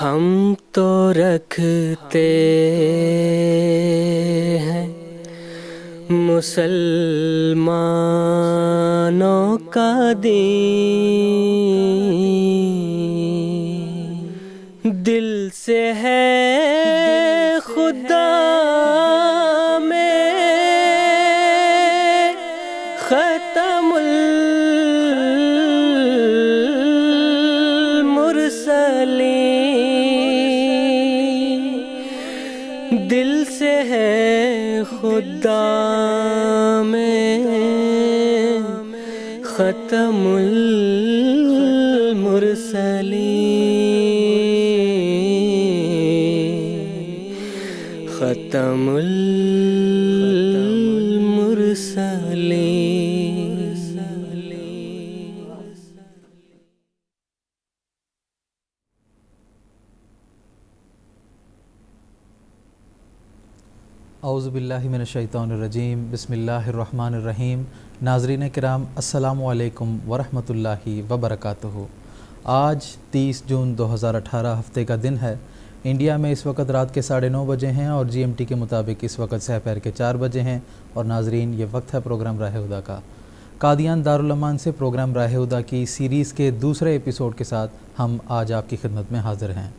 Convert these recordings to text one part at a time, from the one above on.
ہم تو رکھتے ہیں مسلمانوں کا دین، دل سے ہے خدا میں ختم المرسلین، دل سے ہے خدا میں ختم المرسلین، ختم المرسلین۔ اعوذ باللہ من الشیطان الرجیم، بسم اللہ الرحمن الرحیم۔ ناظرین کرام، السلام علیکم ورحمۃ اللہ وبرکاتہ۔ آج 30 جون 2018 ہفتے کا دن ہے۔ انڈیا میں اس وقت رات کے 9:30 بجے ہیں اور جی ایم ٹی کے مطابق اس وقت سحر کے 4 بجے ہیں۔ اور ناظرین، یہ وقت ہے پروگرام راہ ہدیٰ کا۔ قادیان دارالامان سے پروگرام راہ ہدیٰ کی سیریز کے دوسرے ایپیسوڈ کے ساتھ ہم آج آپ کی خدمت میں حاضر ہیں۔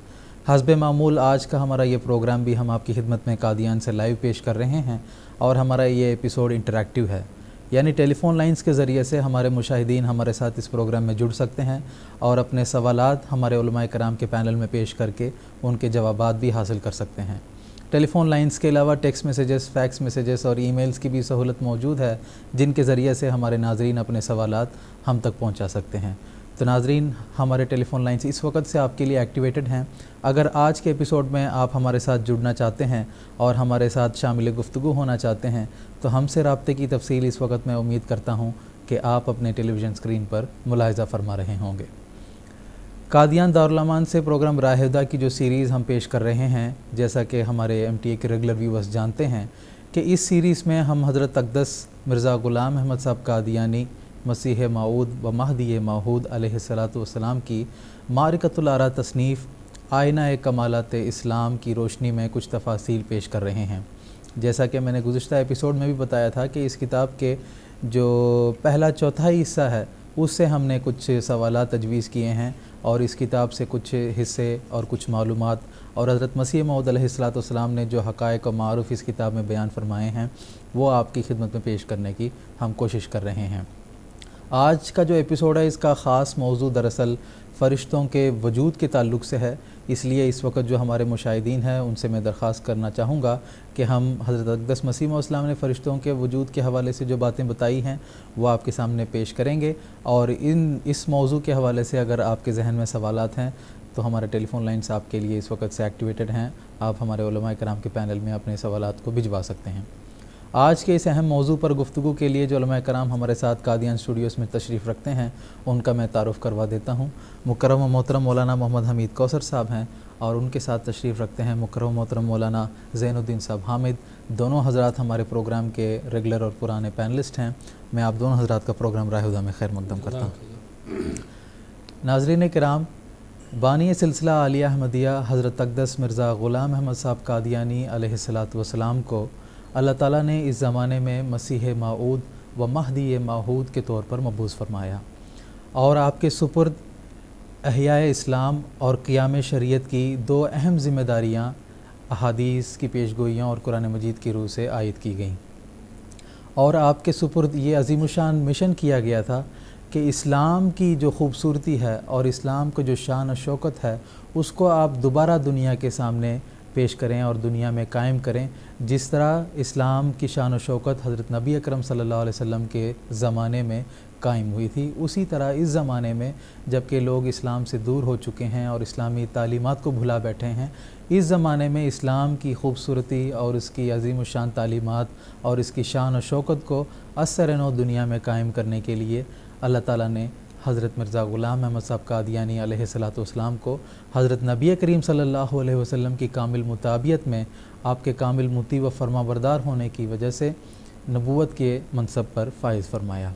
حسب معمول آج کا ہمارا یہ پروگرام بھی ہم آپ کی خدمت میں قادیان سے لائیو پیش کر رہے ہیں، اور ہمارا یہ ایپیسوڈ انٹریکٹیو ہے، یعنی ٹیلی فون لائنز کے ذریعے سے ہمارے مشاہدین ہمارے ساتھ اس پروگرام میں جڑ سکتے ہیں اور اپنے سوالات ہمارے علماء کرام کے پینل میں پیش کر کے ان کے جوابات بھی حاصل کر سکتے ہیں۔ ٹیلی فون لائنز کے علاوہ ٹیکسٹ میسیجز، فیکس میسیجز اور ای میلز کی بھی سہولت موجود ہے، جن کے ذریعے سے ہمارے ناظرین اپنے سوالات ہم تک پہنچا سکتے ہیں۔ تو ناظرین، ہمارے ٹیلی فون لائنز اس وقت سے آپ کے لیے ایکٹیویٹڈ ہیں۔ اگر آج کے ایپیسوڈ میں آپ ہمارے ساتھ جڑنا چاہتے ہیں اور ہمارے ساتھ شامل گفتگو ہونا چاہتے ہیں تو ہم سے رابطے کی تفصیل اس وقت میں امید کرتا ہوں کہ آپ اپنے ٹیلی ویژن اسکرین پر ملاحظہ فرما رہے ہوں گے۔ قادیان دارالامان سے پروگرام راہ ہدیٰ کی جو سیریز ہم پیش کر رہے ہیں، جیسا کہ ہمارے ایم ٹی اے کے ریگولر ویورز جانتے ہیں کہ اس سیریز میں ہم حضرت اقدس مرزا غلام احمد صاحب قادیانی مسیح موعود و مہدی موعود علیہ السلام کی معرکۃ الآراء تصنیف آئینہ کمالات اسلام کی روشنی میں کچھ تفاصیل پیش کر رہے ہیں۔ جیسا کہ میں نے گزشتہ ایپیسوڈ میں بھی بتایا تھا کہ اس کتاب کے جو پہلا چوتھائی حصہ ہے اس سے ہم نے کچھ سوالات تجویز کیے ہیں، اور اس کتاب سے کچھ حصے اور کچھ معلومات اور حضرت مسیح موعود علیہ السلام نے جو حقائق و معارف اس کتاب میں بیان فرمائے ہیں وہ آپ کی خدمت میں پیش کرنے کی ہم کوشش کر رہے ہیں۔ آج کا جو ایپیسوڈ ہے اس کا خاص موضوع دراصل فرشتوں کے وجود کے تعلق سے ہے، اس لیے اس وقت جو ہمارے مشاہدین ہیں ان سے میں درخواست کرنا چاہوں گا کہ ہم حضرت اقدس مسیح موعود السلام نے فرشتوں کے وجود کے حوالے سے جو باتیں بتائی ہیں وہ آپ کے سامنے پیش کریں گے، اور اس موضوع کے حوالے سے اگر آپ کے ذہن میں سوالات ہیں تو ہمارے ٹیلی فون لائنز آپ کے لیے اس وقت سے ایکٹیویٹڈ ہیں۔ آپ ہمارے علماء کرام کے پینل میں اپنے سوالات کو بھجوا سکتے ہیں۔ آج کے اس اہم موضوع پر گفتگو کے لیے جو علماء کرام ہمارے ساتھ قادیان اسٹوڈیوز میں تشریف رکھتے ہیں ان کا میں تعارف کروا دیتا ہوں۔ مکرم و محترم مولانا محمد حمید کوثر صاحب ہیں، اور ان کے ساتھ تشریف رکھتے ہیں مکرم و محترم مولانا زین الدین صاحب حامد۔ دونوں حضرات ہمارے پروگرام کے ریگولر اور پرانے پینلسٹ ہیں۔ میں آپ دونوں حضرات کا پروگرام راہ ہدیٰ میں خیر مقدم کرتا ہوں۔ ناظرین کرام، بانی سلسلہ عالیہ احمدیہ حضرت اقدس مرزا غلام احمد صاحب قادیانی علیہ السلام کو اللہ تعالیٰ نے اس زمانے میں مسیح موعود و مہدی موعود کے طور پر مبعوث فرمایا، اور آپ کے سپرد احیاء اسلام اور قیام شریعت کی دو اہم ذمہ داریاں احادیث کی پیشگوئیاں اور قرآن مجید کی روح سے عائد کی گئیں، اور آپ کے سپرد یہ عظیم الشان مشن کیا گیا تھا کہ اسلام کی جو خوبصورتی ہے اور اسلام کو جو شان و شوکت ہے اس کو آپ دوبارہ دنیا کے سامنے پیش کریں اور دنیا میں قائم کریں، جس طرح اسلام کی شان و شوکت حضرت نبی اکرم صلی اللہ علیہ وسلم کے زمانے میں قائم ہوئی تھی، اسی طرح اس زمانے میں جب کہ لوگ اسلام سے دور ہو چکے ہیں اور اسلامی تعلیمات کو بھلا بیٹھے ہیں، اس زمانے میں اسلام کی خوبصورتی اور اس کی عظیم الشان تعلیمات اور اس کی شان و شوکت کو اثر نو دنیا میں قائم کرنے کے لیے اللہ تعالیٰ نے حضرت مرزا غلام احمد صاحب قادیانی علیہ السلام کو حضرت نبی کریم صلی اللہ علیہ وسلم کی کامل مطابعت میں آپ کے کامل مطیع و فرما بردار ہونے کی وجہ سے نبوت کے منصب پر فائز فرمایا۔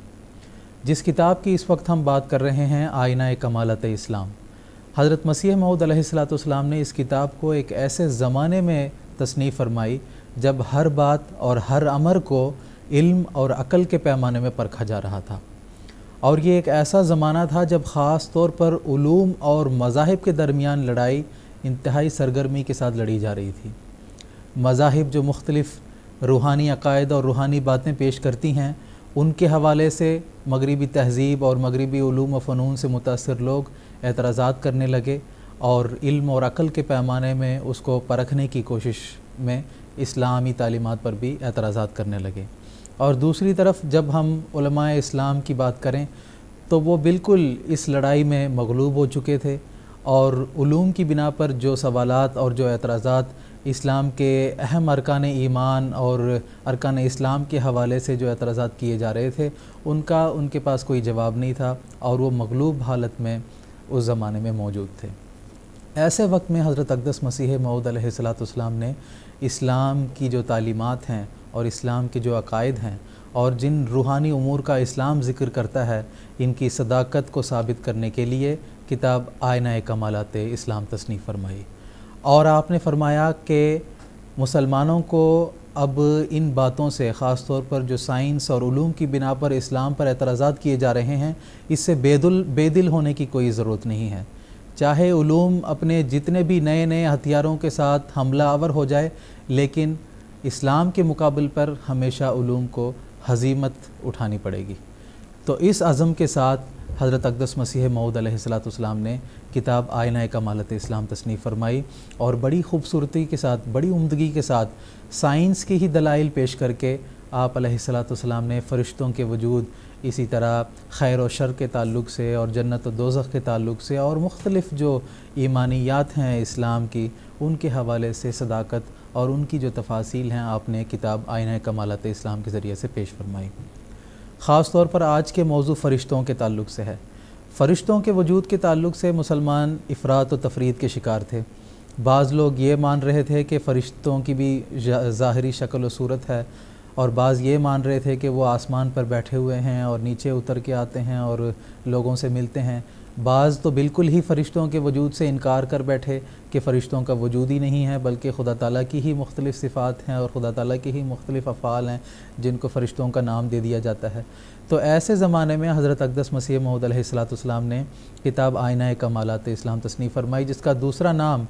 جس کتاب کی اس وقت ہم بات کر رہے ہیں، آئینہ کمالات اسلام، حضرت مسیح موعود علیہ الصلوۃ والسلام نے اس کتاب کو ایک ایسے زمانے میں تصنیف فرمائی جب ہر بات اور ہر امر کو علم اور عقل کے پیمانے میں پرکھا جا رہا تھا، اور یہ ایک ایسا زمانہ تھا جب خاص طور پر علوم اور مذاہب کے درمیان لڑائی انتہائی سرگرمی کے ساتھ لڑی جا رہی تھی۔ مذاہب جو مختلف روحانی عقائد اور روحانی باتیں پیش کرتی ہیں، ان کے حوالے سے مغربی تہذیب اور مغربی علوم و فنون سے متاثر لوگ اعتراضات کرنے لگے، اور علم اور عقل کے پیمانے میں اس کو پرکھنے کی کوشش میں اسلامی تعلیمات پر بھی اعتراضات کرنے لگے۔ اور دوسری طرف جب ہم علماء اسلام کی بات کریں تو وہ بالکل اس لڑائی میں مغلوب ہو چکے تھے، اور علوم کی بنا پر جو سوالات اور جو اعتراضات اسلام کے اہم ارکان ایمان اور ارکان اسلام کے حوالے سے جو اعتراضات کیے جا رہے تھے، ان کے پاس کوئی جواب نہیں تھا، اور وہ مغلوب حالت میں اس زمانے میں موجود تھے۔ ایسے وقت میں حضرت اقدس مسیح موعود علیہ الصلوۃ والسلام نے اسلام کی جو تعلیمات ہیں اور اسلام کے جو عقائد ہیں اور جن روحانی امور کا اسلام ذکر کرتا ہے، ان کی صداقت کو ثابت کرنے کے لیے کتاب آئینہ کمالات اسلام تصنیف فرمائی، اور آپ نے فرمایا کہ مسلمانوں کو اب ان باتوں سے، خاص طور پر جو سائنس اور علوم کی بنا پر اسلام پر اعتراضات کیے جا رہے ہیں، اس سے بے دل ہونے کی کوئی ضرورت نہیں ہے۔ چاہے علوم اپنے جتنے بھی نئے نئے ہتھیاروں کے ساتھ حملہ آور ہو جائے، لیکن اسلام کے مقابل پر ہمیشہ علوم کو ہزیمت اٹھانی پڑے گی۔ تو اس عزم کے ساتھ حضرت اقدس مسیح موعود علیہ الصلوۃ والسلام نے کتاب آئینہ کمالات اسلام تصنیف فرمائی، اور بڑی خوبصورتی کے ساتھ، بڑی عمدگی کے ساتھ سائنس کی ہی دلائل پیش کر کے آپ علیہ الصلوۃ والسلام نے فرشتوں کے وجود، اسی طرح خیر و شر کے تعلق سے اور جنت و دوزخ کے تعلق سے اور مختلف جو ایمانیات ہیں اسلام کی، ان کے حوالے سے صداقت اور ان کی جو تفاصیل ہیں آپ نے کتاب آئینہ کمالات اسلام کے ذریعے سے پیش فرمائی۔ خاص طور پر آج کے موضوع فرشتوں کے تعلق سے ہے۔ فرشتوں کے وجود کے تعلق سے مسلمان افراط و تفرید کے شکار تھے۔ بعض لوگ یہ مان رہے تھے کہ فرشتوں کی بھی ظاہری شکل و صورت ہے، اور بعض یہ مان رہے تھے کہ وہ آسمان پر بیٹھے ہوئے ہیں اور نیچے اتر کے آتے ہیں اور لوگوں سے ملتے ہیں۔ بعض تو بالکل ہی فرشتوں کے وجود سے انکار کر بیٹھے کہ فرشتوں کا وجود ہی نہیں ہے، بلکہ خدا تعالیٰ کی ہی مختلف صفات ہیں اور خدا تعالیٰ کی ہی مختلف افعال ہیں جن کو فرشتوں کا نام دے دیا جاتا ہے۔ تو ایسے زمانے میں حضرت اقدس مسیح موعود علیہ الصلوۃ والسلام نے کتاب آئینہ کمالات اسلام تصنیف فرمائی، جس کا دوسرا نام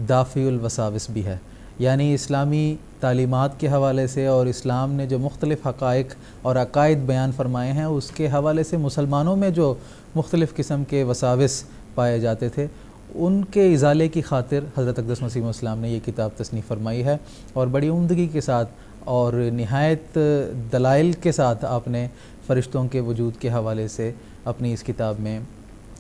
دافع الوساوس بھی ہے، یعنی اسلامی تعلیمات کے حوالے سے اور اسلام نے جو مختلف حقائق اور عقائد بیان فرمائے ہیں، اس کے حوالے سے مسلمانوں میں جو مختلف قسم کے وساوس پائے جاتے تھے، ان کے ازالے کی خاطر حضرت اقدس مسیح موعود اسلام نے یہ کتاب تصنیف فرمائی ہے، اور بڑی عمدگی کے ساتھ اور نہایت دلائل کے ساتھ آپ نے فرشتوں کے وجود کے حوالے سے اپنی اس کتاب میں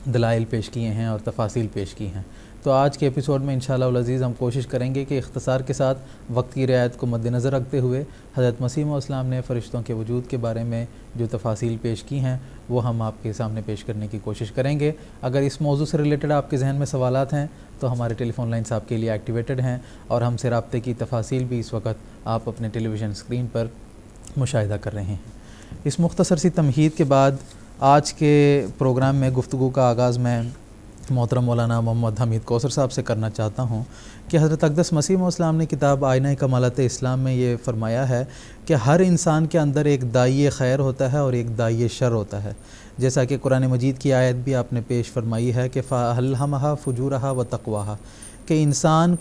دلائل پیش کیے ہیں اور تفاصیل پیش کی ہیں۔ تو آج کے ایپیسوڈ میں انشاءاللہ العزیز ہم کوشش کریں گے کہ اختصار کے ساتھ وقت کی رعایت کو مد نظر رکھتے ہوئے حضرت مسیح موعود اسلام نے فرشتوں کے وجود کے بارے میں جو تفاصیل پیش کی ہیں وہ ہم آپ کے سامنے پیش کرنے کی کوشش کریں گے۔ اگر اس موضوع سے ریلیٹڈ آپ کے ذہن میں سوالات ہیں تو ہمارے ٹیلی فون لائنز آپ کے لیے ایکٹیویٹڈ ہیں، اور ہم سے رابطے کی تفاصیل بھی اس وقت آپ اپنے ٹیلی ویژن اسکرین پر مشاہدہ کر رہے ہیں۔ اس مختصر سی تمہید کے بعد آج کے پروگرام میں گفتگو کا آغاز میں محترم مولانا محمد حمید کوثر صاحب سے کرنا چاہتا ہوں کہ حضرت اقدس مسیح موعود اسلام نے کتاب آئینہ کمالات اسلام میں یہ فرمایا ہے کہ ہر انسان کے اندر ایک داعی خیر ہوتا ہے اور ایک داعی شر ہوتا ہے، جیسا کہ قرآن مجید کی آیت بھی آپ نے پیش فرمائی ہے کہ فَأَلْهَمَهَا فُجُورَهَا وَتَقْوَاهَا، کہ انسان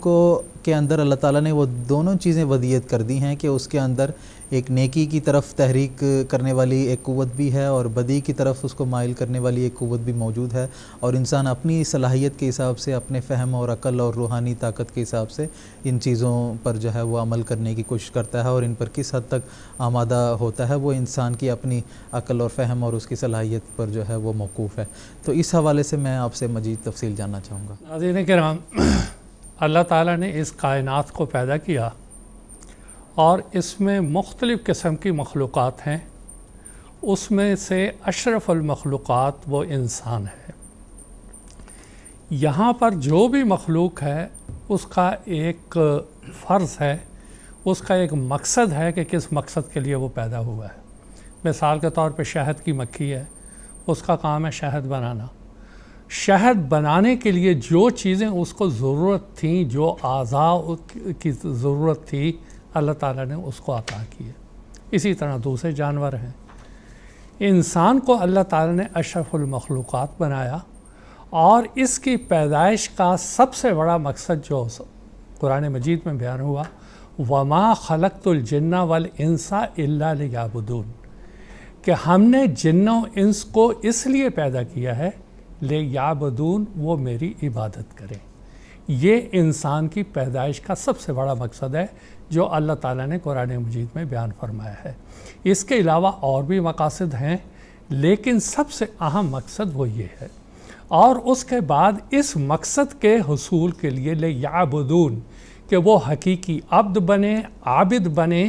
کے اندر اللہ تعالیٰ نے وہ دونوں چیزیں ودیت کر دی ہیں کہ اس کے اندر ایک نیکی کی طرف تحریک کرنے والی ایک قوت بھی ہے اور بدی کی طرف اس کو مائل کرنے والی ایک قوت بھی موجود ہے، اور انسان اپنی صلاحیت کے حساب سے، اپنے فہم اور عقل اور روحانی طاقت کے حساب سے ان چیزوں پر جو ہے وہ عمل کرنے کی کوشش کرتا ہے، اور ان پر کس حد تک آمادہ ہوتا ہے وہ انسان کی اپنی عقل اور فہم اور اس کی صلاحیت پر جو ہے وہ موقوف ہے۔ تو اس حوالے سے میں آپ سے مزید تفصیل جاننا چاہوں گا۔ ناظرین کرام، اللہ تعالیٰ نے اس کائنات کو پیدا کیا اور اس میں مختلف قسم کی مخلوقات ہیں، اس میں سے اشرف المخلوقات وہ انسان ہے۔ یہاں پر جو بھی مخلوق ہے اس کا ایک فرض ہے، اس کا ایک مقصد ہے کہ کس مقصد کے لیے وہ پیدا ہوا ہے۔ مثال کے طور پہ شہد کی مکھی ہے، اس کا کام ہے شہد بنانا۔ شہد بنانے کے لیے جو چیزیں اس کو ضرورت تھیں، جو اعضاء کی ضرورت تھی، اللہ تعالیٰ نے اس کو عطا کی ہے۔ اسی طرح دوسرے جانور ہیں۔ انسان کو اللہ تعالیٰ نے اشرف المخلوقات بنایا، اور اس کی پیدائش کا سب سے بڑا مقصد جو قرآن مجید میں بیان ہوا، وَمَا خَلَقْتُ الْجِنَّ وَالْإِنسَ إِلَّا لِيَعْبُدُونَ، کہ ہم نے جن و انس کو اس لیے پیدا کیا ہے لِيَعْبُدُونَ، وہ میری عبادت کریں۔ یہ انسان کی پیدائش کا سب سے بڑا مقصد ہے جو اللہ تعالیٰ نے قرآن مجید میں بیان فرمایا ہے۔ اس کے علاوہ اور بھی مقاصد ہیں، لیکن سب سے اہم مقصد وہ یہ ہے۔ اور اس کے بعد اس مقصد کے حصول کے لیے لِيَعْبُدُونَ، کہ وہ حقیقی عبد بنے، عابد بنے،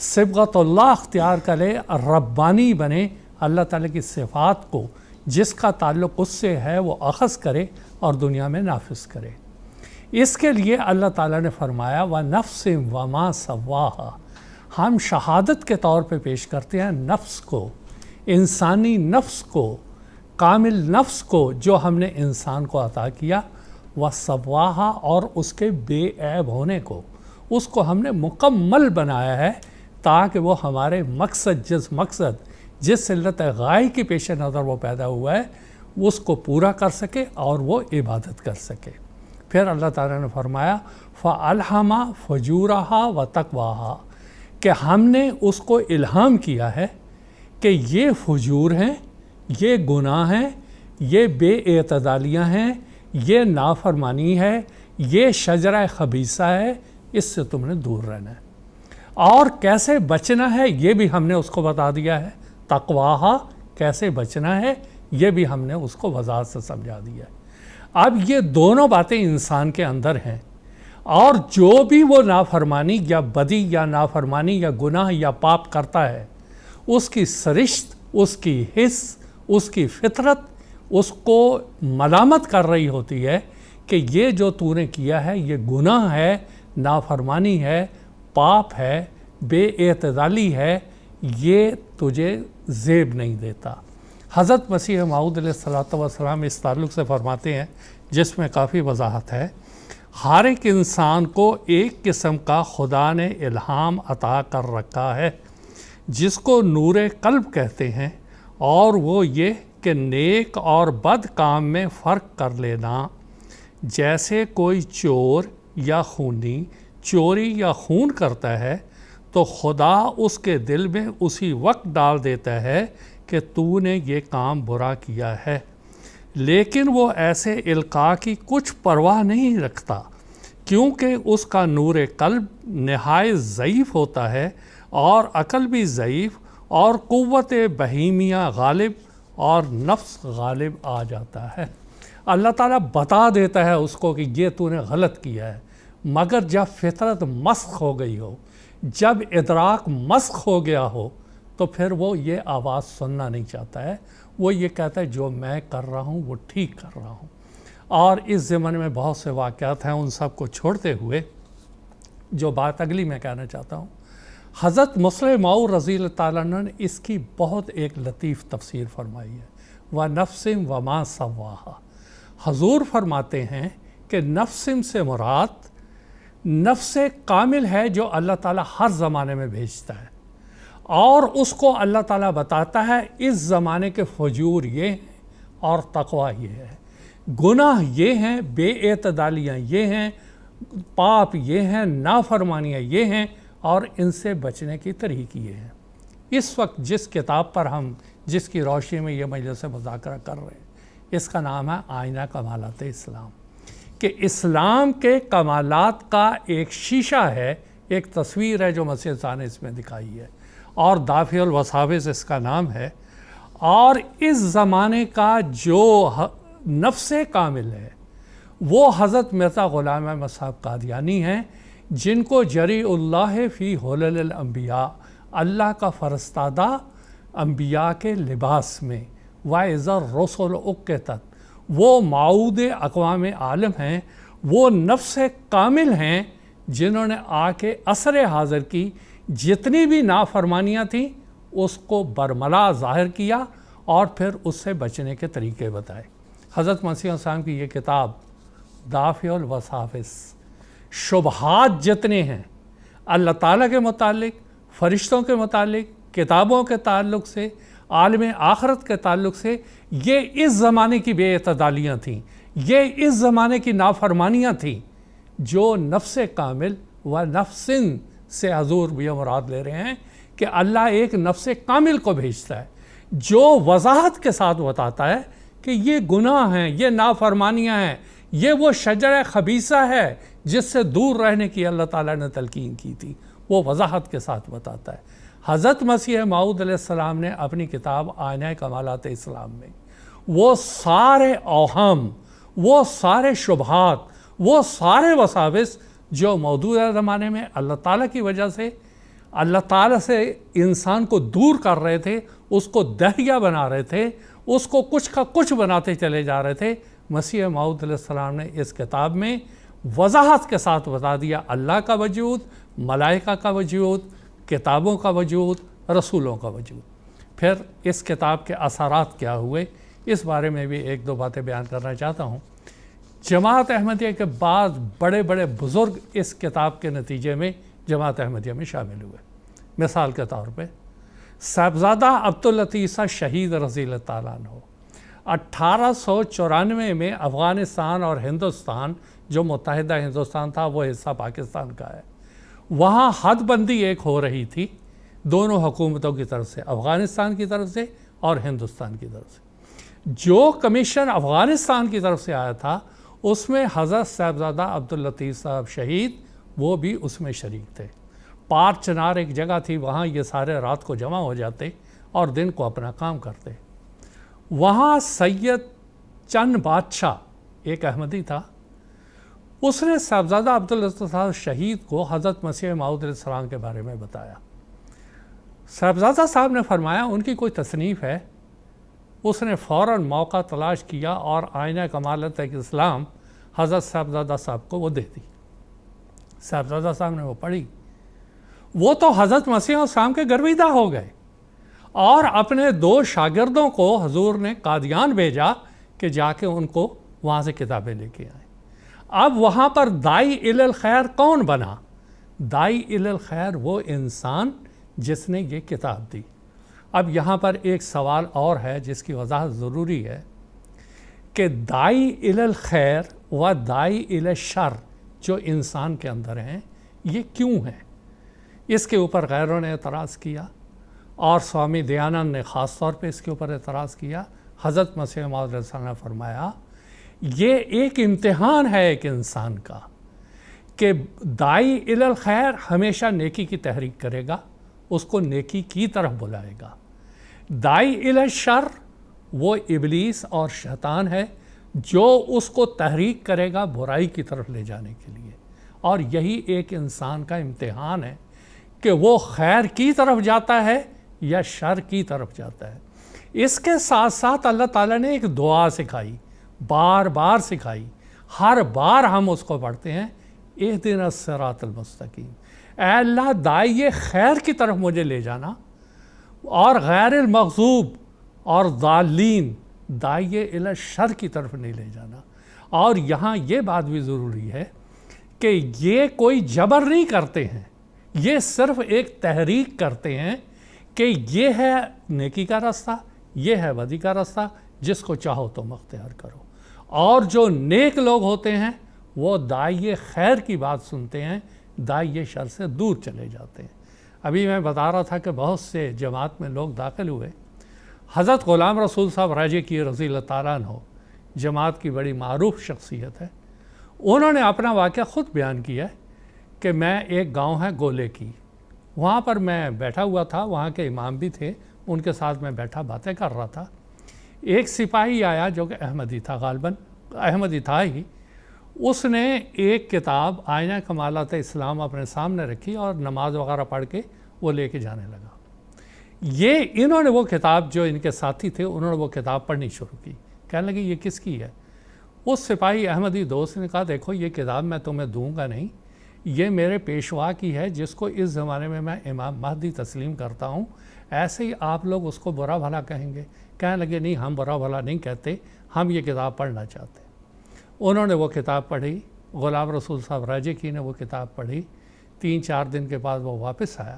صبغت اللہ اختیار کرے، ربانی بنے، اللہ تعالیٰ کی صفات کو جس کا تعلق اس سے ہے وہ اخذ کرے اور دنیا میں نافذ کرے۔ اس کے لیے اللہ تعالیٰ نے فرمایا وَنَفْسٍ وَمَا سَوَّاهَا، ہم شہادت کے طور پہ پیش کرتے ہیں نفس کو، انسانی نفس کو، کامل نفس کو جو ہم نے انسان کو عطا کیا، وَسَوَّاهَا، اور اس کے بے عیب ہونے کو، اس کو ہم نے مکمل بنایا ہے تاکہ وہ ہمارے مقصد، جس علت غائب کی پیش نظر وہ پیدا ہوا ہے، اس کو پورا کر سکے اور وہ عبادت کر سکے۔ پھر اللہ تعالیٰ نے فرمایا فَأَلْهَمَ فُجُورَهَا وَتَقْوَاهَا، کہ ہم نے اس کو الہام کیا ہے کہ یہ فجور ہیں، یہ گناہ ہیں، یہ بے اعتدالیاں ہیں، یہ نافرمانی ہے، یہ شجرہ خبیثہ ہے، اس سے تم نے دور رہنا ہے۔ اور کیسے بچنا ہے یہ بھی ہم نے اس کو بتا دیا ہے، تقواہا، کیسے بچنا ہے یہ بھی ہم نے اس کو وضاحت سے سمجھا دیا ہے۔ اب یہ دونوں باتیں انسان کے اندر ہیں، اور جو بھی وہ نافرمانی یا بدی یا نافرمانی یا گناہ یا پاپ کرتا ہے، اس کی سرشت، اس کی حس، اس کی فطرت اس کو ملامت کر رہی ہوتی ہے کہ یہ جو تو نے کیا ہے یہ گناہ ہے، نافرمانی ہے، پاپ ہے، بے اعتدالی ہے، یہ تجھے زیب نہیں دیتا۔ حضرت مسیح موعود علیہ السلام اس تعلق سے فرماتے ہیں، جس میں کافی وضاحت ہے، ہر ایک انسان کو ایک قسم کا خدا نے الہام عطا کر رکھا ہے جس کو نور قلب کہتے ہیں، اور وہ یہ کہ نیک اور بد کام میں فرق کر لینا۔ جیسے کوئی چور یا خونی چوری یا خون کرتا ہے تو خدا اس کے دل میں اسی وقت ڈال دیتا ہے کہ تو نے یہ کام برا کیا ہے، لیکن وہ ایسے القاء کی کچھ پرواہ نہیں رکھتا، کیونکہ اس کا نور قلب نہایت ضعیف ہوتا ہے، اور عقل بھی ضعیف، اور قوت بہیمیہ غالب اور نفس غالب آ جاتا ہے۔ اللہ تعالیٰ بتا دیتا ہے اس کو کہ یہ تو نے غلط کیا ہے، مگر جب فطرت مسخ ہو گئی ہو، جب ادراک مسخ ہو گیا ہو، تو پھر وہ یہ آواز سننا نہیں چاہتا ہے، وہ یہ کہتا ہے جو میں کر رہا ہوں وہ ٹھیک کر رہا ہوں۔ اور اس زمانے میں بہت سے واقعات ہیں، ان سب کو چھوڑتے ہوئے جو بات اگلی میں کہنا چاہتا ہوں، حضرت مسلم موعود رضی اللہ تعالیٰ عنہ نے اس کی بہت ایک لطیف تفسیر فرمائی ہے، وَنَفْسٍ وَمَا سَوَّاهَا۔ حضور فرماتے ہیں کہ نفسم سے مراد نفس کامل ہے جو اللہ تعالیٰ ہر زمانے میں بھیجتا ہے، اور اس کو اللہ تعالیٰ بتاتا ہے اس زمانے کے فجور یہ ہیں اور تقوی یہ ہے، گناہ یہ ہیں، بے اعتدالیاں یہ ہیں، پاپ یہ ہیں، نافرمانیاں یہ ہیں، اور ان سے بچنے کی طریق یہ ہے۔ اس وقت جس کتاب پر ہم جس کی روشنی میں یہ مجلس مذاکرہ کر رہے ہیں، اس کا نام ہے آئینہ کمالات اسلام، کہ اسلام کے کمالات کا ایک شیشہ ہے، ایک تصویر ہے جو مسیح عیسیٰ نے اس میں دکھائی ہے، اور دافع الوساوس اس کا نام ہے۔ اور اس زمانے کا جو نفس کامل ہے وہ حضرت مرزا غلام احمد صاحب قادیانی ہیں، جن کو جری اللہ فی حلل الانبیاء، اللہ کا فرستادہ انبیاء کے لباس میں، وَإِذَا الرُّسُلُ اُقِّتَتْ، وہ معود اقوام عالم ہیں، وہ نفس کامل ہیں جنہوں نے آ کے عصر حاضر کی جتنی بھی نافرمانیاں تھیں اس کو برملا ظاہر کیا اور پھر اس سے بچنے کے طریقے بتائے۔ حضرت مسیح السلام کی یہ کتاب دافع الوساوس، شبہات جتنے ہیں اللہ تعالیٰ کے متعلق، فرشتوں کے متعلق، کتابوں کے تعلق سے، عالم آخرت کے تعلق سے، یہ اس زمانے کی بے اعتدالیاں تھیں، یہ اس زمانے کی نافرمانیاں تھیں جو نفس کامل و نفسن سے حضور بھی مراد لے رہے ہیں کہ اللہ ایک نفس کامل کو بھیجتا ہے جو وضاحت کے ساتھ بتاتا ہے کہ یہ گناہ ہیں، یہ نافرمانیاں ہیں، یہ وہ شجرہ خبیثہ ہے جس سے دور رہنے کی اللہ تعالیٰ نے تلقین کی تھی، وہ وضاحت کے ساتھ بتاتا ہے۔ حضرت مسیح موعود علیہ السلام نے اپنی کتاب آئینہ کمالات اسلام میں وہ سارے اوہام، وہ سارے شبہات، وہ سارے وساوس جو موجودہ زمانے میں اللہ تعالیٰ کی وجہ سے اللہ تعالیٰ سے انسان کو دور کر رہے تھے، اس کو دہریہ بنا رہے تھے، اس کو کچھ کا کچھ بناتے چلے جا رہے تھے، مسیح موعود علیہ السلام نے اس کتاب میں وضاحت کے ساتھ بتا دیا اللہ کا وجود، ملائکہ کا وجود، کتابوں کا وجود، رسولوں کا وجود۔ پھر اس کتاب کے اثرات کیا ہوئے، اس بارے میں بھی ایک دو باتیں بیان کرنا چاہتا ہوں۔ جماعت احمدیہ کے بعض بڑے بڑے بزرگ اس کتاب کے نتیجے میں جماعت احمدیہ میں شامل ہوئے۔ مثال کے طور پہ صاحبزادہ عبداللطیف شہید رضی اللہ تعالیٰ عنہ 1894 میں افغانستان اور ہندوستان، جو متحدہ ہندوستان تھا وہ حصہ پاکستان کا ہے، وہاں حد بندی ایک ہو رہی تھی دونوں حکومتوں کی طرف سے، افغانستان کی طرف سے اور ہندوستان کی طرف سے۔ جو کمیشن افغانستان کی طرف سے آیا تھا اس میں حضرت صاحبزادہ عبداللطیف صاحب شہید وہ بھی اس میں شریک تھے۔ پار چنار ایک جگہ تھی، وہاں یہ سارے رات کو جمع ہو جاتے اور دن کو اپنا کام کرتے۔ وہاں سید چند بادشاہ ایک احمدی تھا، اس نے صاحبزادہ عبداللطیف صاحب شہید کو حضرت مسیح موعود علیہ السلام کے بارے میں بتایا۔ صاحبزادہ صاحب نے فرمایا ان کی کوئی تصنیف ہے؟ اس نے فوراً موقع تلاش کیا اور آئینہ کمالات اسلام حضرت صاحبزادہ صاحب کو وہ دے دی۔ صاحبزادہ صاحب نے وہ پڑھی، وہ تو حضرت مسیح السلام کے گرویدہ ہو گئے اور اپنے 2 شاگردوں کو حضور نے قادیان بھیجا کہ جا کے ان کو وہاں سے کتابیں لے کے آئیں۔ اب وہاں پر دائی الی الخیر کون بنا؟ دائی الی الخیر وہ انسان جس نے یہ کتاب دی۔ اب یہاں پر ایک سوال اور ہے جس کی وضاحت ضروری ہے کہ دائی الی الخیر و دائی الی الشر جو انسان کے اندر ہیں یہ کیوں ہیں؟ اس کے اوپر غیروں نے اعتراض کیا اور سوامی دیانند نے خاص طور پہ اس کے اوپر اعتراض کیا۔ حضرت مسیح موعود علیہ السلام نے فرمایا یہ ایک امتحان ہے ایک انسان کا کہ دائی الی الخیر ہمیشہ نیکی کی تحریک کرے گا، اس کو نیکی کی طرف بلائے گا۔ دائی الی الشر وہ ابلیس اور شیطان ہے جو اس کو تحریک کرے گا برائی کی طرف لے جانے کے لیے، اور یہی ایک انسان کا امتحان ہے کہ وہ خیر کی طرف جاتا ہے یا شر کی طرف جاتا ہے۔ اس کے ساتھ ساتھ اللہ تعالیٰ نے ایک دعا سکھائی، بار بار سکھائی، ہر بار ہم اس کو پڑھتے ہیں، اہدنا الصراط المستقیم، اے اللہ داعیے خیر کی طرف مجھے لے جانا اور غیر المغضوب اور ضالین داعیے الی الشر کی طرف نہیں لے جانا۔ اور یہاں یہ بات بھی ضروری ہے کہ یہ کوئی جبر نہیں کرتے ہیں، یہ صرف ایک تحریک کرتے ہیں کہ یہ ہے نیکی کا راستہ، یہ ہے بدی کا راستہ، جس کو چاہو تم اختیار کرو۔ اور جو نیک لوگ ہوتے ہیں وہ داعی خیر کی بات سنتے ہیں، داعی شر سے دور چلے جاتے ہیں۔ ابھی میں بتا رہا تھا کہ بہت سے جماعت میں لوگ داخل ہوئے۔ حضرت غلام رسول صاحب راجے کی رضی اللہ تعالیٰ عنہ جماعت کی بڑی معروف شخصیت ہے، انہوں نے اپنا واقعہ خود بیان کیا کہ میں ایک گاؤں ہے گولے کی، وہاں پر میں بیٹھا ہوا تھا، وہاں کے امام بھی تھے، ان کے ساتھ میں بیٹھا باتیں کر رہا تھا۔ ایک سپاہی آیا جو کہ احمدی تھا، غالباً احمدی تھا ہی، اس نے ایک کتاب آئینہ کمالات اسلام اپنے سامنے رکھی اور نماز وغیرہ پڑھ کے وہ لے کے جانے لگا۔ انہوں نے وہ کتاب، جو ان کے ساتھی تھے انہوں نے وہ کتاب پڑھنی شروع کی، کہنے لگے یہ کس کی ہے؟ اس سپاہی احمدی دوست نے کہا دیکھو یہ کتاب میں تمہیں دوں گا نہیں، یہ میرے پیشوا کی ہے جس کو اس زمانے میں میں امام مہدی تسلیم کرتا ہوں، ایسے ہی آپ لوگ اس کو برا بھلا کہیں گے؟ کہنے لگے نہیں، ہم برا بھلا نہیں کہتے، ہم یہ کتاب پڑھنا چاہتے ہیں۔ انہوں نے وہ کتاب پڑھی، غلام رسول صاحب راجے کی نے وہ کتاب پڑھی، 3-4 دن کے بعد وہ واپس آیا۔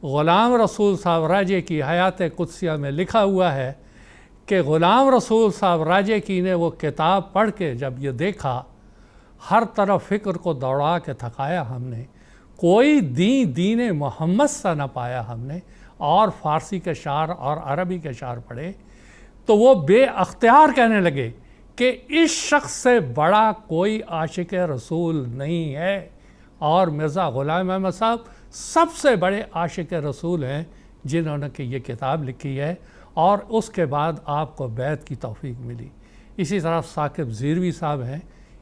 غلام رسول صاحب راجے کی حیات قدسیہ میں لکھا ہوا ہے کہ غلام رسول صاحب راجے کی نے وہ کتاب پڑھ کے جب یہ دیکھا، ہر طرف فکر کو دوڑا کے تھکایا ہم نے، کوئی دین محمد سا نہ پایا ہم نے، اور فارسی کے شعر اور عربی کے شعر پڑھے تو وہ بے اختیار کہنے لگے کہ اس شخص سے بڑا کوئی عاشق رسول نہیں ہے، اور مرزا غلام احمد صاحب سب سے بڑے عاشق رسول ہیں جنہوں نے کہ یہ کتاب لکھی ہے، اور اس کے بعد آپ کو بیعت کی توفیق ملی۔ اسی طرح ثاقب زیروی صاحب ہیں،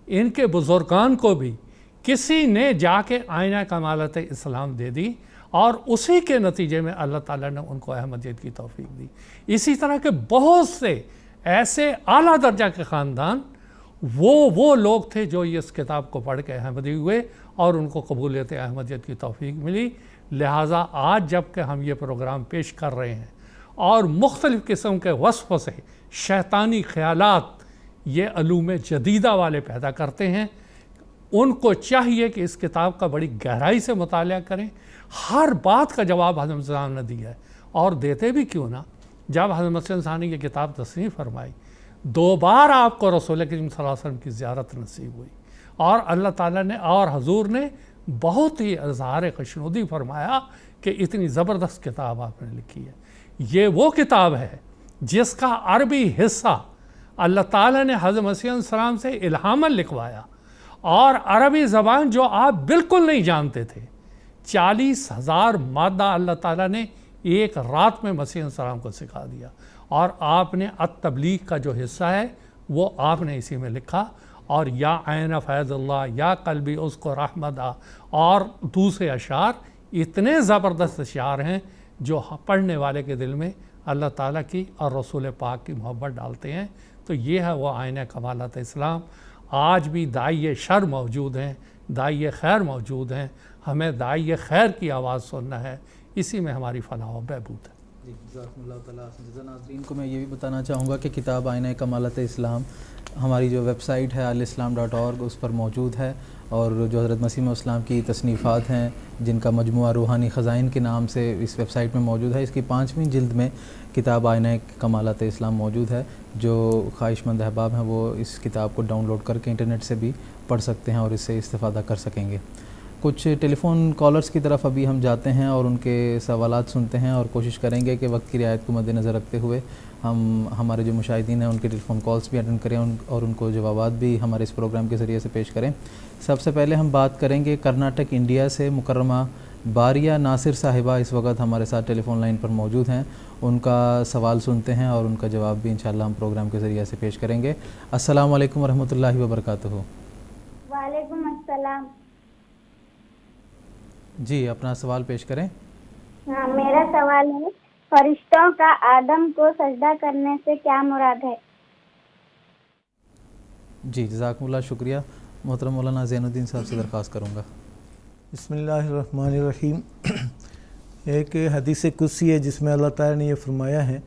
ان کے بزرگان کو بھی کسی نے جا کے آئینہ کمالت اسلام دے دی، اور اسی کے نتیجے میں اللہ تعالیٰ نے ان کو احمدیت کی توفیق دی۔ اسی طرح کے بہت سے ایسے اعلیٰ درجہ کے خاندان وہ لوگ تھے جو اس کتاب کو پڑھ کے احمدی ہوئے اور ان کو قبولیت احمدیت کی توفیق ملی۔ لہٰذا آج جب کہ ہم یہ پروگرام پیش کر رہے ہیں اور مختلف قسم کے وصف سے شیطانی خیالات یہ علوم جدیدہ والے پیدا کرتے ہیں، ان کو چاہیے کہ اس کتاب کا بڑی گہرائی سے مطالعہ کریں۔ ہر بات کا جواب حضرت صاحب نے دیا ہے، اور دیتے بھی کیوں نہ۔ جب حضرت صاحب نے یہ کتاب تصنیف فرمائی، 2 بار آپ کو رسول کریم صلی اللہ علیہ وسلم کی زیارت نصیب ہوئی، اور اللہ تعالیٰ نے اور حضور نے بہت ہی اظہار خوشنودی فرمایا کہ اتنی زبردست کتاب آپ نے لکھی ہے۔ یہ وہ کتاب ہے جس کا عربی حصہ اللہ تعالیٰ نے حضرت مسیح علیہ السلام سے الہاماً لکھوایا، اور عربی زبان جو آپ بالکل نہیں جانتے تھے، 40,000 مادہ اللہ تعالیٰ نے ایک رات میں مسیح علیہ السلام کو سکھا دیا، اور آپ نے التبلیغ کا جو حصہ ہے وہ آپ نے اسی میں لکھا، اور یا عین فیض اللہ، یا قلبی اس کو رحمت اور دوسرے اشعار، اتنے زبردست اشعار ہیں جو پڑھنے والے کے دل میں اللہ تعالیٰ کی اور رسول پاک کی محبت ڈالتے ہیں۔ تو یہ ہے وہ آئینہ کمالات اسلام۔ آج بھی داعی شر موجود ہیں، داعی خیر موجود ہیں، ہمیں داعی خیر کی آواز سننا ہے، اسی میں ہماری فلاح و بہبود ہے۔ جی، جزاکم اللہ تعالیٰ۔ ناظرین کو میں یہ بھی بتانا چاہوں گا کہ کتاب آئینہ کمالات اسلام ہماری جو ویب سائٹ ہے alislam.org اس پر موجود ہے، اور جو حضرت مسیح موعود اسلام کی تصنیفات ہیں جن کا مجموعہ روحانی خزائن کے نام سے اس ویب سائٹ میں موجود ہے، اس کی 5ویں جلد میں کتاب آئینہ کمالات اسلام موجود ہے۔ جو خواہش مند احباب ہیں وہ اس کتاب کو ڈاؤن لوڈ کر کے انٹرنیٹ سے بھی پڑھ سکتے ہیں اور اس سے استفادہ کر سکیں گے۔ کچھ ٹیلی فون کالرز کی طرف ابھی ہم جاتے ہیں اور ان کے سوالات سنتے ہیں، اور کوشش کریں گے کہ وقت کی رعایت کو مد نظر رکھتے ہوئے ہم ہمارے جو مشاہدین ہیں ان کے ٹیلی فون کالز بھی اٹینڈ کریں اور ان کو جوابات بھی ہمارے اس پروگرام کے ذریعے سے پیش کریں۔ سب سے پہلے ہم بات کریں گے کرناٹک انڈیا سے مکرمہ باریہ ناصر صاحبہ اس وقت ہمارے ساتھ ٹیلی فون لائن پر موجود ہیں۔ ان کا سوال سنتے ہیں اور ان کا جواب بھی انشاءاللہ ہم پروگرام کے ذریعے سے پیش کریں گے۔ السلام علیکم ورحمۃ اللہ وبرکاتہ۔ وعلیکم السلام۔ جی، اپنا سوال پیش کریں۔ ہاں، میرا سوال ہے، فرشتوں کا آدم کو سجدہ کرنے سے کیا مراد ہے؟ جی، جزاکم اللہ، شکریہ۔ محترم مولانا زین الدین صاحب سے درخواست کروں گا۔ بسم اللہ الرحمن الرحیم۔ ایک حدیث قدسی ہے جس میں اللہ تعالیٰ نے یہ فرمایا ہے،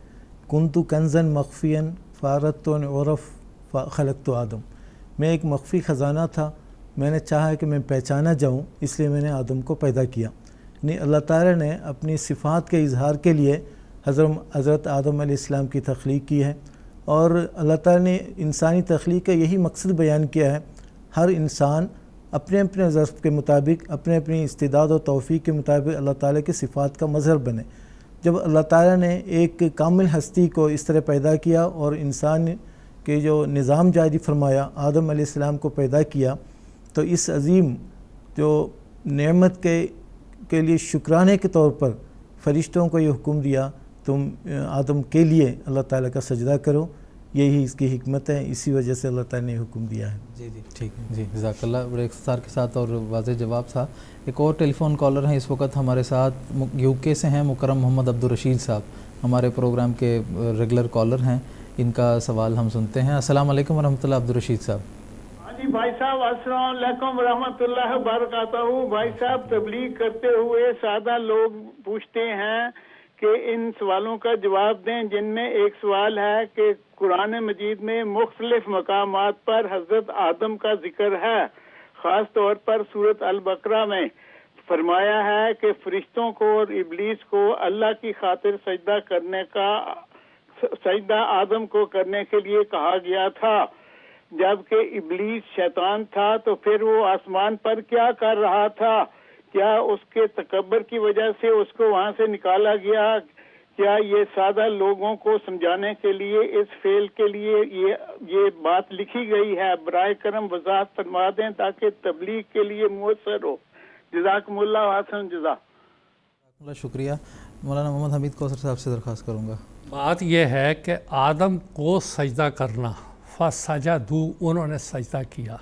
کنتو کنزن مخفین فارت عرف خلقت آدم۔ میں ایک مخفی خزانہ تھا، میں نے چاہا کہ میں پہچانا جاؤں، اس لیے میں نے آدم کو پیدا کیا۔ یعنی اللہ تعالیٰ نے اپنی صفات کے اظہار کے لیے حضرت آدم علیہ السلام کی تخلیق کی ہے، اور اللہ تعالیٰ نے انسانی تخلیق کا یہی مقصد بیان کیا ہے، ہر انسان اپنے اپنے ظرف کے مطابق، اپنے اپنی استعداد و توفیق کے مطابق اللہ تعالیٰ کی صفات کا مظہر بنے۔ جب اللہ تعالیٰ نے ایک کامل ہستی کو اس طرح پیدا کیا اور انسان کے جو نظام جاری فرمایا، آدم علیہ السلام کو پیدا کیا، تو اس عظیم جو نعمت کے لیے شکرانے کے طور پر فرشتوں کو یہ حکم دیا، تم آدم کے لیے اللہ تعالیٰ کا سجدہ کرو۔ یہی اس کی حکمت ہے، اسی وجہ سے اللہ تعالیٰ نے حکم دیا ہے۔ جی ٹھیک ہے، جی جزاک اللہ، بڑے اختصار کے ساتھ اور واضح جواب تھا۔ ایک اور ٹیلی فون کالر ہیں اس وقت ہمارے ساتھ، یو کے سے ہیں، مکرم محمد عبدالرشید صاحب، ہمارے پروگرام کے ریگولر کالر ہیں۔ ان کا سوال ہم سنتے ہیں۔ السلام علیکم ورحمۃ اللہ، عبدالرشید صاحب۔ جی بھائی صاحب، السلام علیکم ورحمۃ اللہ وبرکاتہ۔ بھائی صاحب، تبلیغ کرتے ہوئے سادہ لوگ پوچھتے ہیں کہ ان سوالوں کا جواب دیں، جن میں ایک سوال ہے کہ قرآن مجید میں مختلف مقامات پر حضرت آدم کا ذکر ہے، خاص طور پر سورۃ البقرہ میں فرمایا ہے کہ فرشتوں کو اور ابلیس کو اللہ کی خاطر سجدہ آدم کو کرنے کے لیے کہا گیا تھا، جبکہ ابلیس شیطان تھا تو پھر وہ آسمان پر کیا کر رہا تھا؟ کیا اس کے تکبر کی وجہ سے اس کو وہاں سے نکالا گیا؟ کیا یہ سادہ لوگوں کو سمجھانے کے لیے اس فعل کے لیے یہ بات لکھی گئی ہے؟ برائے کرم وضاحت فرما دیں تاکہ تبلیغ کے لیے مؤثر ہو۔ جزاکم اللہ حسن جزا۔ شکریہ۔ مولانا محمد حمید کوثر صاحب سے درخواست کروں گا۔ بات یہ ہے کہ آدم کو سجدہ کرنا، فسجدوا، انہوں نے سجدہ کیا۔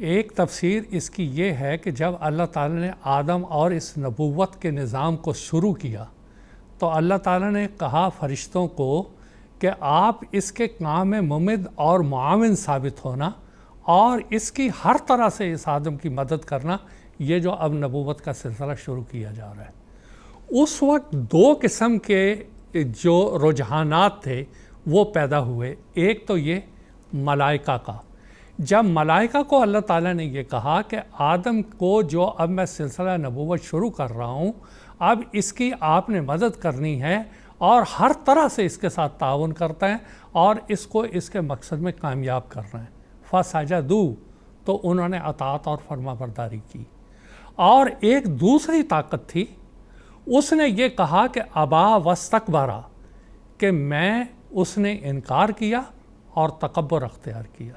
ایک تفسیر اس کی یہ ہے کہ جب اللہ تعالیٰ نے آدم اور اس نبوت کے نظام کو شروع کیا تو اللہ تعالیٰ نے کہا فرشتوں کو کہ آپ اس کے کام میں ممد اور معاون ثابت ہونا اور اس کی ہر طرح سے اس آدم کی مدد کرنا، یہ جو اب نبوت کا سلسلہ شروع کیا جا رہا ہے۔ اس وقت دو قسم کے جو رجحانات تھے وہ پیدا ہوئے۔ ایک تو یہ ملائکہ کا، جب ملائکہ کو اللہ تعالیٰ نے یہ کہا کہ آدم کو جو اب میں سلسلہ نبوت شروع کر رہا ہوں، اب اس کی آپ نے مدد کرنی ہے اور ہر طرح سے اس کے ساتھ تعاون کرتا ہے اور اس کو اس کے مقصد میں کامیاب کر رہے ہیں۔ فسجدوا، تو انہوں نے اطاعت اور فرما برداری کی۔ اور ایک دوسری طاقت تھی، اس نے یہ کہا کہ ابا واستکبرا، کہ اس نے انکار کیا اور تکبر اختیار کیا۔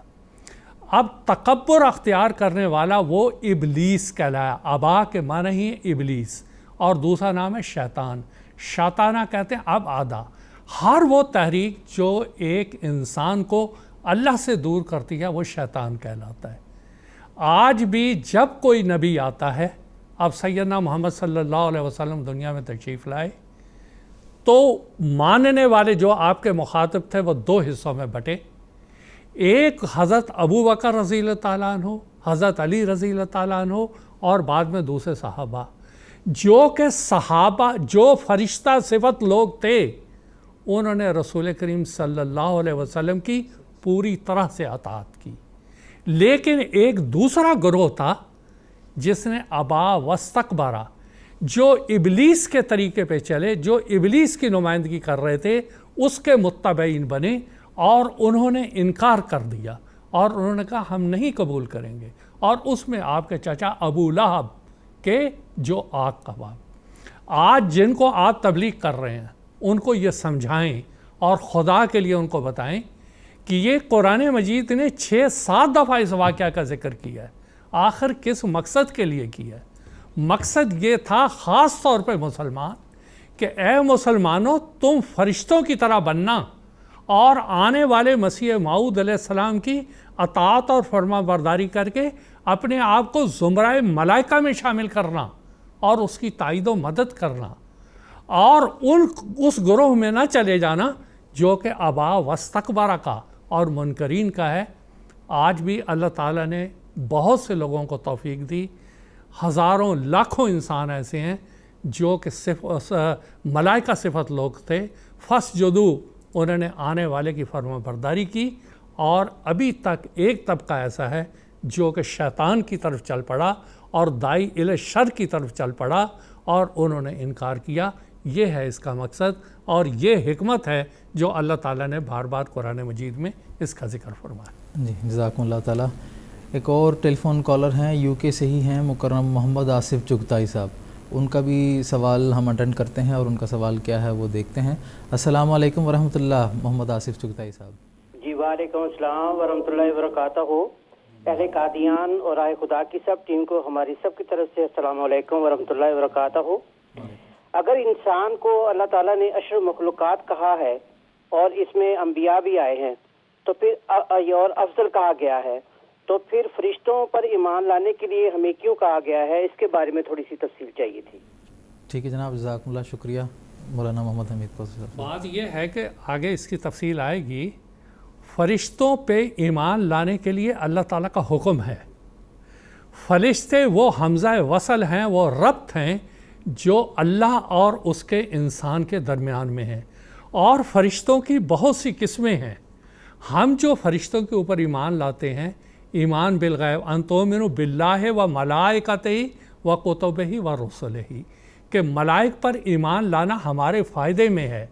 اب تکبر اختیار کرنے والا وہ ابلیس کہلایا۔ ابا کے معنی ہی ابلیس، اور دوسرا نام ہے شیطان، شیطانہ کہتے ہیں اب آدھا۔ ہر وہ تحریک جو ایک انسان کو اللہ سے دور کرتی ہے وہ شیطان کہلاتا ہے۔ آج بھی جب کوئی نبی آتا ہے، اب سیدنا محمد صلی اللہ علیہ وسلم دنیا میں تشریف لائے تو ماننے والے جو آپ کے مخاطب تھے وہ دو حصوں میں بٹے۔ ایک حضرت ابو بکر رضی اللہ تعالیٰ عنہ، حضرت علی رضی اللہ تعالیٰ عنہ، اور بعد میں دوسرے صحابہ، جو کہ صحابہ جو فرشتہ صفت لوگ تھے، انہوں نے رسول کریم صلی اللہ علیہ وسلم کی پوری طرح سے اطاعت کی۔ لیکن ایک دوسرا گروہ تھا جس نے ابا واستکبرا، جو ابلیس کے طریقے پہ چلے، جو ابلیس کی نمائندگی کر رہے تھے، اس کے متبعین بنے اور انہوں نے انکار کر دیا اور انہوں نے کہا ہم نہیں قبول کریں گے۔ اور اس میں آپ کے چچا ابو لہب کے جو آگ کا باپ، آج جن کو آپ تبلیغ کر رہے ہیں ان کو یہ سمجھائیں اور خدا کے لیے ان کو بتائیں کہ یہ قرآن مجید نے 6-7 دفعہ اس واقعہ کا ذکر کیا ہے، آخر کس مقصد کے لیے کیا ہے؟ مقصد یہ تھا خاص طور پہ مسلمان کہ اے مسلمانوں، تم فرشتوں کی طرح بننا اور آنے والے مسیح موعود علیہ السلام کی اطاعت اور فرما برداری کر کے اپنے آپ کو زمرہ ملائکہ میں شامل کرنا اور اس کی تائید و مدد کرنا، اور اس گروہ میں نہ چلے جانا جو کہ ابا واستکبرا کا اور منکرین کا ہے۔ آج بھی اللہ تعالیٰ نے بہت سے لوگوں کو توفیق دی، ہزاروں لاکھوں انسان ایسے ہیں جو کہ ملائکہ صفت لوگ تھے، فسجدوا، انہوں نے آنے والے کی فرما برداری کی۔ اور ابھی تک ایک طبقہ ایسا ہے جو کہ شیطان کی طرف چل پڑا اور داعی الی شر کی طرف چل پڑا اور انہوں نے انکار کیا۔ یہ ہے اس کا مقصد اور یہ حکمت ہے جو اللہ تعالیٰ نے بار بار قرآن مجید میں اس کا ذکر فرمایا۔ جی، جزاکم اللہ تعالیٰ۔ ایک اور ٹیلی فون کالر ہیں، یو کے سے ہی ہیں، مکرم محمد آصف چغتائی صاحب، ان کا بھی سوال ہم اٹینڈ کرتے ہیں اور ان کا سوال کیا ہے وہ دیکھتے ہیں۔ السلام علیکم ورحمۃ اللہ، محمد آصف چغتائی صاحب۔ جی وعلیکم السلام ورحمۃ اللہ وبرکاتہ۔ اہل قادیان اور آئے خدا کی سب ٹیم کو ہماری سب کی طرف سے السلام علیکم ورحمۃ اللہ وبرکاتہ۔ اگر انسان کو اللہ تعالیٰ نے اشرف مخلوقات کہا ہے اور اس میں انبیاء بھی آئے ہیں تو پھر اور افضل کہا گیا ہے، تو پھر فرشتوں پر ایمان لانے کے لیے ہمیں کیوں کہا گیا ہے؟ اس کے بارے میں تھوڑی سی تفصیل چاہیے تھی۔ ٹھیک ہے جناب، جزاکم اللہ، شکریہ۔ مولانا محمد حمید کوثر صاحب۔ بات یہ ہے کہ آگے اس کی تفصیل آئے گی۔ فرشتوں پہ ایمان لانے کے لیے اللہ تعالیٰ کا حکم ہے۔ فرشتے وہ حمزہ وصل ہیں، وہ ربط ہیں جو اللہ اور اس کے انسان کے درمیان میں ہے. اور فرشتوں کی بہت سی قسمیں ہیں. ہم جو فرشتوں کے اوپر ایمان لاتے ہیں، ایمان بالغیب، ان تؤمنوا باللہ و ملائکتہ و کتبہ و رسلہ، کہ ملائک پر ایمان لانا ہمارے فائدے میں ہے.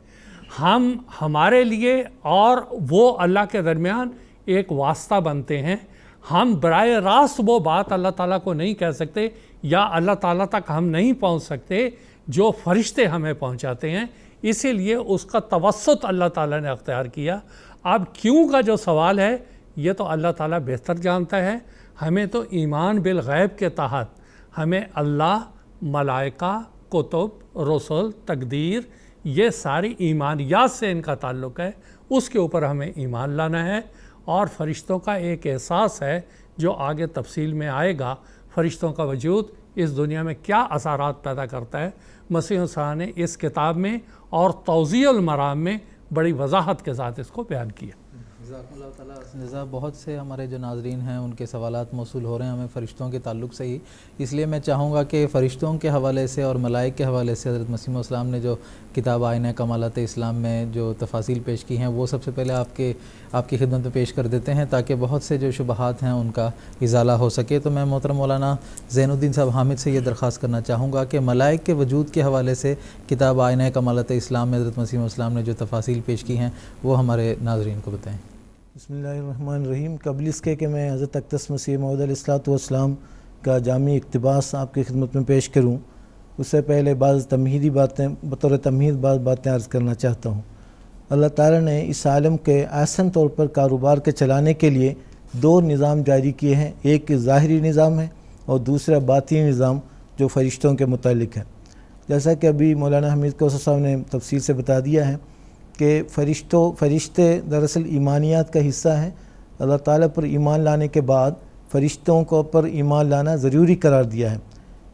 ہمارے لیے اور وہ اللہ کے درمیان ایک واسطہ بنتے ہیں. ہم براہ راست وہ بات اللہ تعالیٰ کو نہیں کہہ سکتے یا اللہ تعالیٰ تک ہم نہیں پہنچ سکتے جو فرشتے ہمیں پہنچاتے ہیں. اسی لیے اس کا توسط اللہ تعالیٰ نے اختیار کیا. اب کیوں کا جو سوال ہے یہ تو اللہ تعالیٰ بہتر جانتا ہے. ہمیں تو ایمان بالغیب کے تحت ہمیں اللہ، ملائکہ، کتب، رسل، تقدیر، یہ ساری ایمانیات سے ان کا تعلق ہے، اس کے اوپر ہمیں ایمان لانا ہے. اور فرشتوں کا ایک احساس ہے جو آگے تفصیل میں آئے گا. فرشتوں کا وجود اس دنیا میں کیا اثرات پیدا کرتا ہے، مسیح عیسیٰ نے اس کتاب میں اور توضیح المرام میں بڑی وضاحت کے ساتھ اس کو بیان کیا. جزاکم اللہ تعالیٰ جزا. بہت سے ہمارے جو ناظرین ہیں ان کے سوالات موصول ہو رہے ہیں ہمیں فرشتوں کے تعلق سے ہی، اس لیے میں چاہوں گا کہ فرشتوں کے حوالے سے اور ملائک کے حوالے سے حضرت مسیح موعود السلام نے جو کتاب آئینہ کمالات اسلام میں جو تفاصیل پیش کی ہیں وہ سب سے پہلے آپ کی خدمت میں پیش کر دیتے ہیں تاکہ بہت سے جو شبہات ہیں ان کا ازالہ ہو سکے. تو میں محترم مولانا زین الدین صاحب حامد سے یہ درخواست کرنا چاہوں گا کہ ملائک کے وجود کے حوالے سے کتاب آئینہ کمالات اسلام میں حضرت مسیح موعود السلام نے جو تفاصیل پیش کی ہیں وہ ہمارے ناظرین کو بتائیں. بسم اللہ الرحمن الرحیم. قبل اس کے کہ میں حضرت اقدس مسیح موعود علیہ السلام کا جامع اقتباس آپ کی خدمت میں پیش کروں، اس سے پہلے بعض تمہیدی باتیں بطور تمہید بعض باتیں عرض کرنا چاہتا ہوں. اللہ تعالیٰ نے اس عالم کے احسن طور پر کاروبار کے چلانے کے لیے دو نظام جاری کیے ہیں. ایک ظاہری نظام ہے اور دوسرا باطنی نظام جو فرشتوں کے متعلق ہے. جیسا کہ ابھی مولانا حمید کوثر صاحب نے تفصیل سے بتا دیا ہے کہ فرشتے دراصل ایمانیات کا حصہ ہیں. اللہ تعالیٰ پر ایمان لانے کے بعد فرشتوں کو پر ایمان لانا ضروری قرار دیا ہے.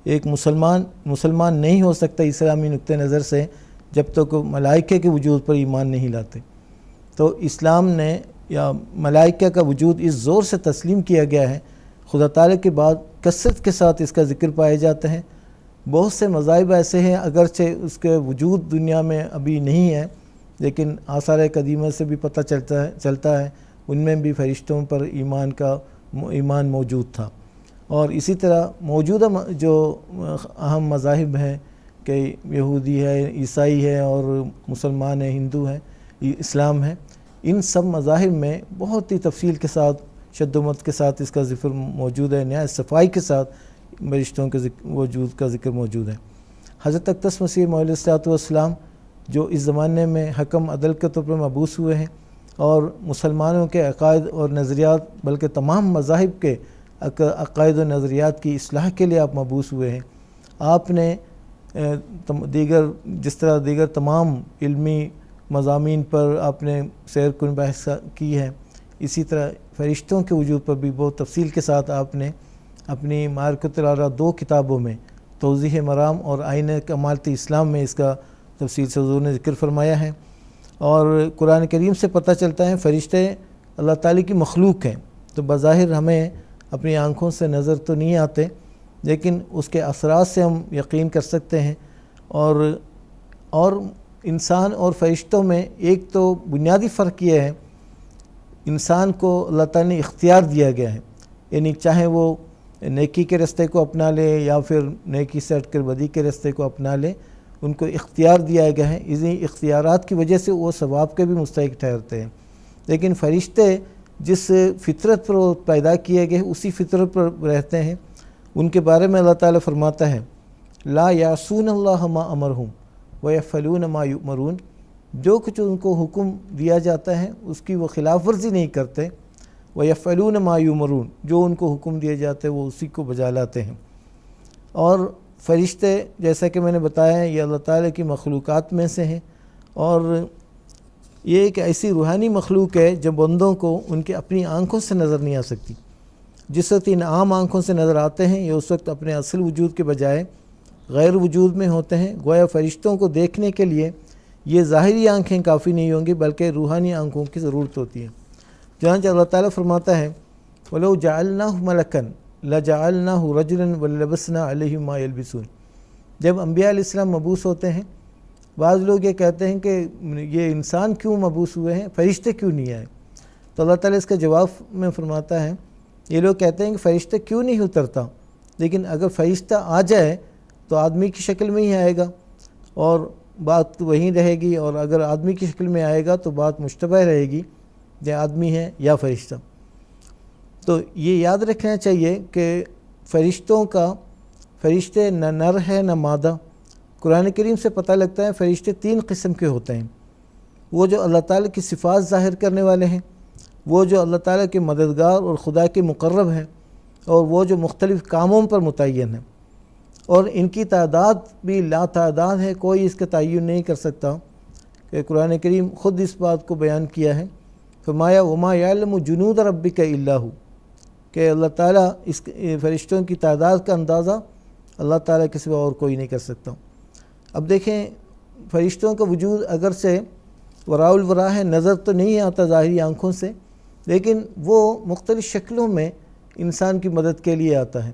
ایک مسلمان نہیں ہو سکتا اسلامی نقطہ نظر سے جب تک ملائکہ کے وجود پر ایمان نہیں لاتے. تو اسلام نے یا ملائکہ کا وجود اس زور سے تسلیم کیا گیا ہے، خدا تعالیٰ کے بعد کثرت کے ساتھ اس کا ذکر پائے جاتے ہیں. بہت سے مذاہب ایسے ہیں اگرچہ اس کے وجود دنیا میں ابھی نہیں ہے لیکن آثار قدیمہ سے بھی پتہ چلتا ہے ان میں بھی فرشتوں پر ایمان موجود تھا. اور اسی طرح موجودہ جو اہم مذاہب ہیں کہ یہودی ہے، عیسائی ہے اور مسلمان ہیں، ہندو ہیں، اسلام ہے، ان سب مذاہب میں بہت ہی تفصیل کے ساتھ شد و مد کے ساتھ اس کا ذکر موجود ہے، نہایت صفائی کے ساتھ فرشتوں کے وجود کا ذکر موجود ہے. حضرت اقدس مسیح موعود علیہ السلام جو اس زمانے میں حکم عدل کے طور پر مبعوث ہوئے ہیں اور مسلمانوں کے عقائد اور نظریات بلکہ تمام مذاہب کے عقائد و نظریات کی اصلاح کے لیے آپ مبعوث ہوئے ہیں. آپ نے جس طرح دیگر تمام علمی مضامین پر آپ نے سیر کن بحث کی ہے، اسی طرح فرشتوں کے وجود پر بھی بہت تفصیل کے ساتھ آپ نے اپنی معرکۃ الآراء 2 کتابوں میں توضیح مرام اور آئینہ کمالات اسلام میں اس کا تفصیل سے حضور نے ذکر فرمایا ہے. اور قرآن کریم سے پتہ چلتا ہے فرشتے اللہ تعالیٰ کی مخلوق ہیں. تو بظاہر ہمیں اپنی آنکھوں سے نظر تو نہیں آتے لیکن اس کے اثرات سے ہم یقین کر سکتے ہیں. اور انسان اور فرشتوں میں ایک تو بنیادی فرق یہ ہے، انسان کو اللہ تعالیٰ نے اختیار دیا گیا ہے، یعنی چاہے وہ نیکی کے راستے کو اپنا لے یا پھر نیکی سے ہٹ کر بدی کے راستے کو اپنا لے، ان کو اختیار دیا گیا ہے. اسی اختیارات کی وجہ سے وہ ثواب کے بھی مستحق ٹھہرتے ہیں. لیکن فرشتے جس فطرت پر وہ پیدا کیے گئے اسی فطرت پر رہتے ہیں. ان کے بارے میں اللہ تعالیٰ فرماتا ہے لا یعصون اللہ ما امرہم ویفعلون ما یؤمرون، جو کچھ ان کو حکم دیا جاتا ہے اس کی وہ خلاف ورزی نہیں کرتے. ویفعلون ما یؤمرون، جو ان کو حکم دیا جاتا ہے وہ اسی کو بجا لاتے ہیں. اور فرشتے جیسا کہ میں نے بتایا ہے یہ اللہ تعالیٰ کی مخلوقات میں سے ہیں اور یہ ایک ایسی روحانی مخلوق ہے جو بندوں کو ان کے اپنی آنکھوں سے نظر نہیں آ سکتی. جس وقت ان عام آنکھوں سے نظر آتے ہیں یہ اس وقت اپنے اصل وجود کے بجائے غیر وجود میں ہوتے ہیں. گویا فرشتوں کو دیکھنے کے لیے یہ ظاہری آنکھیں کافی نہیں ہوں گی بلکہ روحانی آنکھوں کی ضرورت ہوتی ہے. چنانچہ اللہ تعالیٰ فرماتا ہے وَلَوْ جَعَلْنَاهُ مَلَكًا لَجَعَلْنَاهُ رَجُلًا وَلَلَبَسْنَا عَلَيْهِمْ مَا يَلْبِسُونَ، جب انبیاء علیہ السلام مبعوث ہوتے ہیں، بعض لوگ یہ کہتے ہیں کہ یہ انسان کیوں مبعوث ہوئے ہیں، فرشتے کیوں نہیں آئے؟ تو اللہ تعالیٰ اس کا جواب میں فرماتا ہے، یہ لوگ کہتے ہیں کہ فرشتے کیوں نہیں اترتا، لیکن اگر فرشتہ آ جائے تو آدمی کی شکل میں ہی آئے گا اور بات وہیں رہے گی، اور اگر آدمی کی شکل میں آئے گا تو بات مشتبہ رہے گی کہ آدمی ہے یا فرشتہ۔ تو یہ یاد رکھنا چاہیے کہ فرشتے نہ نر ہے نہ مادہ۔ قرآن کریم سے پتہ لگتا ہے فرشتے 3 قسم کے ہوتے ہیں، وہ جو اللہ تعالیٰ کی صفات ظاہر کرنے والے ہیں، وہ جو اللہ تعالیٰ کے مددگار اور خدا کے مقرب ہیں، اور وہ جو مختلف کاموں پر متعین ہیں، اور ان کی تعداد بھی لا تعداد ہے، کوئی اس کا تعین نہیں کر سکتا، کہ قرآن کریم خود اس بات کو بیان کیا ہے، فرمایا وما یعلم جنود ربک الا ھو، کہ اللہ تعالیٰ اس فرشتوں کی تعداد کا اندازہ اللہ تعالیٰ کے سوا اور کوئی نہیں کر سکتا۔ اب دیکھیں فرشتوں کا وجود اگرچہ وراء الورا ہے، نظر تو نہیں آتا ظاہری آنکھوں سے، لیکن وہ مختلف شکلوں میں انسان کی مدد کے لیے آتا ہے،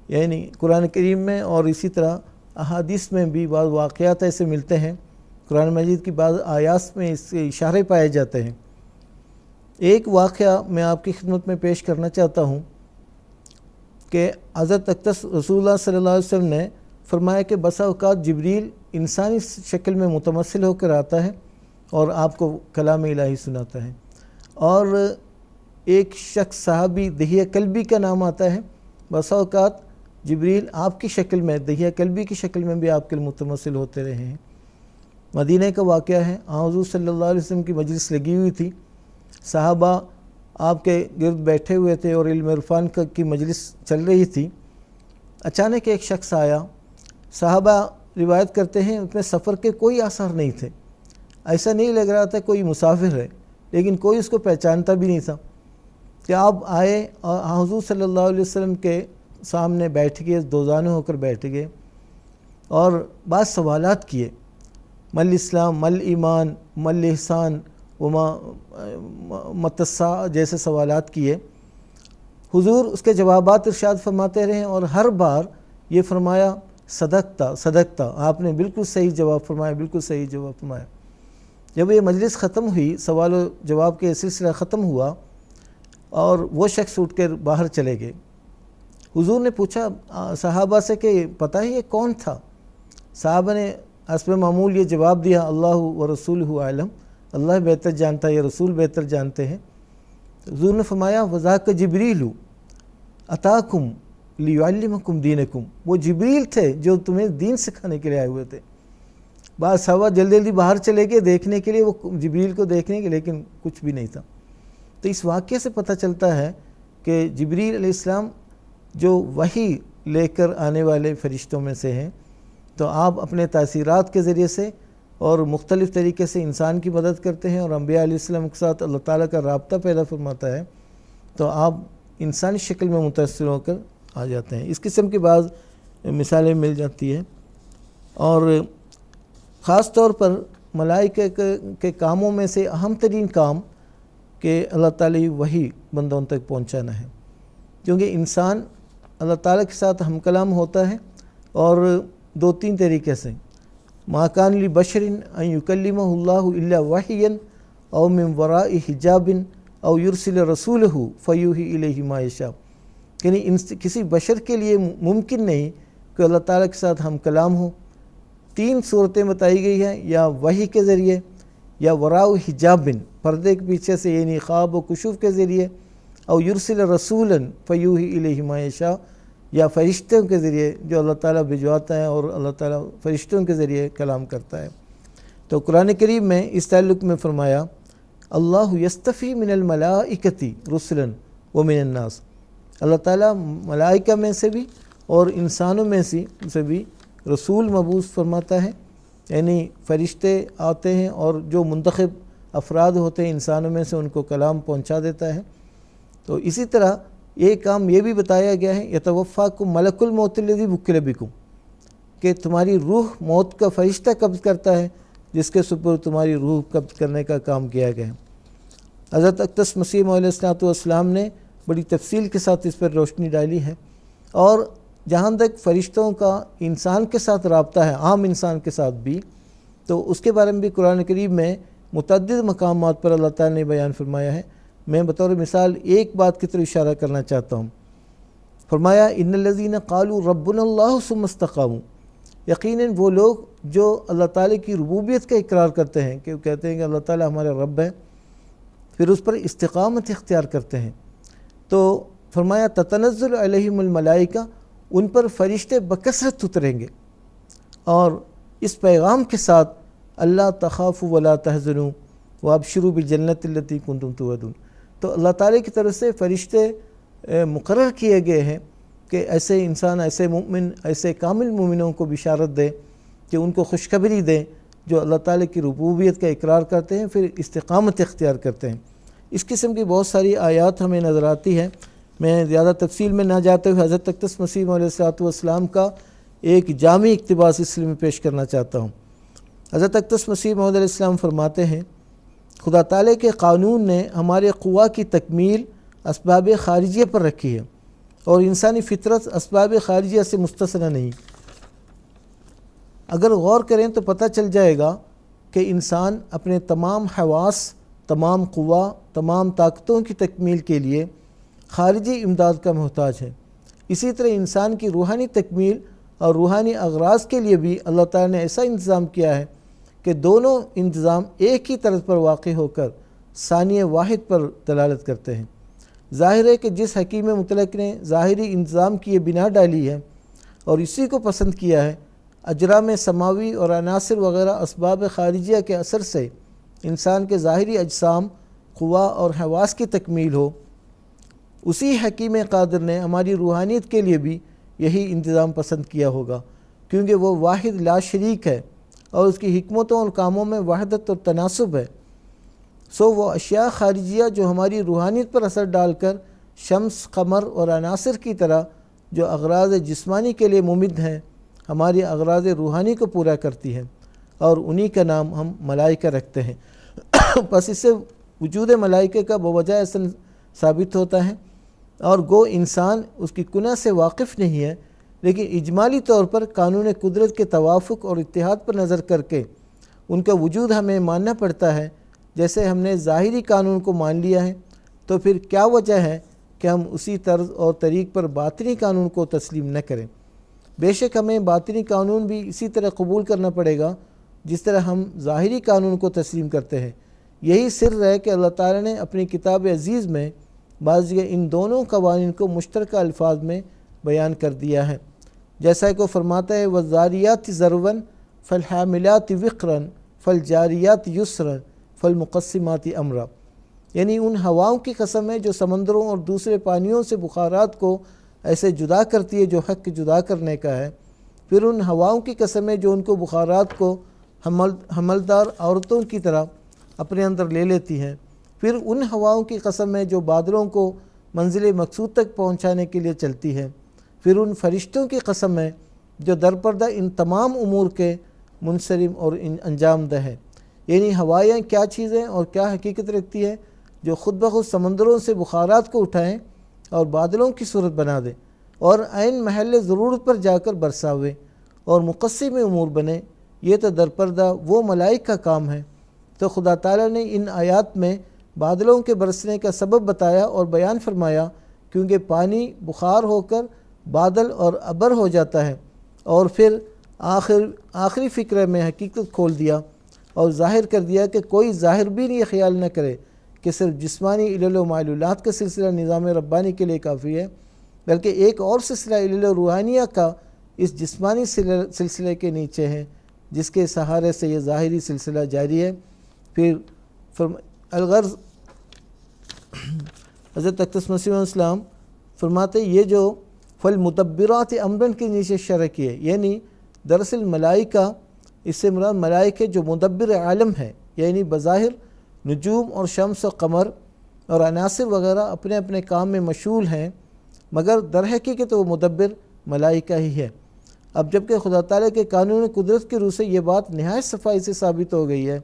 یعنی قرآن کریم میں اور اسی طرح احادیث میں بھی بعض واقعات ایسے ملتے ہیں، قرآن مجید کی بعض آیات میں اس کے اشارے پائے جاتے ہیں۔ ایک واقعہ میں آپ کی خدمت میں پیش کرنا چاہتا ہوں کہ حضرت اقدس رسول اللہ صلی اللہ علیہ وسلم نے فرمایا کہ بسا اوقات جبریل انسانی شکل میں متمثل ہو کر آتا ہے اور آپ کو کلام الہی سناتا ہے، اور ایک شخص صحابی دحیہ کلبی کا نام آتا ہے، بسا اوقات جبریل آپ کی شکل میں، دحیہ کلبی کی شکل میں بھی آپ کے متمثل ہوتے رہے ہیں۔ مدینہ کا واقعہ ہے، حضور صلی اللہ علیہ وسلم کی مجلس لگی ہوئی تھی، صحابہ آپ کے گرد بیٹھے ہوئے تھے اور علم عرفان کی مجلس چل رہی تھی۔ اچانک ایک شخص آیا، صحابہ روایت کرتے ہیں اس میں سفر کے کوئی آثار نہیں تھے، ایسا نہیں لگ رہا تھا کوئی مسافر ہے، لیکن کوئی اس کو پہچانتا بھی نہیں تھا کہ آپ آئے اور حضور صلی اللہ علیہ وسلم کے سامنے بیٹھ گئے، دوزانوں ہو کر بیٹھ گئے اور بعض سوالات کیے، مل اسلام، مل ایمان، مل احسان، وما متسا جیسے سوالات کیے۔ حضور اس کے جوابات ارشاد فرماتے رہے اور ہر بار یہ فرمایا صدقتا صدقتا، آپ نے بالکل صحیح جواب فرمایا، بالکل صحیح جواب فرمایا۔ جب یہ مجلس ختم ہوئی، سوال و جواب کے سلسلہ ختم ہوا اور وہ شخص اٹھ کر باہر چلے گئے، حضور نے پوچھا صحابہ سے کہ پتہ ہے یہ کون تھا؟ صحابہ نے حسب معمول یہ جواب دیا، اللہ و رسولہ اعلم، اللہ بہتر جانتا ہے، یہ رسول بہتر جانتے ہیں۔ حضور نے فرمایا وذاک جبریل اتاکم لیعلمکم دینکم، وہ جبریل تھے جو تمہیں دین سکھانے کے لیے آئے ہوئے تھے۔ بعض صحابہ جلدی جلدی باہر چلے گئے دیکھنے کے لیے، وہ جبریل کو دیکھنے کے، لیکن کچھ بھی نہیں تھا۔ تو اس واقعے سے پتہ چلتا ہے کہ جبریل علیہ السلام جو وحی لے کر آنے والے فرشتوں میں سے ہیں، تو آپ اپنے تاثیرات کے ذریعے سے اور مختلف طریقے سے انسان کی مدد کرتے ہیں، اور انبیاء علیہ السلام کے ساتھ اللہ تعالیٰ کا رابطہ پیدا فرماتا ہے، تو آپ انسانی شکل میں متاثر ہو کر آ جاتے ہیں۔ اس قسم کی بعض مثالیں مل جاتی ہیں، اور خاص طور پر ملائکہ کے کاموں میں سے اہم ترین کام کہ اللہ تعالیٰ وحی بندوں تک پہنچانا ہے، کیونکہ انسان اللہ تعالیٰ کے ساتھ ہم کلام ہوتا ہے، اور 2-3 طریقے سے، ما کان لبشر ان یکلمہ اللہ الا وحیا او من وراء حجاب او یرسل رسولہ فیوحی الیہ ما یشاء، یعنی کسی بشر کے لیے ممکن نہیں کہ اللہ تعالیٰ کے ساتھ ہم کلام ہو۔ 3 صورتیں بتائی گئی ہیں، یا وحی کے ذریعے، یا وراء حجاب پردے کے پیچھے سے، یعنی خواب و کشوف کے ذریعے، او یرسل رسولا فیوحی الیہ ما یشاء، یا فرشتوں کے ذریعے جو اللہ تعالیٰ بھجواتا ہے اور اللہ تعالیٰ فرشتوں کے ذریعے کلام کرتا ہے۔ تو قرآن کریم میں اس تعلق میں فرمایا اللہ یستفی من الملائکۃ رسلا ومن الناس، اللہ تعالیٰ ملائکہ میں سے بھی اور انسانوں میں سے بھی رسول مبعوث فرماتا ہے، یعنی فرشتے آتے ہیں اور جو منتخب افراد ہوتے ہیں انسانوں میں سے ان کو کلام پہنچا دیتا ہے۔ تو اسی طرح یہ کام یہ بھی بتایا گیا ہے یتوفاکم ملک الموت الذی وکل بکم، کہ تمہاری روح موت کا فرشتہ قبض کرتا ہے جس کے سپر تمہاری روح قبض کرنے کا کام کیا گیا ہے۔ حضرت اقدس مسیح علیہ السلام نے بڑی تفصیل کے ساتھ اس پر روشنی ڈالی ہے، اور جہاں تک فرشتوں کا انسان کے ساتھ رابطہ ہے، عام انسان کے ساتھ بھی، تو اس کے بارے میں بھی قرآن کریم میں متعدد مقامات پر اللہ تعالیٰ نے بیان فرمایا ہے۔ میں بطور مثال ایک بات کی طرف اشارہ کرنا چاہتا ہوں۔ فرمایا ان الذین قالوا ربنا اللہ ثم استقاموا، یقیناً وہ لوگ جو اللہ تعالیٰ کی ربوبیت کا اقرار کرتے ہیں، کہ وہ کہتے ہیں کہ اللہ تعالیٰ ہمارا رب ہے، پھر اس پر استقامت اختیار کرتے ہیں، تو فرمایا تتنزل علیہم الملائکہ، ان پر فرشتے بکثرت اتریں گے، اور اس پیغام کے ساتھ اللہ تخافوا ولا تحزنوا وابشروا بالجنۃ التی کنتم توعدون، تو اللہ تعالیٰ کی طرف سے فرشتے مقرر کیے گئے ہیں کہ ایسے انسان، ایسے مومن، ایسے کامل مومنوں کو بشارت دے، کہ ان کو خوشخبری دیں جو اللہ تعالیٰ کی ربوبیت کا اقرار کرتے ہیں، پھر استقامت اختیار کرتے ہیں۔ اس قسم کی بہت ساری آیات ہمیں نظر آتی ہیں۔ میں زیادہ تفصیل میں نہ جاتے ہوئے حضرت اقدس مسیح علیہ السلام کا ایک جامع اقتباس اس میں پیش کرنا چاہتا ہوں۔ حضرت اقدس مسیح علیہ السلام فرماتے ہیں خدا تعالیٰ کے قانون نے ہمارے قوا کی تکمیل اسباب خارجیہ پر رکھی ہے، اور انسانی فطرت اسباب خارجیہ سے مستثنی نہیں۔ اگر غور کریں تو پتہ چل جائے گا کہ انسان اپنے تمام حواس، تمام قوا، تمام طاقتوں کی تکمیل کے لیے خارجی امداد کا محتاج ہے۔ اسی طرح انسان کی روحانی تکمیل اور روحانی اغراض کے لیے بھی اللہ تعالیٰ نے ایسا انتظام کیا ہے کہ دونوں انتظام ایک ہی طرز پر واقع ہو کر ثانیہ واحد پر دلالت کرتے ہیں۔ ظاہر ہے کہ جس حکیم مطلق نے ظاہری انتظام کی یہ بنا ڈالی ہے اور اسی کو پسند کیا ہے، اجرام سماوی اور عناصر وغیرہ اسباب خارجیہ کے اثر سے انسان کے ظاہری اجسام، قوا اور حواس کی تکمیل ہو، اسی حکیم قادر نے ہماری روحانیت کے لیے بھی یہی انتظام پسند کیا ہوگا، کیونکہ وہ واحد لا شریک ہے اور اس کی حکمتوں اور کاموں میں وحدت اور تناسب ہے۔ سو وہ اشیاء خارجیہ جو ہماری روحانیت پر اثر ڈال کر شمس، قمر اور عناصر کی طرح جو اغراض جسمانی کے لیے ممد ہیں، ہماری اغراض روحانی کو پورا کرتی ہیں، اور انہی کا نام ہم ملائکہ رکھتے ہیں۔ بس اس سے وجود ملائکہ کا بوجہ اصل ثابت ہوتا ہے، اور گو انسان اس کی کنہ سے واقف نہیں ہے، لیکن اجمالی طور پر قانون قدرت کے توافق اور اتحاد پر نظر کر کے ان کا وجود ہمیں ماننا پڑتا ہے۔ جیسے ہم نے ظاہری قانون کو مان لیا ہے، تو پھر کیا وجہ ہے کہ ہم اسی طرز اور طریق پر باطنی قانون کو تسلیم نہ کریں؟ بے شک ہمیں باطنی قانون بھی اسی طرح قبول کرنا پڑے گا جس طرح ہم ظاہری قانون کو تسلیم کرتے ہیں۔ یہی سر ہے کہ اللہ تعالیٰ نے اپنی کتاب عزیز میں بعض جگہ ان دونوں قوانین کو مشترکہ الفاظ میں بیان کر دیا ہے، جیسا کہ وہ فرماتا ہے وَالذَّارِيَاتِ ذَرْوًا فَالْحَامِلَاتِ وِقْرًا فَالْجَارِيَاتِ يُسْرًا فَالْمُقَسِّمَاتِ أَمْرًا، یعنی ان ہواؤں کی قسم ہے جو سمندروں اور دوسرے پانیوں سے بخارات کو ایسے جدا کرتی ہے جو حق جدا کرنے کا ہے، پھر ان ہواؤں کی قسم ہے جو ان کو بخارات کو حملدار عورتوں کی طرح اپنے اندر لے لیتی ہیں، پھر ان ہواؤں کی قسم ہے جو بادلوں کو منزل مقصود تک پہنچانے کے لیے چلتی ہے، پھر ان فرشتوں کی قسم ہے جو درپردہ ان تمام امور کے منصرم اور انجام دہ ہے۔ یعنی ہوائیں کیا چیزیں اور کیا حقیقت رکھتی ہے جو خود بخود سمندروں سے بخارات کو اٹھائیں اور بادلوں کی صورت بنا دیں اور عین محل ضرورت پر جا کر برساوے اور مقسم امور بنے، یہ تو درپردہ وہ ملائک کا کام ہے۔ تو خدا تعالیٰ نے ان آیات میں بادلوں کے برسنے کا سبب بتایا اور بیان فرمایا، کیونکہ پانی بخار ہو کر بادل اور ابر ہو جاتا ہے، اور پھر آخری فکرے میں حقیقت کھول دیا اور ظاہر کر دیا کہ کوئی ظاہر بھی یہ خیال نہ کرے کہ صرف جسمانی علل و معلولات کا سلسلہ نظام ربانی کے لیے کافی ہے، بلکہ ایک اور سلسلہ علل و روحانیہ کا اس جسمانی سلسلے کے نیچے ہے، جس کے سہارے سے یہ ظاہری سلسلہ جاری ہے۔ پھر الغرض حضرت اقدس مسیح علیہ السلام فرماتے یہ جو فالمدبرات امرن کے نیچے شرح کی ہے، یعنی دراصل ملائکہ، اس سے مراد ملائکہ جو مدبر عالم ہے، یعنی بظاہر نجوم اور شمس و قمر اور عناصر وغیرہ اپنے اپنے کام میں مشغول ہیں، مگر در حقیقت وہ مدبر ملائکہ ہی ہے۔ اب جبکہ خدا تعالیٰ کے قانون قدرت کے روح سے یہ بات نہایت صفائی سے ثابت ہو گئی ہے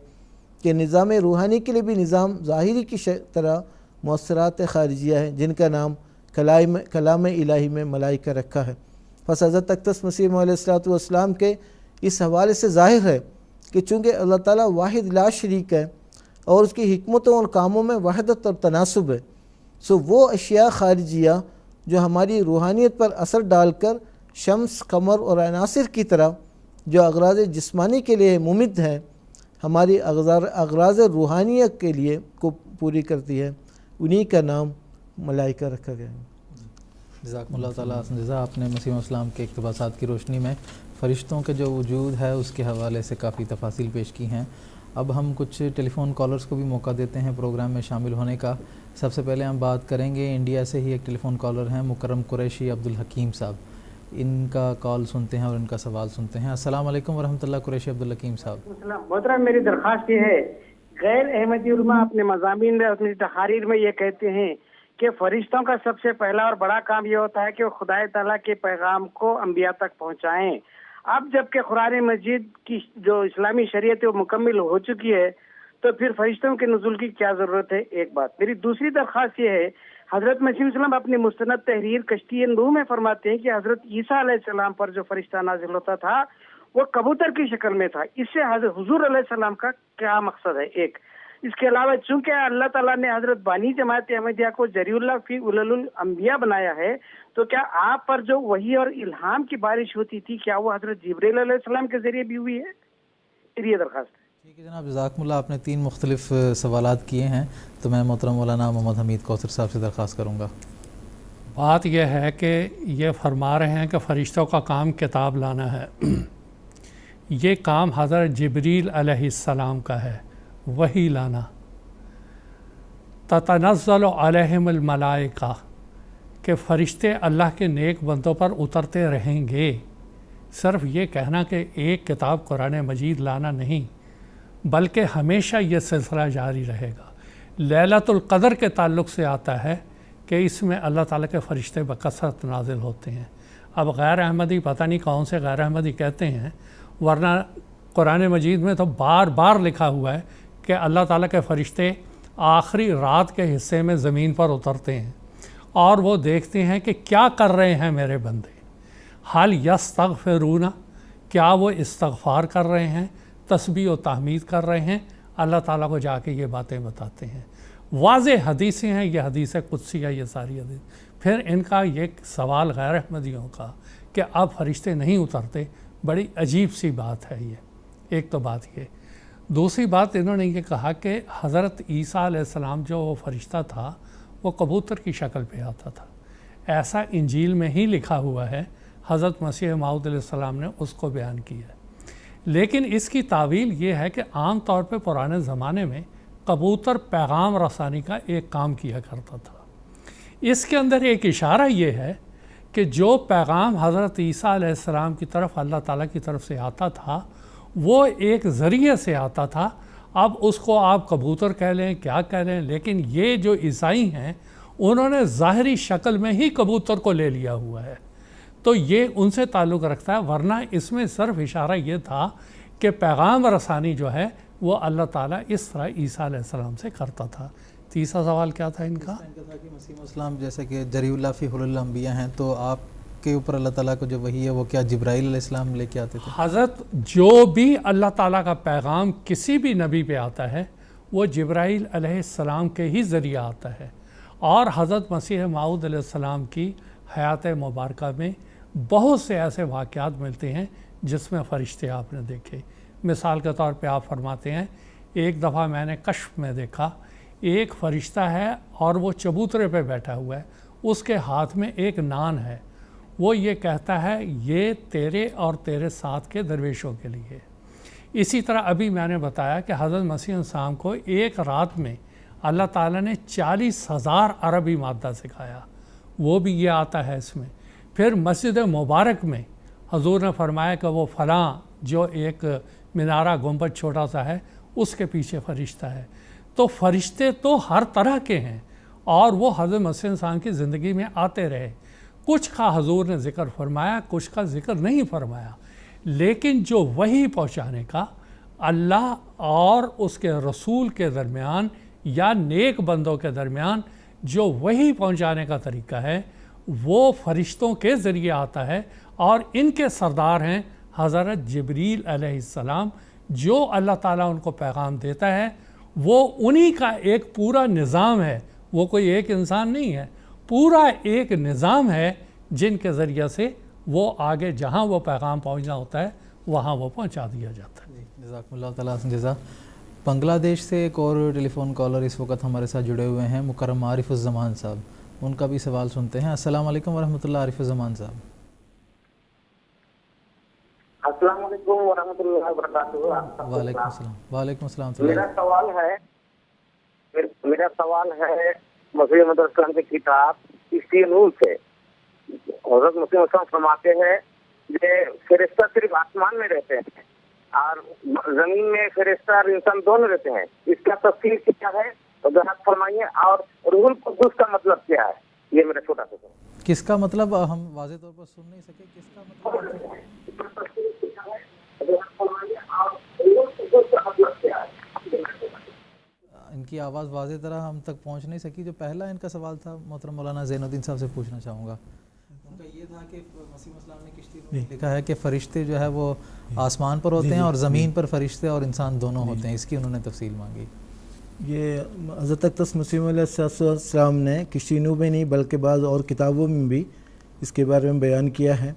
کہ نظام روحانی کے لیے بھی نظام ظاہری کی طرح مؤثرات خارجیہ ہیں، جن کا نام کلام الہی میں ملائکہ رکھا ہے۔ بس حضرت اقدس مسیح موعود علیہ الصلوۃ والسلام کے اس حوالے سے ظاہر ہے کہ چونکہ اللہ تعالیٰ واحد لا شریک ہے اور اس کی حکمتوں اور کاموں میں وحدت اور تناسب ہے، سو وہ اشیاء خارجیہ جو ہماری روحانیت پر اثر ڈال کر شمس، قمر اور عناصر کی طرح جو اغراض جسمانی کے لیے ممد ہیں، ہماری اغراض روحانیہ کے لیے کو پوری کرتی ہے، انہی کا نام ملائکہ رکھا گیا ہے۔ جزاکم اللہ تعالیٰ جزا۔ آپ نے مسیح السلام کے اقتباسات کی روشنی میں فرشتوں کے جو وجود ہے اس کے حوالے سے کافی تفاصیل پیش کی ہیں۔ اب ہم کچھ ٹیلی فون کالرز کو بھی موقع دیتے ہیں پروگرام میں شامل ہونے کا۔ سب سے پہلے ہم بات کریں گے انڈیا سے ہی ایک ٹیلی فون کالر ہیں مکرم قریشی عبدالحکیم صاحب، ان کا کال سنتے ہیں اور ان کا سوال سنتے ہیں۔ السلام علیکم ورحمۃ اللہ، قریشی عبدالحکیم صاحب۔ محترم، میری درخواست یہ ہے، غیر احمدی علماء اپنے مضامین میں، اپنی تحاریر میں یہ کہتے ہیں کہ فرشتوں کا سب سے پہلا اور بڑا کام یہ ہوتا ہے کہ وہ خدا تعالیٰ کے پیغام کو انبیاء تک پہنچائیں۔ اب جب کہ قرآن مجید کی جو اسلامی شریعت ہے وہ مکمل ہو چکی ہے تو پھر فرشتوں کے نزول کی کیا ضرورت ہے؟ ایک بات۔ میری دوسری درخواست یہ ہے، حضرت مسیح علیہ السلام اپنی مستند تحریر کشتی نوح میں فرماتے ہیں کہ حضرت عیسیٰ علیہ السلام پر جو فرشتہ نازل ہوتا تھا وہ کبوتر کی شکل میں تھا۔ اس سے حضور علیہ السلام کا کیا مقصد ہے؟ ایک، اس کے علاوہ چونکہ اللہ تعالیٰ نے حضرت بانی جماعت احمدیہ کو جری اللہ فی اولل الانبیاء بنایا ہے، تو کیا آپ پر جو وحی اور الہام کی بارش ہوتی تھی کیا وہ حضرت جبرائیل علیہ السلام کے ذریعے بھی ہوئی ہے؟ میری یہ درخواست ہے۔ ٹھیک ہے جناب، جزاکم اللہ۔ آپ نے 3 مختلف سوالات کیے ہیں تو میں محترم مولانا محمد حمید کوثر صاحب سے درخواست کروں گا۔ بات یہ ہے کہ یہ فرما رہے ہیں کہ فرشتوں کا کام کتاب لانا ہے، یہ کام حضرت جبریل علیہ السلام کا ہے، وحی لانا۔ تتنزل علیہم الملائکہ، کہ فرشتے اللہ کے نیک بندوں پر اترتے رہیں گے۔ صرف یہ کہنا کہ ایک کتاب قرآن مجید لانا نہیں، بلکہ ہمیشہ یہ سلسلہ جاری رہے گا۔ لیلۃ القدر کے تعلق سے آتا ہے کہ اس میں اللہ تعالیٰ کے فرشتے بکثرت نازل ہوتے ہیں۔ اب غیر احمدی پتہ نہیں کون سے غیر احمدی کہتے ہیں، ورنہ قرآن مجید میں تو بار بار لکھا ہوا ہے کہ اللہ تعالیٰ کے فرشتے آخری رات کے حصے میں زمین پر اترتے ہیں اور وہ دیکھتے ہیں کہ کیا کر رہے ہیں میرے بندے، حل یستغفرون، کیا وہ استغفار کر رہے ہیں، تسبیح و تحمید کر رہے ہیں۔ اللہ تعالیٰ کو جا کے یہ باتیں بتاتے ہیں۔ واضح حدیثیں ہیں، یہ حدیث قدسی ہے، یہ ساری حدیث۔ پھر ان کا یہ سوال غیر احمدیوں کا کہ اب فرشتے نہیں اترتے، بڑی عجیب سی بات ہے یہ۔ ایک تو بات یہ، دوسری بات انہوں نے یہ کہا کہ حضرت عیسیٰ علیہ السلام جو وہ فرشتہ تھا وہ کبوتر کی شکل پہ آتا تھا، ایسا انجیل میں ہی لکھا ہوا ہے، حضرت مسیح موعود علیہ السلام نے اس کو بیان کیا ہے۔ لیکن اس کی تعویل یہ ہے کہ عام طور پہ پرانے زمانے میں کبوتر پیغام رسانی کا ایک کام کیا کرتا تھا۔ اس کے اندر ایک اشارہ یہ ہے کہ جو پیغام حضرت عیسیٰ علیہ السلام کی طرف اللہ تعالیٰ کی طرف سے آتا تھا وہ ایک ذریعے سے آتا تھا۔ اب اس کو آپ کبوتر کہہ لیں، کیا کہہ لیں، لیکن یہ جو عیسائی ہیں انہوں نے ظاہری شکل میں ہی کبوتر کو لے لیا ہوا ہے، تو یہ ان سے تعلق رکھتا ہے، ورنہ اس میں صرف اشارہ یہ تھا کہ پیغام رسانی جو ہے وہ اللہ تعالیٰ اس طرح عیسیٰ علیہ السلام سے کرتا تھا۔ تیسرا سوال کیا تھا ان کا؟ تھا کہ مسیح السلام جیسے کہ جری اللہ فی اولل الانبیاء ہیں، تو آپ کے اوپر اللہ تعالیٰ کو جو وحی ہے وہ کیا جبرائیل علیہ السلام لے کے آتے تھے؟ حضرت جو بھی اللہ تعالیٰ کا پیغام کسی بھی نبی پہ آتا ہے وہ جبرائیل علیہ السلام کے ہی ذریعہ آتا ہے، اور حضرت مسیح موعود علیہ السلام کی حیات مبارکہ میں بہت سے ایسے واقعات ملتے ہیں جس میں فرشتے آپ نے دیکھے۔ مثال کے طور پہ آپ فرماتے ہیں ایک دفعہ میں نے کشف میں دیکھا ایک فرشتہ ہے اور وہ چبوترے پہ بیٹھا ہوا ہے، اس کے ہاتھ میں ایک نان ہے، وہ یہ کہتا ہے یہ تیرے اور تیرے ساتھ کے درویشوں کے لیے۔ اسی طرح ابھی میں نے بتایا کہ حضرت مسیح السلام کو ایک رات میں اللہ تعالیٰ نے 40,000 عربی مادہ سکھایا، وہ بھی یہ آتا ہے اس میں۔ پھر مسجد مبارک میں حضور نے فرمایا کہ وہ فلاں جو ایک مینارہ گنبد چھوٹا سا ہے اس کے پیچھے فرشتہ ہے۔ تو فرشتے تو ہر طرح کے ہیں اور وہ حضرت مسیح السلام کی زندگی میں آتے رہے، کچھ کا حضور نے ذکر فرمایا، کچھ کا ذکر نہیں فرمایا، لیکن جو وحی پہنچانے کا اللہ اور اس کے رسول کے درمیان یا نیک بندوں کے درمیان جو وحی پہنچانے کا طریقہ ہے وہ فرشتوں کے ذریعے آتا ہے، اور ان کے سردار ہیں حضرت جبریل علیہ السلام، جو اللہ تعالیٰ ان کو پیغام دیتا ہے وہ انہی کا ایک پورا نظام ہے، وہ کوئی ایک انسان نہیں ہے، پورا ایک نظام ہے جن کے ذریعے سے وہ آگے جہاں وہ پیغام پہنچنا ہوتا ہے وہاں وہ پہنچا دیا جاتا ہے۔ جزاکم اللہ تعالیٰ جزا۔ بنگلہ دیش سے ایک اور ٹیلی فون کالر اس وقت ہمارے ساتھ جڑے ہوئے ہیں، مکرم عارف الزمان صاحب، ان کا بھی سوال سنتے ہیں۔ السلام علیکم ورحمۃ اللہ، عارف الزمان صاحب۔ السلام علیکم ورحمۃ اللہ وبرکاتہ۔ وعلیکم السلام۔ وعلیکم السلام۔ میرا سوال ہے مسیح محمد السلام کی کتاب کشتی نوح سے۔ حضرت مسیح السلام فرماتے ہیں کہ فرشتہ صرف آسمان میں رہتے ہیں اور زمین میں فرشتہ اور انسان دونوں رہتے ہیں، اس کا تفصیل کیا ہے وضاحت فرمائیے، اور روح القدس کا مطلب کیا ہے؟ یہ میرا چھوٹا سا سوال۔ کس کا مطلب ہم واضح طور پر سن نہیں سکے، کس کا مطلب؟ ان کی آواز واضح طرح ہم تک پہنچ نہیں سکی۔ جو پہلا ان کا سوال تھا محترم مولانا زین الدین صاحب سے پوچھنا چاہوں گا، ان کا یہ تھا کہ مسیح السلام نے کشتی میں لکھا ہے کہ فرشتے جو ہے وہ آسمان پر ہوتے ہیں اور زمین پر فرشتے اور انسان دونوں ہوتے ہیں، اس کی انہوں نے تفصیل مانگی۔ یہ حضرت اقدس مسیح علیہ السلام نے کشتی نوح میں نہیں بلکہ بعض اور کتابوں میں بھی اس کے بارے میں بیان کیا ہے،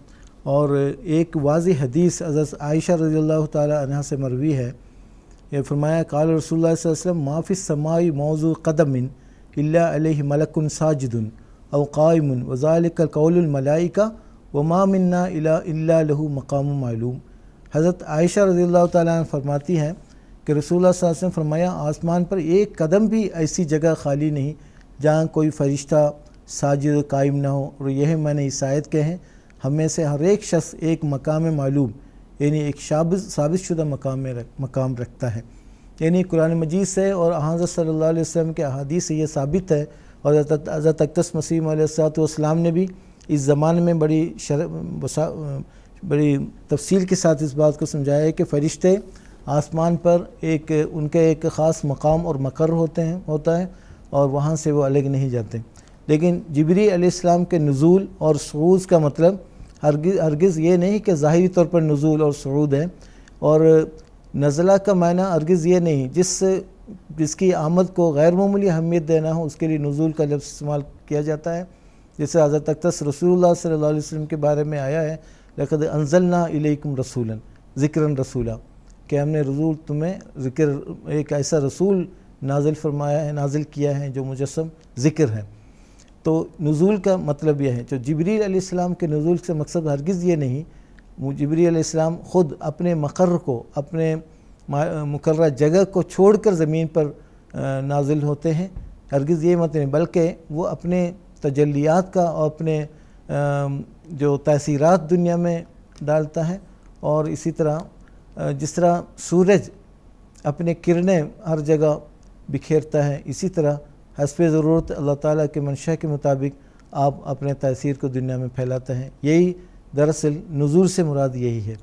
اور ایک واضح حدیث حضرت عائشہ رضی اللہ تعالی عنہ سے مروی ہے، یہ فرمایا قال رسول اللہ صلی اللہ علیہ وسلم ما فی السماء موضوع قدم الا علیہ ملک ساجد او قائم وذلک قول الملائکہ وما منا الا له مقام معلوم۔ حضرت عائشہ رضی اللہ تعالیٰ عنہ فرماتی ہیں کہ رسول اللہ صلی اللہ علیہ وسلم فرمایا آسمان پر ایک قدم بھی ایسی جگہ خالی نہیں جہاں کوئی فرشتہ ساجد قائم نہ ہو، اور یہ میں نے اس آیت کے ہیں ہم میں سے ہر ایک شخص ایک مقام معلوم یعنی ایک ثابت شدہ مقام رکھتا ہے، یعنی قرآن مجید سے اور حضرت صلی اللہ علیہ وسلم کے احادیث سے یہ ثابت ہے، اور حضرت اقدس مسیح علیہ السلام نے بھی اس زمانے میں بڑی تفصیل کے ساتھ اس بات کو سمجھایا ہے کہ فرشتے آسمان پر ان کے ایک خاص مقام اور مقر ہوتا ہے اور وہاں سے وہ الگ نہیں جاتے۔ لیکن جبریل علیہ السلام کے نزول اور صعود کا مطلب ہرگز یہ نہیں کہ ظاہری طور پر نزول اور صعود ہے، اور نزلہ کا معنی ہرگز یہ نہیں جس کی آمد کو غیر معمولی اہمیت دینا ہو اس کے لیے نزول کا لفظ استعمال کیا جاتا ہے، جیسے حضرت اقدس رسول اللہ صلی اللہ علیہ وسلم کے بارے میں آیا ہے لقد انزلنا الیکم رسولا ذکرا رسولا، کہ ہم نے رسول تمہیں ایک ایسا رسول نازل کیا ہے جو مجسم ذکر ہے۔ تو نزول کا مطلب یہ ہے، جو جبریل علیہ السلام کے نزول سے مقصد ہرگز یہ نہیں، جبریل علیہ السلام خود اپنے مقر کو، اپنے مقررہ جگہ کو چھوڑ کر زمین پر نازل ہوتے ہیں، ہرگز یہ مطلب نہیں، بلکہ وہ اپنے تجلیات کا اور اپنے جو تاثیرات دنیا میں ڈالتا ہے، اور اسی طرح جس طرح سورج اپنے کرنیں ہر جگہ بکھیرتا ہے، اسی طرح حسب ضرورت اللہ تعالیٰ کے منشاء کے مطابق آپ اپنے تاثیر کو دنیا میں پھیلاتے ہیں۔ یہی دراصل نزول سے مراد یہی ہے۔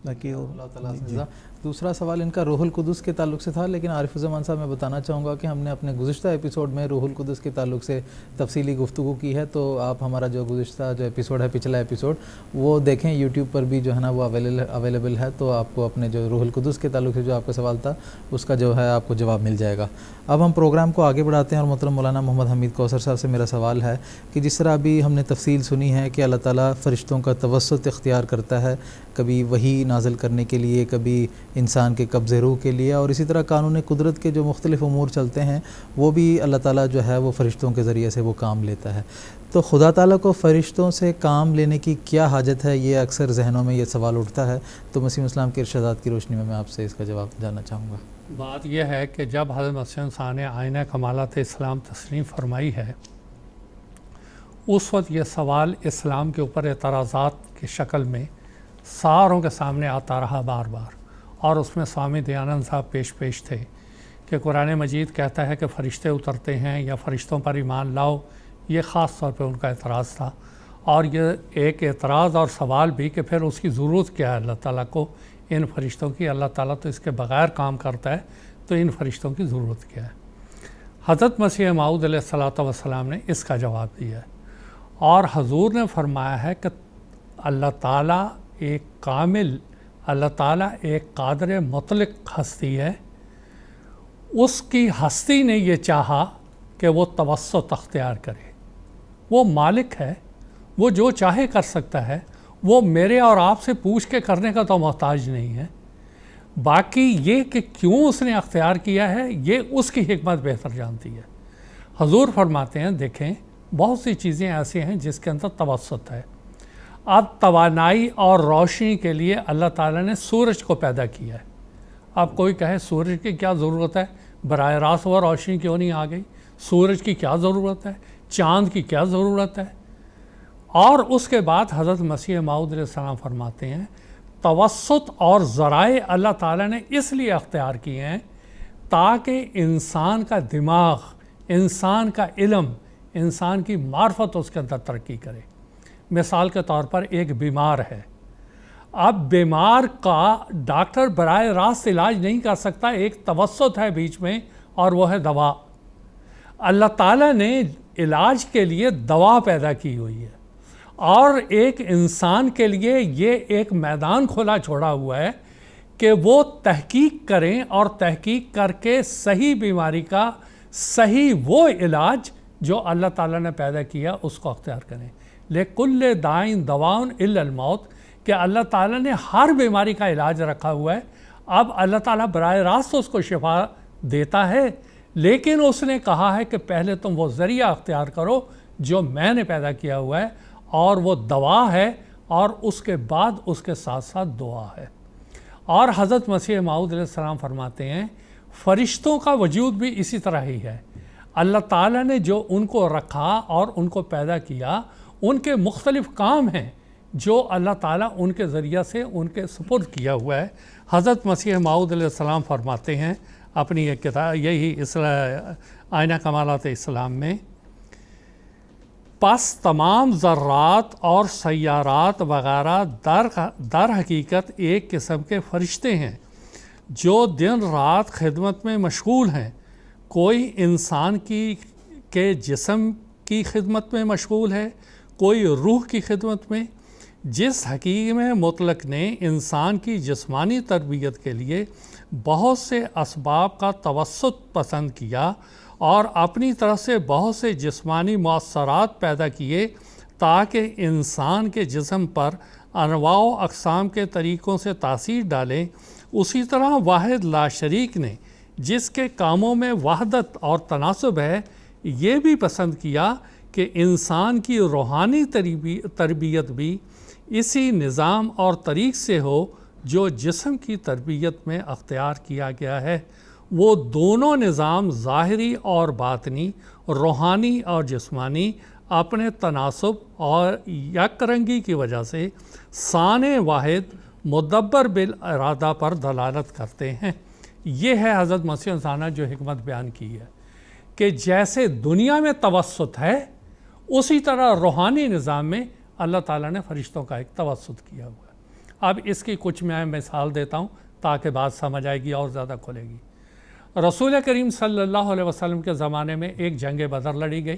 باقی اللہ تعالیٰ دوسرا سوال ان کا روح القدس کے تعلق سے تھا، لیکن عارف الزمان صاحب میں بتانا چاہوں گا کہ ہم نے اپنے گزشتہ ایپیسوڈ میں روح القدس کے تعلق سے تفصیلی گفتگو کی ہے، تو آپ ہمارا جو گزشتہ ایپیسوڈ ہے، پچھلا ایپیسوڈ وہ دیکھیں، یوٹیوب پر بھی جو ہے نا وہ اویلیبل ہے، تو آپ کو اپنے جو روح القدس کے تعلق سے جو آپ کا سوال تھا اس کا جو ہے آپ کو جواب مل جائے گا۔ اب ہم پروگرام کو آگے بڑھاتے ہیں، اور محترم مولانا محمد حمید کوثر صاحب سے میرا سوال ہے کہ جس طرح ابھی ہم نے تفصیل سنی ہے کہ اللہ تعالیٰ فرشتوں کا توسط اختیار کرتا ہے، کبھی وحی نازل کرنے کے لیے، کبھی انسان کے قبض روح کے لیے، اور اسی طرح قانون قدرت کے جو مختلف امور چلتے ہیں وہ بھی اللہ تعالیٰ جو ہے وہ فرشتوں کے ذریعے سے وہ کام لیتا ہے۔ تو خدا تعالیٰ کو فرشتوں سے کام لینے کی کیا حاجت ہے؟ یہ اکثر ذہنوں میں یہ سوال اٹھتا ہے، تو مسیح اسلام کے ارشادات کی روشنی میں آپ سے اس کا جواب جاننا چاہوں گا۔ بات یہ ہے کہ جب حضرت مسیح موعود نے آئینہ کمالات اسلام تسلیم فرمائی ہے، اس وقت یہ سوال اسلام کے اوپر اعتراضات کی شکل میں ساروں کے سامنے آتا رہا بار بار، اور اس میں سوامی دیانند صاحب پیش تھے کہ قرآن مجید کہتا ہے کہ فرشتے اترتے ہیں یا فرشتوں پر ایمان لاؤ، یہ خاص طور پہ ان کا اعتراض تھا، اور یہ ایک اعتراض اور سوال بھی کہ پھر اس کی ضرورت کیا ہے اللہ تعالیٰ کو ان فرشتوں کی، اللہ تعالیٰ تو اس کے بغیر کام کرتا ہے، تو ان فرشتوں کی ضرورت کیا ہے؟ حضرت مسیح موعود علیہ السلام نے اس کا جواب دیا ہے، اور حضور نے فرمایا ہے کہ اللہ تعالیٰ ایک کامل، اللہ تعالیٰ ایک قادر مطلق ہستی ہے، اس کی ہستی نے یہ چاہا کہ وہ توسط اختیار کرے۔ وہ مالک ہے، وہ جو چاہے کر سکتا ہے، وہ میرے اور آپ سے پوچھ کے کرنے کا تو محتاج نہیں ہے۔ باقی یہ کہ کیوں اس نے اختیار کیا ہے، یہ اس کی حکمت بہتر جانتی ہے۔ حضور فرماتے ہیں دیکھیں بہت سی چیزیں ایسی ہیں جس کے اندر توسط ہے۔ اب توانائی اور روشنی کے لیے اللہ تعالیٰ نے سورج کو پیدا کیا ہے۔ اب کوئی کہے سورج کی کیا ضرورت ہے، براہ راست وہ روشنی کیوں نہیں آ گئی، سورج کی کیا ضرورت ہے، چاند کی کیا ضرورت ہے؟ اور اس کے بعد حضرت مسیح موعود علیہ السلام فرماتے ہیں توسط اور ذرائع اللہ تعالیٰ نے اس لیے اختیار کیے ہیں تاکہ انسان کا دماغ، انسان کا علم، انسان کی معرفت اس کے اندر ترقی کرے۔ مثال کے طور پر ایک بیمار ہے، اب بیمار کا ڈاکٹر براہ راست علاج نہیں کر سکتا، ایک توسط ہے بیچ میں اور وہ ہے دوا۔ اللہ تعالیٰ نے علاج کے لیے دوا پیدا کی ہوئی ہے، اور ایک انسان کے لیے یہ ایک میدان کھلا چھوڑا ہوا ہے کہ وہ تحقیق کریں اور تحقیق کر کے صحیح بیماری کا صحیح وہ علاج جو اللہ تعالیٰ نے پیدا کیا اس کو اختیار کریں۔ لِكُلِّ دَاءٍ دَوَاءٌ إِلَّا الْمَوْتِ، کہ اللہ تعالیٰ نے ہر بیماری کا علاج رکھا ہوا ہے۔ اب اللہ تعالیٰ براہ راست اس کو شفا دیتا ہے، لیکن اس نے کہا ہے کہ پہلے تم وہ ذریعہ اختیار کرو جو میں نے پیدا کیا ہوا ہے، اور وہ دوا ہے، اور اس کے بعد اس کے ساتھ ساتھ دعا ہے۔ اور حضرت مسیح موعود علیہ السلام فرماتے ہیں فرشتوں کا وجود بھی اسی طرح ہی ہے۔ اللہ تعالیٰ نے جو ان کو رکھا اور ان کو پیدا کیا، ان کے مختلف کام ہیں جو اللہ تعالیٰ ان کے ذریعہ سے ان کے سپرد کیا ہوا ہے۔ حضرت مسیح موعود علیہ السلام فرماتے ہیں اپنی ایک کتاب، یہی آئینہ کمالات اسلام میں، پس تمام ذرات اور سیارات وغیرہ در حقیقت ایک قسم کے فرشتے ہیں جو دن رات خدمت میں مشغول ہیں۔ کوئی انسان کے جسم کی خدمت میں مشغول ہے، کوئی روح کی خدمت میں۔ جس حکیم مطلق نے انسان کی جسمانی تربیت کے لیے بہت سے اسباب کا توسط پسند کیا اور اپنی طرف سے بہت سے جسمانی مؤثرات پیدا کیے تاکہ انسان کے جسم پر انواع و اقسام کے طریقوں سے تاثیر ڈالیں، اسی طرح واحد لا شریک نے جس کے کاموں میں وحدت اور تناسب ہے یہ بھی پسند کیا کہ انسان کی روحانی تربیت بھی اسی نظام اور طریق سے ہو جو جسم کی تربیت میں اختیار کیا گیا ہے۔ وہ دونوں نظام ظاہری اور باطنی، روحانی اور جسمانی، اپنے تناسب اور یک رنگی کی وجہ سے سانع واحد مدبر بالارادہ پر دلالت کرتے ہیں۔ یہ ہے حضرت مسیح انسانہ جو حکمت بیان کی ہے کہ جیسے دنیا میں توسط ہے اسی طرح روحانی نظام میں اللہ تعالیٰ نے فرشتوں کا ایک توسط کیا ہوا ہے۔ اب اس کی کچھ میں مثال دیتا ہوں تاکہ بات سمجھ آئے گی اور زیادہ کھلے گی۔ رسول کریم صلی اللہ علیہ وسلم کے زمانے میں ایک جنگ بدر لڑی گئی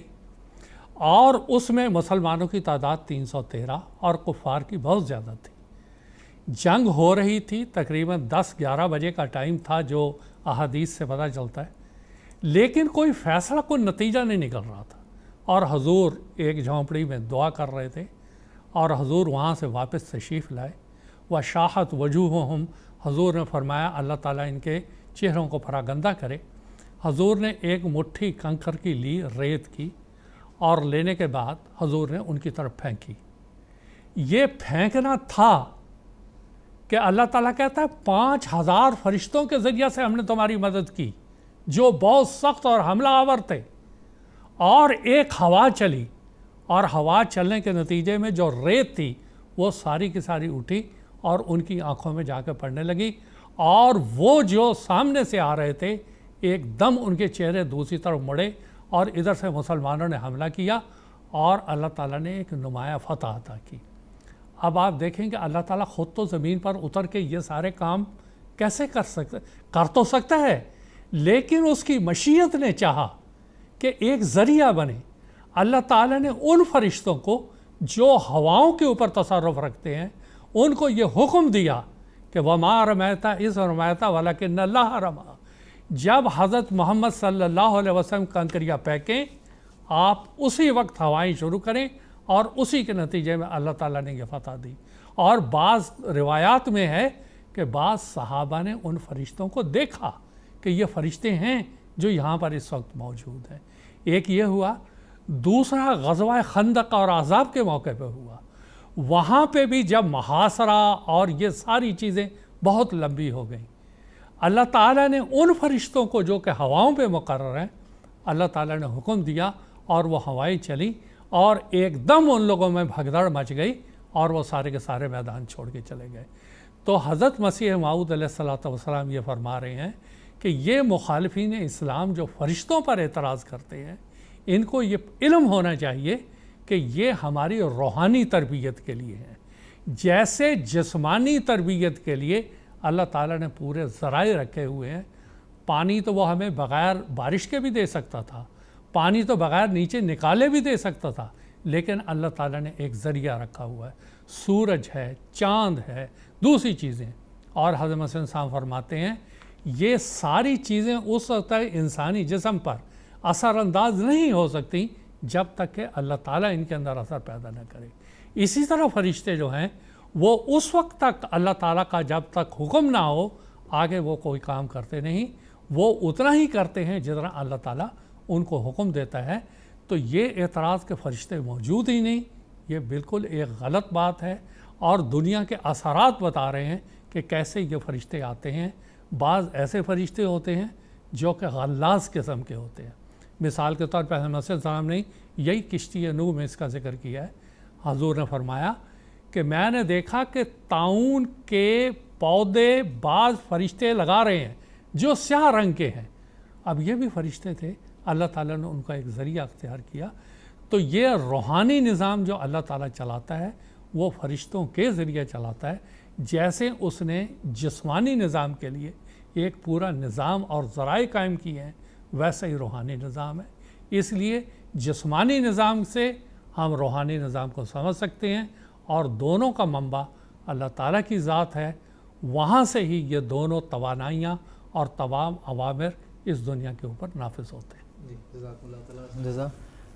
اور اس میں مسلمانوں کی تعداد 313 اور کفار کی بہت زیادہ تھی۔ جنگ ہو رہی تھی، تقریباً 10-11 بجے کا ٹائم تھا جو احادیث سے پتہ چلتا ہے، لیکن کوئی فیصلہ، کوئی نتیجہ نہیں نکل رہا تھا، اور حضور ایک جھونپڑی میں دعا کر رہے تھے اور حضور وہاں سے واپس تشریف لائے۔ وَشَاحَتْ وَجُوهُهُمْ، حضور نے فرمایا اللہ تعالیٰ ان کے چہروں کو پراگندہ کرے۔ حضور نے ایک مٹھی کنکر کی لی، ریت کی، اور لینے کے بعد حضور نے ان کی طرف پھینکی۔ یہ پھینکنا تھا کہ اللہ تعالیٰ کہتا ہے 5000 فرشتوں کے ذریعہ سے ہم نے تمہاری مدد کی جو بہت سخت اور حملہ آور تھے، اور ایک ہوا چلی، اور ہوا چلنے کے نتیجے میں جو ریت تھی وہ ساری کی ساری اٹھی اور ان کی آنکھوں میں جا کے پڑنے لگی، اور وہ جو سامنے سے آ رہے تھے ایک دم ان کے چہرے دوسری طرف مڑے اور ادھر سے مسلمانوں نے حملہ کیا اور اللہ تعالیٰ نے ایک نمایاں فتح عطا کی۔ اب آپ دیکھیں کہ اللہ تعالیٰ خود تو زمین پر اتر کے یہ سارے کام کیسے کر تو سکتا ہے، لیکن اس کی مشیت نے چاہا کہ ایک ذریعہ بنے۔ اللہ تعالیٰ نے ان فرشتوں کو جو ہواؤں کے اوپر تصرف رکھتے ہیں ان کو یہ حکم دیا کہ وَمَا رَمَيْتَ إِذْ رَمَيْتَ وَلَكِنَّ اللَّهَ رَمَى۔ جب حضرت محمد صلی اللہ علیہ وسلم کنکریاں پھینکیں آپ اسی وقت ہوائیں شروع کریں، اور اسی کے نتیجے میں اللہ تعالیٰ نے یہ فتح دی۔ اور بعض روایات میں ہے کہ بعض صحابہ نے ان فرشتوں کو دیکھا کہ یہ فرشتے ہیں جو یہاں پر اس وقت موجود ہیں۔ ایک یہ ہوا، دوسرا غزوہ خندق اور احزاب کے موقع پہ ہوا، وہاں پہ بھی جب محاصرہ اور یہ ساری چیزیں بہت لمبی ہو گئیں، اللہ تعالیٰ نے ان فرشتوں کو جو کہ ہواؤں پہ مقرر ہیں، اللہ تعالیٰ نے حکم دیا اور وہ ہوائیں چلیں اور ایک دم ان لوگوں میں بھگدڑ مچ گئی اور وہ سارے کے سارے میدان چھوڑ کے چلے گئے۔ تو حضرت مسیح موعود علیہ السلام یہ فرما رہے ہیں کہ یہ مخالفین اسلام جو فرشتوں پر اعتراض کرتے ہیں، ان کو یہ علم ہونا چاہیے کہ یہ ہماری روحانی تربیت کے لیے ہے۔ جیسے جسمانی تربیت کے لیے اللہ تعالیٰ نے پورے ذرائع رکھے ہوئے ہیں، پانی تو وہ ہمیں بغیر بارش کے بھی دے سکتا تھا، پانی تو بغیر نیچے نکالے بھی دے سکتا تھا، لیکن اللہ تعالیٰ نے ایک ذریعہ رکھا ہوا ہے، سورج ہے، چاند ہے، دوسری چیزیں۔ اور حضرت مسیح صاحب فرماتے ہیں یہ ساری چیزیں اس وقت تک انسانی جسم پر اثر انداز نہیں ہو سکتی جب تک کہ اللہ تعالیٰ ان کے اندر اثر پیدا نہ کرے۔ اسی طرح فرشتے جو ہیں وہ اس وقت تک اللہ تعالیٰ کا جب تک حکم نہ ہو آگے وہ کوئی کام کرتے نہیں، وہ اتنا ہی کرتے ہیں جتنا اللہ تعالیٰ ان کو حکم دیتا ہے۔ تو یہ اعتراض کہ فرشتے موجود ہی نہیں، یہ بالکل ایک غلط بات ہے، اور دنیا کے اثرات بتا رہے ہیں کہ کیسے یہ فرشتے آتے ہیں۔ بعض ایسے فرشتے ہوتے ہیں جو کہ غلاظ قسم کے ہوتے ہیں۔ مثال کے طور پر حضرت مسیح السلام نے یہی کشتی نوح میں اس کا ذکر کیا ہے۔ حضور نے فرمایا کہ میں نے دیکھا کہ طاعون کے پودے بعض فرشتے لگا رہے ہیں جو سیاہ رنگ کے ہیں۔ اب یہ بھی فرشتے تھے، اللہ تعالیٰ نے ان کا ایک ذریعہ اختیار کیا۔ تو یہ روحانی نظام جو اللہ تعالیٰ چلاتا ہے وہ فرشتوں کے ذریعے چلاتا ہے، جیسے اس نے جسمانی نظام کے لیے ایک پورا نظام اور ذرائع قائم کیے ہیں، ویسا ہی روحانی نظام ہے۔ اس لیے جسمانی نظام سے ہم روحانی نظام کو سمجھ سکتے ہیں، اور دونوں کا منبع اللہ تعالیٰ کی ذات ہے، وہاں سے ہی یہ دونوں توانائیاں اور تمام اوامر اس دنیا کے اوپر نافذ ہوتے ہیں۔ جی جزاک اللہ تعالیٰ جزا۔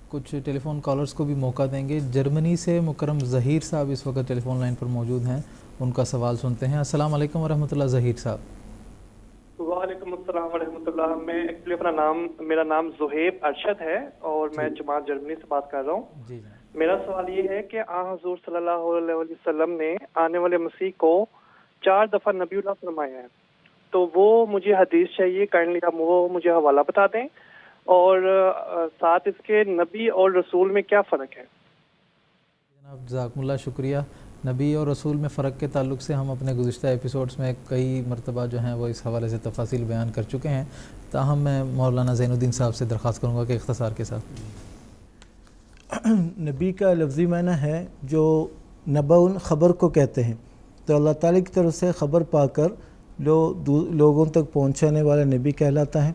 کچھ ٹیلی فون کالرز کو بھی موقع دیں گے۔ جرمنی سے مکرم ظہیر صاحب اس وقت ٹیلی فون لائن پر موجود ہیں، ان کا سوال سنتے ہیں۔ السلام علیکم ورحمۃ اللہ ظہیر صاحب۔ وعلیکم السلام ورحمۃ اللہ۔ میں ایکچولی میرا نام زہیب ارشد ہے اور میں جماعت جرمنی سے بات کر رہا ہوں۔ جی میرا سوال یہ ہے کہ حضور صلی اللہ علیہ وسلم نے آنے والے مسیح کو 4 دفعہ نبی اللہ فرمایا ہے، تو وہ مجھے حدیث چاہیے، کائنڈلی آپ وہ مجھے حوالہ بتا دیں، اور ساتھ اس کے نبی اور رسول میں کیا فرق ہے؟ جناب جزاکم اللہ، شکریہ۔ نبی اور رسول میں فرق کے تعلق سے ہم اپنے گزشتہ ایپیسوڈز میں کئی مرتبہ جو ہیں وہ اس حوالے سے تفاصیل بیان کر چکے ہیں، تاہم میں مولانا زین الدین صاحب سے درخواست کروں گا کہ اختصار کے ساتھ۔ نبی کا لفظی معنی ہے جو نبأ خبر کو کہتے ہیں، تو اللہ تعالیٰ کی طرف سے خبر پا کر لوگوں تک پہنچانے والا نبی کہلاتا ہے۔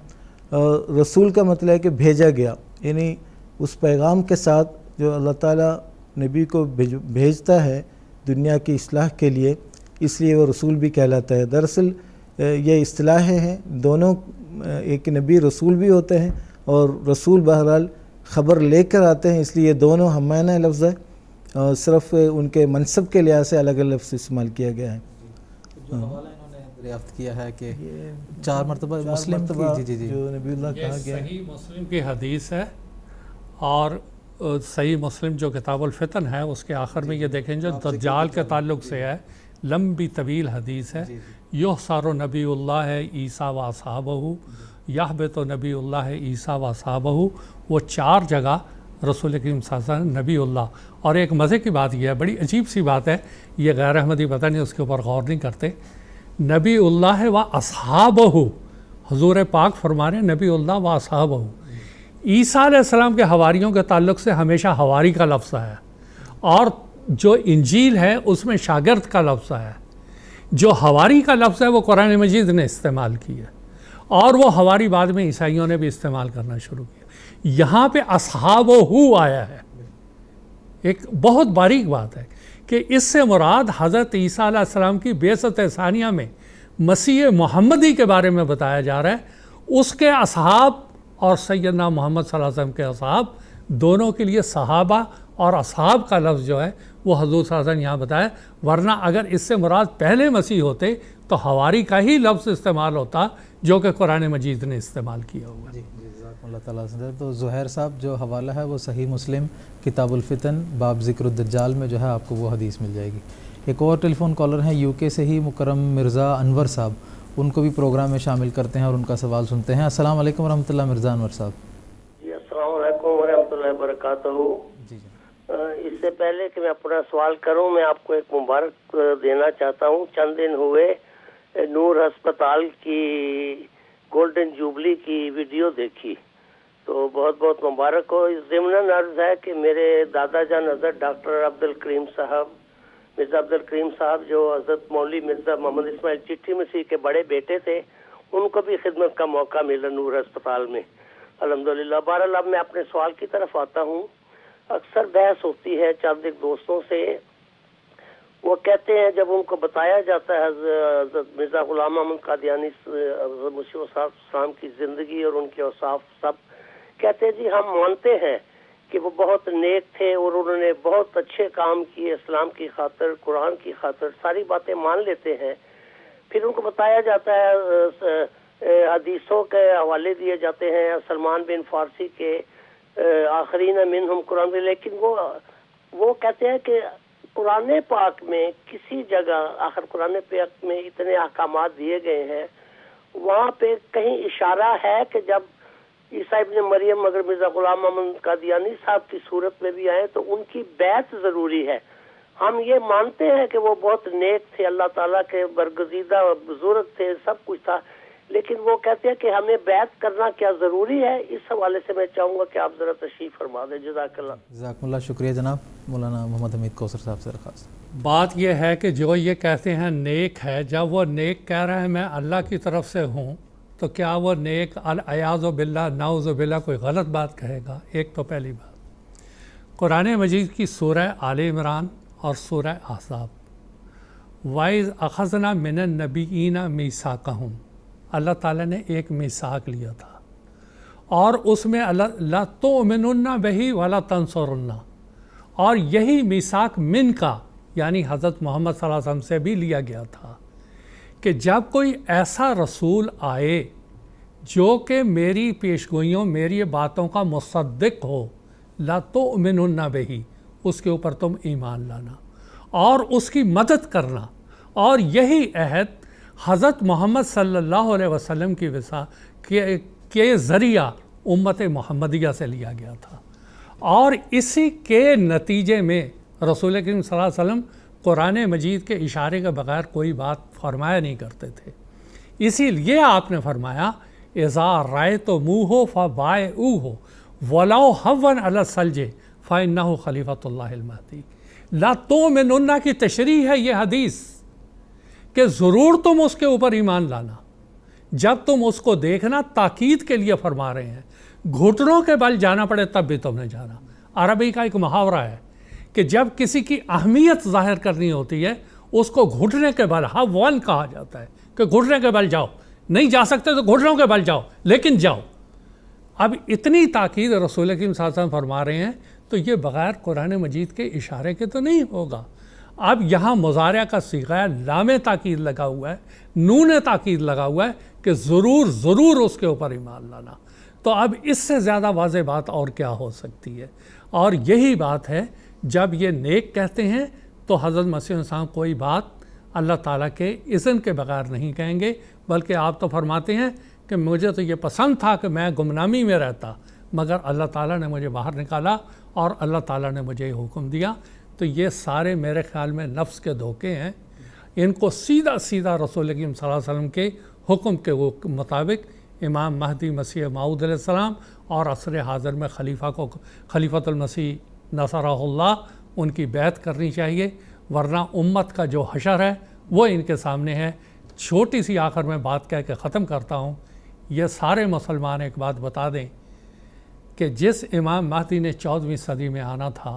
رسول کا مطلب ہے کہ بھیجا گیا، یعنی اس پیغام کے ساتھ جو اللہ تعالیٰ نبی کو بھیجتا ہے دنیا کی اصلاح کے لیے، اس لیے وہ رسول بھی کہلاتا ہے۔ دراصل یہ اصطلاحیں ہیں، دونوں ایک نبی رسول بھی ہوتے ہیں، اور رسول بہرحال خبر لے کر آتے ہیں، اس لیے دونوں ہم معنی لفظ ہے، اور صرف ان کے منصب کے لحاظ سے الگ الگ لفظ استعمال کیا گیا ہے۔ جو حوالہ انہوں نے دریافت کیا ہے کہ 4 مرتبہ مسلم کی جو نبی اللہ کہا گیا ہے، صحیح مسلم کی حدیث ہے، اور صحیح مسلم جو کتاب الفتن ہے اس کے آخر میں یہ دیکھیں جو دجال کے تعلق سے ہے، لمبی طویل حدیث ہے۔ یحشر نبی اللہ عیسیٰ و اصحابہ، یحبط نبی اللہ عیسیٰ و اصحابہ، وہ 4 جگہ رسول کریم صلی اللہ علیہ وسلم نبی اللہ۔ اور ایک مزے کی بات یہ ہے، بڑی عجیب سی بات ہے، یہ غیر احمدی پتہ نہیں اس کے اوپر غور نہیں کرتے، نبی اللہ و اصحابہ، حضور پاک فرما رہے ہیں نبی اللہ و اصحابہ۔ عیسیٰ علیہ السلام کے حواریوں کے تعلق سے ہمیشہ حواری کا لفظ ہے، اور جو انجیل ہے اس میں شاگرد کا لفظ ہے۔ جو حواری کا لفظ ہے وہ قرآن مجید نے استعمال کی ہے، اور وہ حواری بعد میں عیسائیوں نے بھی استعمال کرنا شروع کیا۔ یہاں پہ اصحابہ آیا ہے، ایک بہت باریک بات ہے کہ اس سے مراد حضرت عیسیٰ علیہ السلام کی بعثت ثانیہ میں مسیح محمدی کے بارے میں بتایا جا رہا ہے. اس کے اصحاب اور سیدنا محمد صلی اللہ علیہ وسلم کے اصحاب دونوں کے لیے صحابہ اور اصحاب کا لفظ جو ہے وہ حضور صلی اللہ علیہ وسلم یہاں بتایا. ورنہ اگر اس سے مراد پہلے مسیح ہوتے تو حواری کا ہی لفظ استعمال ہوتا جو کہ قرآن مجید نے استعمال کیا ہوا. جی جزاکم اللہ تعالیٰ سے. تو زہیر صاحب جو حوالہ ہے وہ صحیح مسلم کتاب الفتن باب ذکر الدجال میں جو ہے آپ کو وہ حدیث مل جائے گی. ایک اور ٹیلی فون کالر ہیں یو کے سے ہی مکرم مرزا انور صاحب, ان کو بھی پروگرام میں شامل کرتے ہیں اور ان کا سوال سنتے ہیں. السلام علیکم ورحمۃ اللہ مرزا انور صاحب. جی السلام علیکم ورحمۃ اللہ وبرکاتہ. جی اس سے پہلے کہ میں اپنا سوال کروں, میں آپ کو ایک مبارک دینا چاہتا ہوں. چند دن ہوئے نور ہسپتال کی گولڈن جوبلی کی ویڈیو دیکھی تو بہت بہت مبارک ہو. اس ضمن عرض ہے کہ میرے دادا جان حضرت ڈاکٹر عبد الکریم صاحب, مرزا عبد الکریم صاحب جو حضرت مولوی مرزا محمد اسماعیل چٹھی مسیح کے بڑے بیٹے تھے, ان کو بھی خدمت کا موقع ملا نور ہسپتال میں الحمدللہ. بہرحال اب میں اپنے سوال کی طرف آتا ہوں. اکثر بحث ہوتی ہے چند ایک دوستوں سے, وہ کہتے ہیں جب ان کو بتایا جاتا ہے حضرت مرزا غلام محمد قادیانی حضرت مسیح السلام کی زندگی اور ان کے اوصاف, سب کہتے ہیں جی ہم مانتے ہیں کہ وہ بہت نیک تھے اور انہوں نے بہت اچھے کام کیے اسلام کی خاطر, قرآن کی خاطر, ساری باتیں مان لیتے ہیں. پھر ان کو بتایا جاتا ہے, حدیثوں کے حوالے دیے جاتے ہیں سلمان بن فارسی کے آخرین منہم قرآن میں, لیکن وہ کہتے ہیں کہ قرآن پاک میں کسی جگہ, آخر قرآن پاک میں اتنے احکامات دیے گئے ہیں, وہاں پہ کہیں اشارہ ہے کہ جب عیسیٰ ابن مریم اگر مرزا غلام محمد قادیانی صاحب کی صورت میں بھی آئے تو ان کی بیعت ضروری ہے. ہم یہ مانتے ہیں کہ وہ بہت نیک تھے, اللہ تعالیٰ کے برگزیدہ بزرگ تھے, سب کچھ تھا, لیکن وہ کہتے ہیں کہ ہمیں بیعت کرنا کیا ضروری ہے. اس حوالے سے میں چاہوں گا کہ آپ ذرا تشریف فرما دیں. جزاک اللہ. جزاکم اللہ. شکریہ جناب. مولانا محمد حمید کوثر صاحب سے درخواست. بات یہ ہے کہ جو یہ کہتے ہیں نیک ہے, جب وہ نیک کہہ رہے ہیں میں اللہ کی طرف سے ہوں, تو کیا وہ نیک الیاذ باللہ نعوذ باللہ کوئی غلط بات کہے گا؟ ایک تو پہلی بات, قرآن مجید کی سورہ آل عمران اور سورہ احزاب, وَإِذْ أَخَذْنَا مِنَ النَّبِيِّينَ مِيثَاقَهُمْ, اللہ تعالیٰ نے ایک میثاق لیا تھا اور اس میں لَا تُؤْمِنُنَّ بِهِ وَلَا تَنْصُرُنَّ, اور یہی میثاق من کا یعنی حضرت محمد صلی اللہ علیہ وسلم سے بھی لیا گیا تھا کہ جب کوئی ایسا رسول آئے جو کہ میری پیشگوئیوں, میری باتوں کا مصدق ہو, لا تؤمنن بہ, اس کے اوپر تم ایمان لانا اور اس کی مدد کرنا. اور یہی عہد حضرت محمد صلی اللہ علیہ وسلم کی کے ذریعہ امت محمدیہ سے لیا گیا تھا, اور اسی کے نتیجے میں رسول کریم صلی اللہ علیہ وسلم قرآن مجید کے اشارے کے بغیر کوئی بات فرمایا نہیں کرتے تھے. اسی لیے آپ نے فرمایا اذا رأیتموہ فبایعوہ ولو حوا علی الثلج فإنہ خلیفۃ اللہ المہدی. لا تؤمنن کی تشریح ہے یہ حدیث کہ ضرور تم اس کے اوپر ایمان لانا. جب تم اس کو دیکھنا, تاکید کے لیے فرما رہے ہیں, گھٹنوں کے بل جانا پڑے تب بھی تم نے جانا. عربی کا ایک محاورہ ہے کہ جب کسی کی اہمیت ظاہر کرنی ہوتی ہے اس کو گھٹنے کے بل ون کہا جاتا ہے کہ گھٹنے کے بل جاؤ, نہیں جا سکتے تو گھٹنوں کے بل جاؤ, لیکن جاؤ. اب اتنی تاکید رسول کریم صلی اللہ علیہ وسلم فرما رہے ہیں تو یہ بغیر قرآن مجید کے اشارے کے تو نہیں ہوگا. اب یہاں مضارع کا صیغہ ہے, لام تاکید لگا ہوا ہے, نون تاکید لگا ہوا ہے کہ ضرور اس کے اوپر ایمان لانا. تو اب اس سے زیادہ واضح بات اور کیا ہو سکتی ہے؟ اور یہی بات ہے جب یہ نیک کہتے ہیں تو حضرت مسیح السلام کوئی بات اللہ تعالیٰ کے اذن کے بغیر نہیں کہیں گے, بلکہ آپ تو فرماتے ہیں کہ مجھے تو یہ پسند تھا کہ میں گمنامی میں رہتا, مگر اللہ تعالیٰ نے مجھے باہر نکالا اور اللہ تعالیٰ نے مجھے حکم دیا. تو یہ سارے میرے خیال میں نفس کے دھوکے ہیں, ان کو سیدھا رسول کریم صلی اللہ علیہ وسلم کے حکم کے مطابق امام مہدی مسیح موعود علیہ السلام اور عصر حاضر میں خلیفۃ المسیح نصرہ اللہ, ان کی بیعت کرنی چاہیے. ورنہ امت کا جو حشر ہے وہ ان کے سامنے ہے. چھوٹی سی آخر میں بات کہہ کے ختم کرتا ہوں. یہ سارے مسلمان ایک بات بتا دیں کہ جس امام مہدی نے 14ویں صدی میں آنا تھا,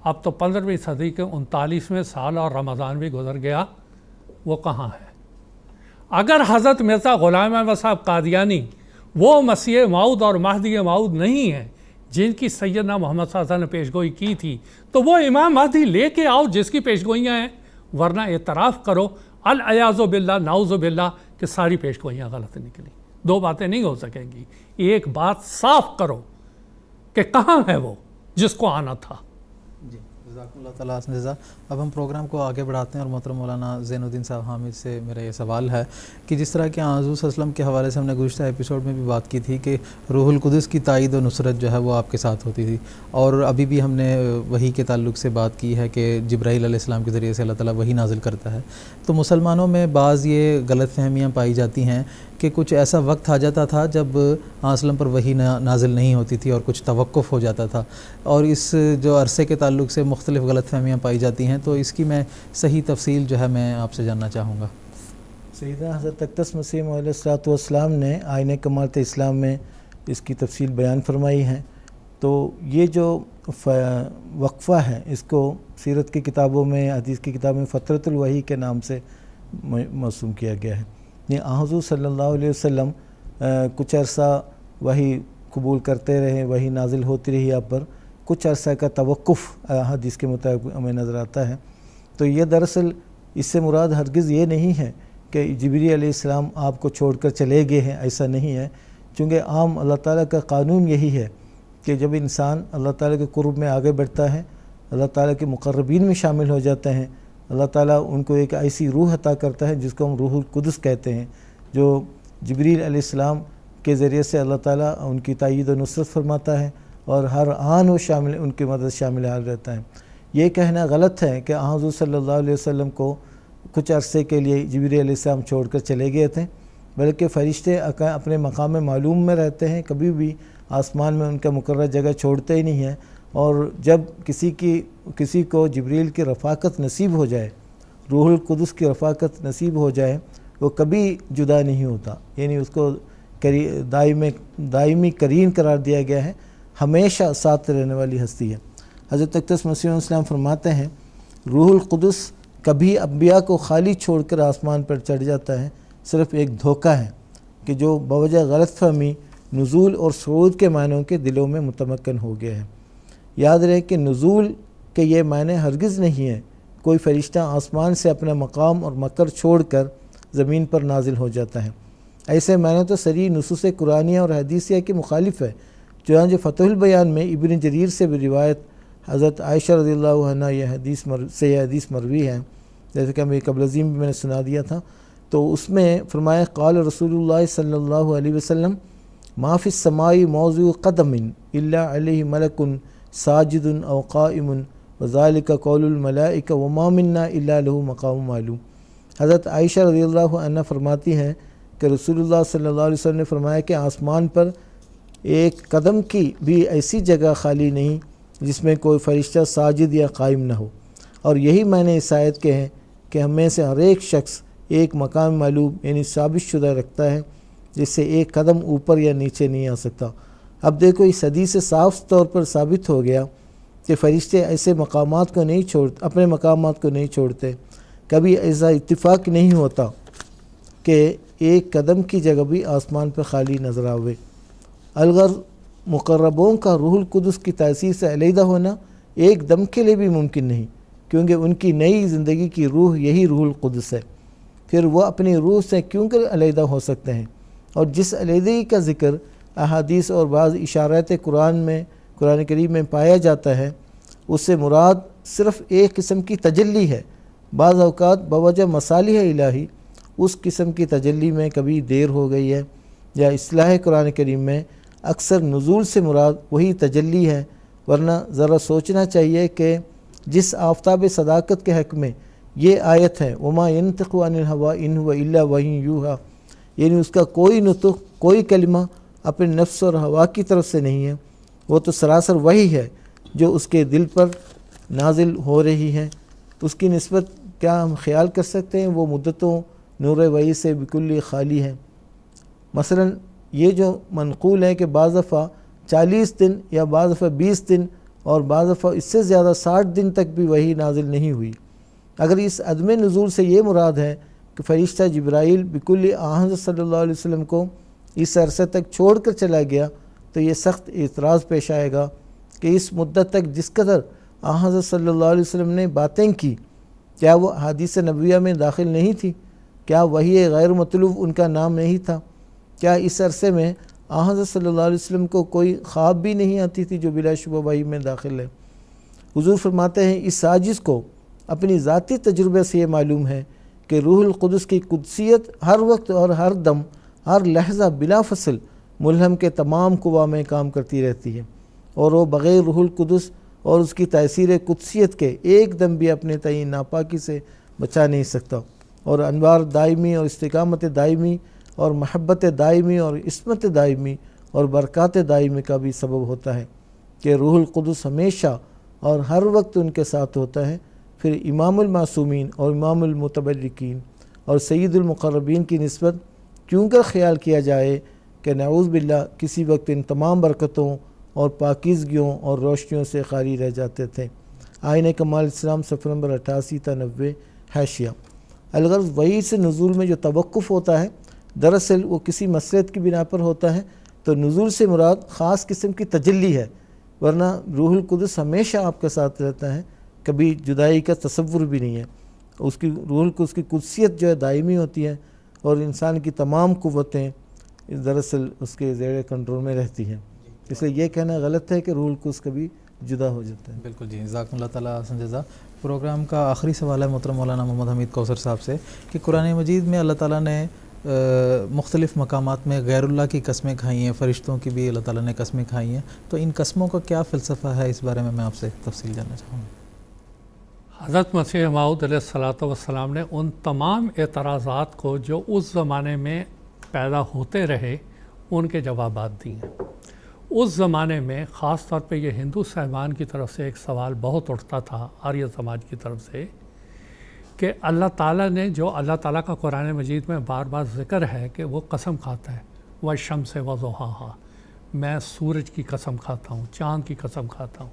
اب تو 15ویں صدی کے 39ویں سال اور رمضان بھی گزر گیا، وہ کہاں ہے؟ اگر حضرت مرزا غلام احمد صاحب قادیانی وہ مسیح موعود اور مہدی موعود نہیں ہیں جن کی سیدنا محمد صلی اللہ علیہ وسلم نے پیشگوئی کی تھی، تو وہ امام مہدی لے کے آؤ جس کی پیشگوئیاں ہیں، ورنہ اعتراف کرو العیاذ باللہ نعوذ باللہ کہ ساری پیشگوئیاں غلط نکلی۔ دو باتیں نہیں ہو سکیں گی، ایک بات صاف کرو کہ کہاں ہے وہ جس کو آنا تھا۔ جی جزاکم اللہ تعالیٰ جزا۔ اب ہم پروگرام کو آگے بڑھاتے ہیں اور محترم مولانا زین الدین صاحب حامد سے میرا یہ سوال ہے کہ جس طرح کہ حضور صلی اللہ علیہ وسلم کے حوالے سے ہم نے گزشتہ ایپیسوڈ میں بھی بات کی تھی کہ روح القدس کی تائید و نصرت جو ہے وہ آپ کے ساتھ ہوتی تھی، اور ابھی بھی ہم نے وحی کے تعلق سے بات کی ہے کہ جبرائیل علیہ السلام کے ذریعے سے اللہ تعالیٰ وحی نازل کرتا ہے۔ تو مسلمانوں میں بعض یہ غلط فہمیاں پائی جاتی ہیں کہ کچھ ایسا وقت آ جاتا تھا جب اسلم پر وحی نازل نہیں ہوتی تھی اور کچھ توقف ہو جاتا تھا، اور اس جو عرصے کے تعلق سے مختلف غلط فہمیاں پائی جاتی ہیں، تو اس کی میں صحیح تفصیل جو ہے میں آپ سے جاننا چاہوں گا۔ سیدنا حضرت اقدس مسیح موعود علیہ الصلوۃ والسلام نے آئینِ کمالۃ اسلام میں اس کی تفصیل بیان فرمائی ہے۔ تو یہ جو وقفہ ہے اس کو سیرت کی کتابوں میں، حدیث کی کتاب میں فترۃ الوحی کے نام سے موسوم کیا گیا ہے۔ یہ حضور صلی اللہ علیہ وسلم کچھ عرصہ وحی قبول کرتے رہے، وحی نازل ہوتی رہی آپ پر، کچھ عرصہ کا توقف حدیث کے مطابق ہمیں نظر آتا ہے۔ تو یہ دراصل اس سے مراد ہرگز یہ نہیں ہے کہ جبریل علیہ السلام آپ کو چھوڑ کر چلے گئے ہیں، ایسا نہیں ہے، چونکہ عام اللہ تعالیٰ کا قانون یہی ہے کہ جب انسان اللہ تعالیٰ کے قرب میں آگے بڑھتا ہے، اللہ تعالیٰ کے مقربین میں شامل ہو جاتے ہیں، اللہ تعالیٰ ان کو ایک ایسی روح عطا کرتا ہے جس کو ہم روح القدس کہتے ہیں، جو جبریل علیہ السلام کے ذریعے سے اللہ تعالیٰ ان کی تائید و نصرت فرماتا ہے، اور ہر آن وہ شامل ان کی مدد شامل حال رہتا ہے۔ یہ کہنا غلط ہے کہ حضور صلی اللہ علیہ وسلم کو کچھ عرصے کے لیے جبریل علیہ السلام چھوڑ کر چلے گئے تھے، بلکہ فرشتے اپنے مقام معلوم میں رہتے ہیں، کبھی بھی آسمان میں ان کا مقررہ جگہ چھوڑتے ہی نہیں ہیں، اور جب کسی کو جبریل کی رفاقت نصیب ہو جائے، روح القدس کی رفاقت نصیب ہو جائے، وہ کبھی جدا نہیں ہوتا، یعنی اس کو دائمی قرین قرار دیا گیا ہے، ہمیشہ ساتھ رہنے والی ہستی ہے۔ حضرت اقدس مسیح علیہ السلام فرماتے ہیں روح القدس کبھی انبیاء کو خالی چھوڑ کر آسمان پر چڑھ جاتا ہے، صرف ایک دھوکہ ہے کہ جو بوجہ غلط فہمی نزول اور صعود کے معنوں کے دلوں میں متمکن ہو گیا ہے۔ یاد رہے کہ نزول کے یہ معنی ہرگز نہیں ہے کوئی فرشتہ آسمان سے اپنا مقام اور مقر چھوڑ کر زمین پر نازل ہو جاتا ہے، ایسے معنی تو صریح نصوص قرآنیہ اور حدیثیہ کے مخالف ہے۔ چنانچہ فتح البیان میں ابن جریر سے بھی روایت حضرت عائشہ رضی اللہ عنہ یہ حدیث مروی ہے، جیسے کہ ہمیں قبل عظیم بھی میں نے سنا دیا تھا، تو اس میں فرمایا قال رسول اللہ صلی اللہ علیہ وسلم ما فی السماء موضع قدم الا علیہ ملک ساجد او قائم وذالک قول الملائکہ وما منا الا له مقام معلوم۔ حضرت عائشہ رضی اللہ عنہ فرماتی ہیں کہ رسول اللہ صلی اللہ علیہ وسلم نے فرمایا کہ آسمان پر ایک قدم کی بھی ایسی جگہ خالی نہیں جس میں کوئی فرشتہ ساجد یا قائم نہ ہو، اور یہی معنی اس آیت کے ہیں کہ ہم میں سے ہر ایک شخص ایک مقام معلوم یعنی ثابت شدہ رکھتا ہے جس سے ایک قدم اوپر یا نیچے نہیں آ سکتا۔ اب دیکھو اس حدیث سے صاف طور پر ثابت ہو گیا کہ فرشتے ایسے مقامات کو نہیں چھوڑتے، اپنے مقامات کو نہیں چھوڑتے، کبھی ایسا اتفاق نہیں ہوتا کہ ایک قدم کی جگہ بھی آسمان پر خالی نظر آوے۔ الغرض مقربوں کا روح القدس کی تاثیر سے علیحدہ ہونا ایک دم کے لیے بھی ممکن نہیں، کیونکہ ان کی نئی زندگی کی روح یہی روح القدس ہے، پھر وہ اپنی روح سے کیوں کر علیحدہ ہو سکتے ہیں؟ اور جس علیحدگی کا ذکر احادیث اور بعض اشارات قرآن کریم میں پایا جاتا ہے، اس سے مراد صرف ایک قسم کی تجلی ہے۔ بعض اوقات بوجہ مصالح الہی اس قسم کی تجلی میں کبھی دیر ہو گئی ہے، یا اصطلاح قرآن کریم میں اکثر نزول سے مراد وہی تجلی ہے، ورنہ ذرا سوچنا چاہیے کہ جس آفتاب صداقت کے حق میں یہ آیت ہے وما ينطق عن الهوى ان هو الا وحی یوحی، یعنی اس کا کوئی نطق، کوئی کلمہ اپنے نفس اور ہوا کی طرف سے نہیں ہے، وہ تو سراسر وحی ہے جو اس کے دل پر نازل ہو رہی ہے۔ اس کی نسبت کیا ہم خیال کر سکتے ہیں؟ وہ مدتوں نور وحی سے بالکل خالی ہے۔ مثلا یہ جو منقول ہے کہ بعض دفعہ 40 دن یا بعض دفعہ 20 دن اور بعض دفعہ اس سے زیادہ 60 دن تک بھی وحی نازل نہیں ہوئی۔ اگر اس عدم نزول سے یہ مراد ہے کہ فرشتہ جبرائیل بکل حضرت صلی اللہ علیہ وسلم کو اس عرصے تک چھوڑ کر چلا گیا تو یہ سخت اعتراض پیش آئے گا کہ اس مدت تک جس قدر حضرت صلی اللہ علیہ وسلم نے باتیں کی، کیا وہ احادیث نبویہ میں داخل نہیں تھی؟ کیا وحی غیر مطلوب ان کا نام نہیں تھا؟ کیا اس عرصے میں حضرت صلی اللہ علیہ وسلم کو کوئی خواب بھی نہیں آتی تھی جو بلا شبہ وحی میں داخل ہے؟ حضور فرماتے ہیں اس سازش کو اپنی ذاتی تجربے سے یہ معلوم ہے کہ روح القدس کی قدسیت ہر وقت اور ہر دم ہر لحظہ بلا فصل ملہم کے تمام قوا میں کام کرتی رہتی ہے، اور وہ بغیر روح القدس اور اس کی تاثیر قدسیت کے ایک دم بھی اپنے تعین ناپاکی سے بچا نہیں سکتا، اور انوار دائمی اور استقامت دائمی اور محبت دائمی اور عصمت دائمی اور برکات دائمی کا بھی سبب ہوتا ہے کہ روح القدس ہمیشہ اور ہر وقت ان کے ساتھ ہوتا ہے۔ پھر امام المعصومین اور امام المتبرکین اور سید المقربین کی نسبت کیوں کر خیال کیا جائے کہ نعوذ باللہ کسی وقت ان تمام برکتوں اور پاکیزگیوں اور روشنیوں سے خالی رہ جاتے تھے۔ آئین کمال اسلام صفحہ نمبر 88 تا 90 حاشیہ۔ الغرض وحی سے نزول میں جو توقف ہوتا ہے دراصل وہ کسی مصلحت کی بنا پر ہوتا ہے، تو نزول سے مراد خاص قسم کی تجلی ہے، ورنہ روح القدس ہمیشہ آپ کے ساتھ رہتا ہے، کبھی جدائی کا تصور بھی نہیں ہے۔ اس کی روح القدس کی قدسیت جو ہے دائمی ہوتی ہے، اور انسان کی تمام قوتیں دراصل اس کے زیر کنٹرول میں رہتی ہیں، اس لیے یہ کہنا غلط ہے کہ روح القدس کبھی جدا ہو جاتا ہے۔ بالکل جی، جزاکم اللہ تعالیٰ حسن جزا۔ پروگرام کا آخری سوال ہے محترم مولانا محمد حمید کوثر صاحب سے کہ قرآن مجید میں اللہ تعالیٰ نے مختلف مقامات میں غیر اللہ کی قسمیں کھائی ہیں، فرشتوں کی بھی اللہ تعالیٰ نے قسمیں کھائی ہیں، تو ان قسموں کا کیا فلسفہ ہے، اس بارے میں آپ سے تفصیل جاننا چاہوں گا۔ حضرت مسیح موعود علیہ الصلوۃ والسلام نے ان تمام اعتراضات کو جو اس زمانے میں پیدا ہوتے رہے ان کے جوابات دیے ہیں۔ اس زمانے میں خاص طور پہ یہ ہندو صاحبان کی طرف سے ایک سوال بہت اٹھتا تھا آریہ سماج کی طرف سے کہ اللہ تعالیٰ نے جو اللہ تعالیٰ کا قرآن مجید میں بار بار ذکر ہے کہ وہ قسم کھاتا ہے والشمس وضحاہا، میں سورج کی قسم کھاتا ہوں، چاند کی قسم کھاتا ہوں۔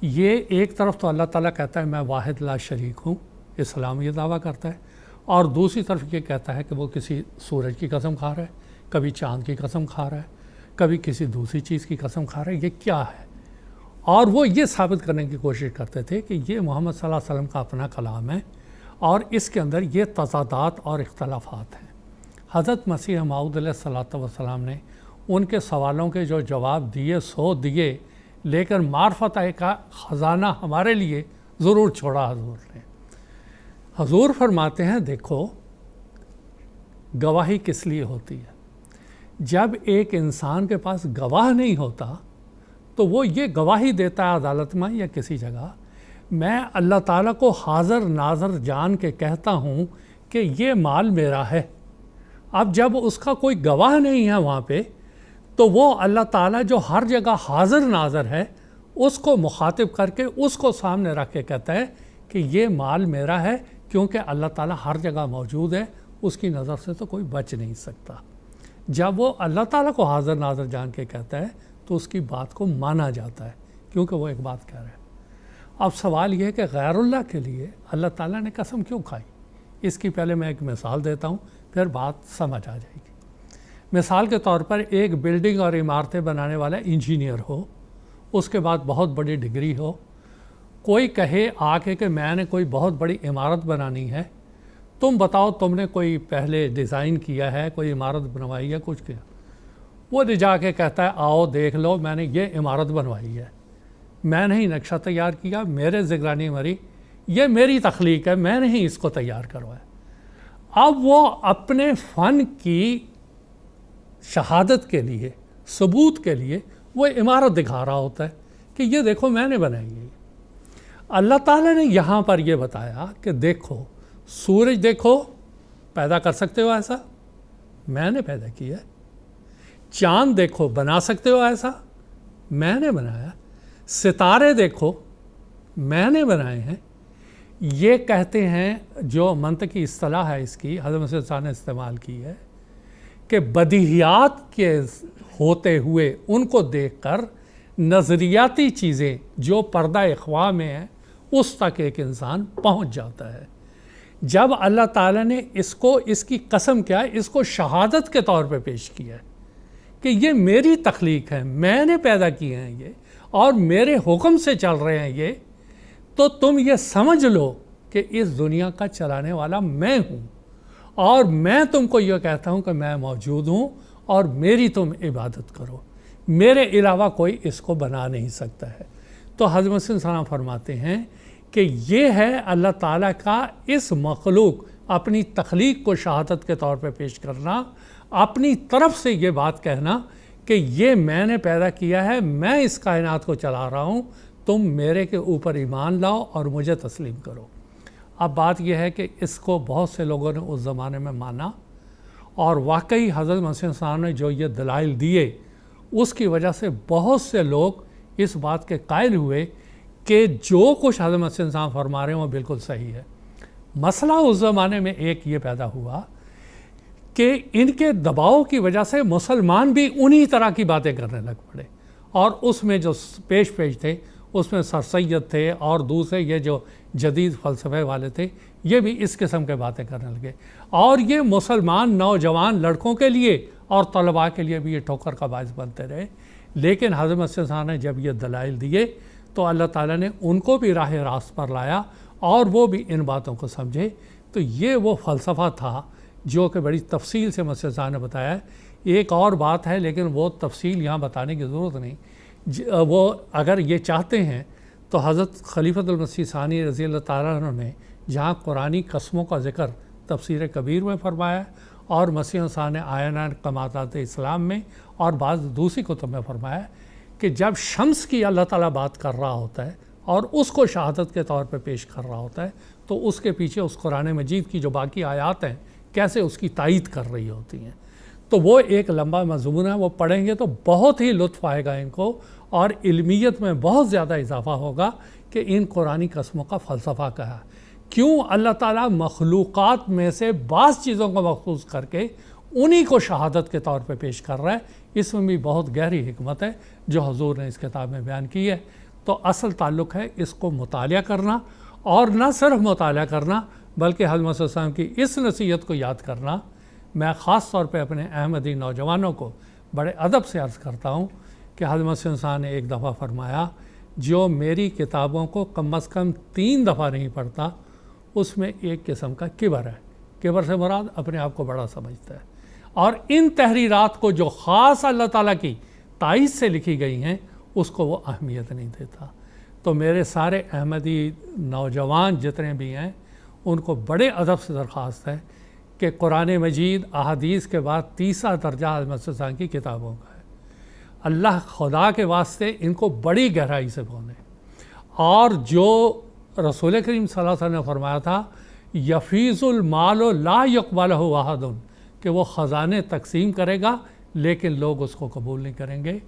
یہ ایک طرف تو اللہ تعالیٰ کہتا ہے میں واحد لا شریک ہوں، اسلام یہ دعویٰ کرتا ہے، اور دوسری طرف یہ کہتا ہے کہ وہ کسی سورج کی قسم کھا رہا ہے، کبھی چاند کی قسم کھا رہا ہے، کبھی کسی دوسری چیز کی قسم کھا رہا ہے۔ یہ کیا ہے؟ اور وہ یہ ثابت کرنے کی کوشش کرتے تھے کہ یہ محمد صلی اللہ علیہ وسلم کا اپنا کلام ہے اور اس کے اندر یہ تضادات اور اختلافات ہیں۔ حضرت مسیح موعود علیہ الصلوۃ والسلام نے ان کے سوالوں کے جو جواب دیے سو دیے، لیکن معرفت کا خزانہ ہمارے لیے ضرور چھوڑا حضور نے۔ حضور فرماتے ہیں دیکھو گواہی کس لیے ہوتی ہے؟ جب ایک انسان کے پاس گواہ نہیں ہوتا تو وہ یہ گواہی دیتا ہے عدالت میں یا کسی جگہ، میں اللہ تعالیٰ کو حاضر ناظر جان کے کہتا ہوں کہ یہ مال میرا ہے۔ اب جب اس کا کوئی گواہ نہیں ہے وہاں پہ، تو وہ اللہ تعالیٰ جو ہر جگہ حاضر ناظر ہے اس کو مخاطب کر کے اس کو سامنے رکھ کے کہتا ہے کہ یہ مال میرا ہے، کیونکہ اللہ تعالیٰ ہر جگہ موجود ہے، اس کی نظر سے تو کوئی بچ نہیں سکتا۔ جب وہ اللہ تعالیٰ کو حاضر ناظر جان کے کہتا ہے تو اس کی بات کو مانا جاتا ہے، کیونکہ وہ ایک بات کہہ رہا ہے۔ اب سوال یہ ہے کہ غیر اللہ کے لیے اللہ تعالیٰ نے قسم کیوں کھائی؟ اس کی پہلے میں ایک مثال دیتا ہوں، پھر بات سمجھ آ جائے گی۔ مثال کے طور پر ایک بلڈنگ اور عمارتیں بنانے والا انجینئر ہو، اس کے بعد بہت بڑی ڈگری ہو، کوئی کہے آ کے کہ میں نے کوئی بہت بڑی عمارت بنانی ہے، تم بتاؤ تم نے کوئی پہلے ڈیزائن کیا ہے، کوئی عمارت بنوائی ہے، کچھ کیا؟ وہ جا کے کہتا ہے آؤ دیکھ لو میں نے یہ عمارت بنوائی ہے، میں نے ہی نقشہ تیار کیا، میرے زگرانی مری، یہ میری تخلیق ہے، میں نے ہی اس کو تیار کروایا۔ اب وہ اپنے فن کی شہادت کے لیے، ثبوت کے لیے وہ عمارت دکھا رہا ہوتا ہے کہ یہ دیکھو میں نے بنائی ہے۔ اللہ تعالیٰ نے یہاں پر یہ بتایا کہ دیکھو سورج دیکھو، پیدا کر سکتے ہو ایسا؟ میں نے پیدا کیا ہے۔ چاند دیکھو، بنا سکتے ہو ایسا؟ میں نے بنایا۔ ستارے دیکھو، میں نے بنائے ہیں۔ یہ کہتے ہیں جو منطقی اصطلاح ہے اس کی، حضرت مسیح صاحب نے استعمال کی ہے کہ بدیہیات کے ہوتے ہوئے ان کو دیکھ کر نظریاتی چیزیں جو پردہ اخوا میں ہیں اس تک ایک انسان پہنچ جاتا ہے۔ جب اللہ تعالیٰ نے اس کی قسم کیا، اس کو شہادت کے طور پہ پیش کیا ہے کہ یہ میری تخلیق ہے، میں نے پیدا کیے ہیں یہ، اور میرے حکم سے چل رہے ہیں یہ، تو تم یہ سمجھ لو کہ اس دنیا کا چلانے والا میں ہوں، اور میں تم کو یہ کہتا ہوں کہ میں موجود ہوں اور میری تم عبادت کرو، میرے علاوہ کوئی اس کو بنا نہیں سکتا ہے۔ تو حضرت مسیح علیہ السلام فرماتے ہیں کہ یہ ہے اللہ تعالیٰ کا اس مخلوق اپنی تخلیق کو شہادت کے طور پہ پیش کرنا، اپنی طرف سے یہ بات کہنا کہ یہ میں نے پیدا کیا ہے، میں اس کائنات کو چلا رہا ہوں، تم میرے کے اوپر ایمان لاؤ اور مجھے تسلیم کرو۔ اب بات یہ ہے کہ اس کو بہت سے لوگوں نے اس زمانے میں مانا، اور واقعی حضرت مسیح علیہ السلام نے جو یہ دلائل دیے اس کی وجہ سے بہت سے لوگ اس بات کے قائل ہوئے کہ جو کچھ حضرت مسیح علیہ السلام فرما رہے ہیں وہ بالکل صحیح ہے۔ مسئلہ اس زمانے میں ایک یہ پیدا ہوا کہ ان کے دباؤ کی وجہ سے مسلمان بھی انہی طرح کی باتیں کرنے لگ پڑے، اور اس میں جو پیش تھے اس میں سر سید تھے اور دوسرے یہ جو جدید فلسفے والے تھے یہ بھی اس قسم کے باتیں کرنے لگے، اور یہ مسلمان نوجوان لڑکوں کے لیے اور طلباء کے لیے بھی یہ ٹھوکر کا باعث بنتے رہے۔ لیکن حضرت مسیح صاحب نے جب یہ دلائل دیے تو اللہ تعالیٰ نے ان کو بھی راہ راست پر لایا اور وہ بھی ان باتوں کو سمجھے۔ تو یہ وہ فلسفہ تھا جو کہ بڑی تفصیل سے مسیح صاحب نے بتایا ہے۔ ایک اور بات ہے لیکن وہ تفصیل یہاں بتانے کی ضرورت نہیں، وہ اگر یہ چاہتے ہیں تو حضرت خلیفۃ المسیح ثانی رضی اللہ تعالیٰ عنہ نے جہاں قرآنی قسموں کا ذکر تفسیر کبیر میں فرمایا ہے اور مسیح صاحب نے آیان قماتات اسلام میں اور بعض دوسری کتب میں فرمایا ہے کہ جب شمس کی اللہ تعالیٰ بات کر رہا ہوتا ہے اور اس کو شہادت کے طور پہ پیش کر رہا ہوتا ہے تو اس کے پیچھے اس قرآن مجید کی جو باقی آیات ہیں کیسے اس کی تائید کر رہی ہوتی ہیں۔ تو وہ ایک لمبا مضمون ہے، وہ پڑھیں گے تو بہت ہی لطف آئے گا ان کو، اور علمیت میں بہت زیادہ اضافہ ہوگا کہ ان قرآنی قسموں کا فلسفہ کیا ہے، کیوں اللہ تعالیٰ مخلوقات میں سے بعض چیزوں کو مخصوص کر کے انہی کو شہادت کے طور پہ پیش کر رہا ہے۔ اس میں بھی بہت گہری حکمت ہے جو حضور نے اس کتاب میں بیان کی ہے۔ تو اصل تعلق ہے اس کو مطالعہ کرنا، اور نہ صرف مطالعہ کرنا بلکہ حضرت مسیح علیہ السلام کی اس نصیحت کو یاد کرنا۔ میں خاص طور پہ اپنے احمدی نوجوانوں کو بڑے ادب سے عرض کرتا ہوں کہ حضرت مسیح علیہ السلام نے ایک دفعہ فرمایا جو میری کتابوں کو کم از کم 3 دفعہ نہیں پڑھتا اس میں ایک قسم کا کبر ہے۔ کبر سے مراد اپنے آپ کو بڑا سمجھتا ہے، اور ان تحریرات کو جو خاص اللہ تعالیٰ کی تائید سے لکھی گئی ہیں اس کو وہ اہمیت نہیں دیتا۔ تو میرے سارے احمدی نوجوان جتنے بھی ہیں ان کو بڑے ادب سے درخواست ہے کہ قرآن مجید احادیث کے بعد تیسرا درجہ حضرت مسیح صاحب کی کتابوں کا ہے۔ اللہ خدا کے واسطے ان کو بڑی گہرائی سے پڑھیں، اور جو رسول کریم صلی اللہ علیہ وسلم نے فرمایا تھا یفیض المال لا یقبلہ احد، کہ وہ خزانے تقسیم کرے گا لیکن لوگ اس کو قبول نہیں کریں گے،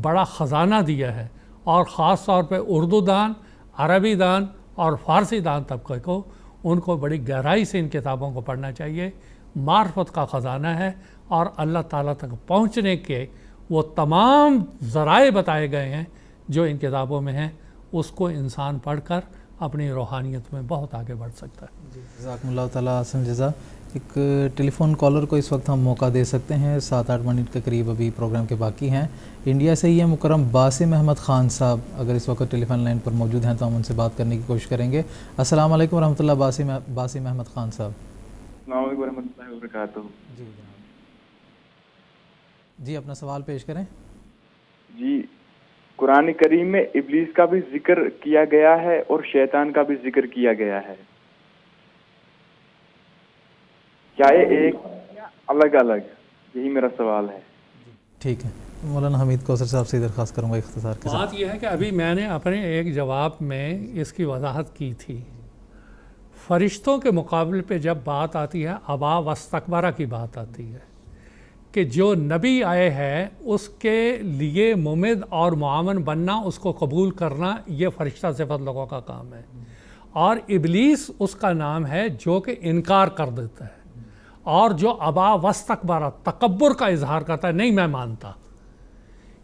بڑا خزانہ دیا ہے، اور خاص طور پہ اردو دان، عربی دان اور فارسی دان طبقے کو ان کو بڑی گہرائی سے ان کتابوں کو پڑھنا چاہیے۔ معرفت کا خزانہ ہے، اور اللہ تعالیٰ تک پہنچنے کے وہ تمام ذرائع بتائے گئے ہیں جو ان کتابوں میں ہیں، اس کو انسان پڑھ کر اپنی روحانیت میں بہت آگے بڑھ سکتا ہے۔ جزاکم اللہ تعالیٰ احسن جزا۔ ایک ٹیلی فون کالر کو اس وقت ہم موقع دے سکتے ہیں، 7-8 منٹ کے قریب ابھی پروگرام کے باقی ہیں۔ انڈیا سے ہی ہے مکرم باسم احمد خان صاحب، اگر اس وقت ٹیلی فون لائن پر موجود ہیں تو ہم ان سے بات کرنے کی کوشش کریں گے۔ السلام علیکم ورحمۃ اللہ، باسم احمد خان صاحب۔ السلام علیکم ورحمۃ اللہ وبرکاتہ۔ جی اپنا سوال پیش کریں۔ جی، قرآن کریم میں ابلیس کا بھی ذکر کیا گیا ہے اور شیطان کا بھی ذکر کیا گیا ہے، کیا یہ ایک الگ الگ؟ یہی میرا سوال ہے۔ ٹھیک ہے، مولانا حمید کوثر صاحب سے درخواست کروں گا اختصار کے ساتھ۔ بات یہ ہے کہ ابھی میں نے اپنے ایک جواب میں اس کی وضاحت کی تھی۔ فرشتوں کے مقابلے پہ جب بات آتی ہے ابا واستکبرا کی بات آتی ہے کہ جو نبی آئے ہیں اس کے لیے ممد اور معاون بننا، اس کو قبول کرنا، یہ فرشتہ صفت لوگوں کا کام ہے، اور ابلیس اس کا نام ہے جو کہ انکار کر دیتا ہے، اور جو ابا واستکبرا تکبر کا اظہار کرتا ہے، نہیں میں مانتا۔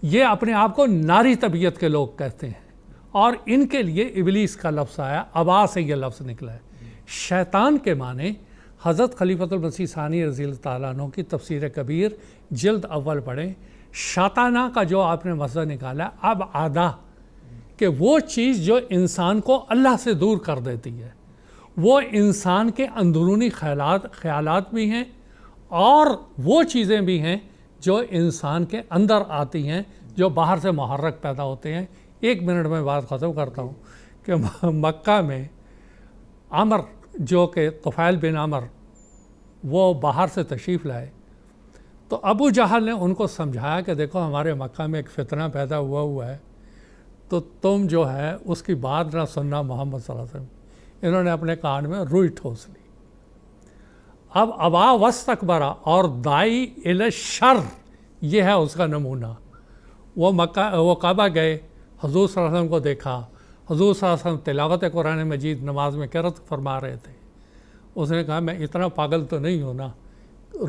یہ اپنے آپ کو ناری طبیعت کے لوگ کہتے ہیں، اور ان کے لیے ابلیس کا لفظ آیا، ابا سے یہ لفظ نکلا ہے۔ شیطان کے معنی حضرت خلیفۃ المسیح ثانی رضی اللہ تعالیٰ عنہ کی تفسیر کبیر جلد اول پڑھیں، شاطانہ کا جو آپ نے مصدر نکالا اب آدھا، کہ وہ چیز جو انسان کو اللہ سے دور کر دیتی ہے، وہ انسان کے اندرونی خیالات بھی ہیں، اور وہ چیزیں بھی ہیں جو انسان کے اندر آتی ہیں، جو باہر سے محرک پیدا ہوتے ہیں۔ ایک منٹ میں بات ختم کرتا ہوں کہ مکہ میں عمر جو کہ طفیل بن عمر وہ باہر سے تشریف لائے، تو ابو جہل نے ان کو سمجھایا کہ دیکھو ہمارے مکہ میں ایک فتنہ پیدا ہوا ہے، تو تم جو ہے اس کی بات نہ سننا محمد صلی اللہ علیہ وسلم۔ انہوں نے اپنے کان میں روئی ٹھوس لی۔ اب ابا واستکبرا اور دائی الی الشر، یہ ہے اس کا نمونہ۔ وہ کعبہ گئے، حضور صلی اللہ علیہ وسلم کو دیکھا، حضور صلی اللہ علیہ وسلم تلاوت قرآن مجید نماز میں قرأت فرما رہے تھے۔ اس نے کہا میں اتنا پاگل تو نہیں ہوں نا،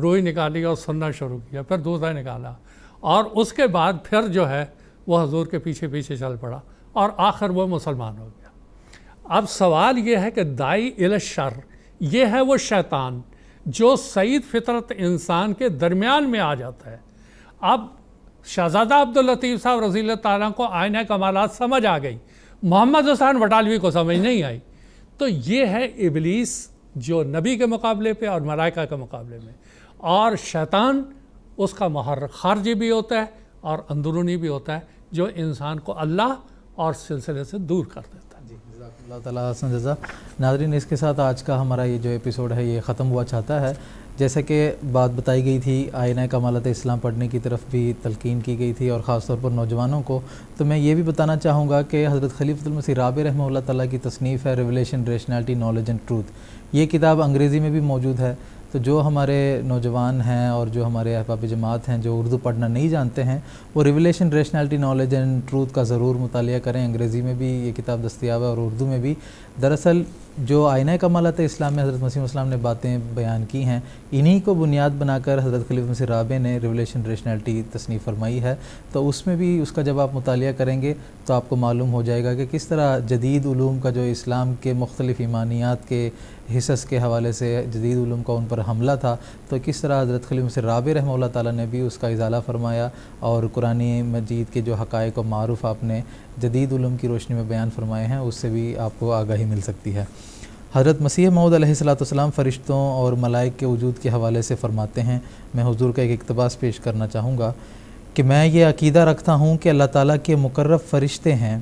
روئی نکالی اور سننا شروع کیا، پھر دوسرا نکالا، اور اس کے بعد پھر جو ہے وہ حضور کے پیچھے پیچھے چل پڑا، اور آخر وہ مسلمان ہو گیا۔ اب سوال یہ ہے کہ دائی الی الشر، یہ ہے وہ شیطان جو سعید فطرت انسان کے درمیان میں آ جاتا ہے۔ اب شہزادہ عبداللطیف صاحب رضی اللہ تعالیٰ کو آئینہ کمالات سمجھ آ گئی، محمد حسین بٹالوی کو سمجھ نہیں آئی۔ تو یہ ہے ابلیس جو نبی کے مقابلے پہ اور ملائکہ کے مقابلے میں، اور شیطان اس کا محرک خارجی بھی ہوتا ہے اور اندرونی بھی ہوتا ہے، جو انسان کو اللہ اور سلسلے سے دور کر دیتا ہے۔ اللہ تعالیٰ حسن جزا۔ ناظرین، اس کے ساتھ آج کا ہمارا یہ جو ایپیسوڈ ہے یہ ختم ہوا چاہتا ہے۔ جیسے کہ بات بتائی گئی تھی، آئینہ کمالات اسلام پڑھنے کی طرف بھی تلقین کی گئی تھی، اور خاص طور پر نوجوانوں کو، تو میں یہ بھی بتانا چاہوں گا کہ حضرت خلیفۃ المسیح رابع رحمہ اللہ تعالیٰ کی تصنیف ہے revelation, rationality, knowledge and truth. یہ کتاب انگریزی میں بھی موجود ہے، تو جو ہمارے نوجوان ہیں اور جو ہمارے احباب جماعت ہیں جو اردو پڑھنا نہیں جانتے ہیں، وہ revelation, rationality, knowledge and truth کا ضرور مطالعہ کریں۔ انگریزی میں بھی یہ کتاب دستیاب ہے اور اردو میں بھی۔ دراصل جو آئینہ کمالات اسلام میں حضرت مسیح السلام نے باتیں بیان کی ہیں، انہی کو بنیاد بنا کر حضرت خلیفۃ المسیح رابع نے ریویلیشن، ریشنالٹی تصنیف فرمائی ہے۔ تو اس میں بھی اس کا جب آپ مطالعہ کریں گے تو آپ کو معلوم ہو جائے گا کہ کس طرح جدید علوم کا جو اسلام کے مختلف ایمانیات کے حصص کے حوالے سے جدید علوم کا ان پر حملہ تھا، تو کس طرح حضرت خلیفۃ المسیح رابع رحمہ اللہ تعالیٰ نے بھی اس کا ازالہ فرمایا، اور قرآن مجید کے جو حقائق و معروف آپ نے جدید علوم کی روشنی میں بیان فرمائے ہیں، اس سے بھی آپ کو آگاہی مل سکتی ہے۔ حضرت مسیح موعود علیہ السلام فرشتوں اور ملائک کے وجود کے حوالے سے فرماتے ہیں، میں حضور کا ایک اقتباس پیش کرنا چاہوں گا کہ میں یہ عقیدہ رکھتا ہوں کہ اللہ تعالیٰ کے مقرب فرشتے ہیں،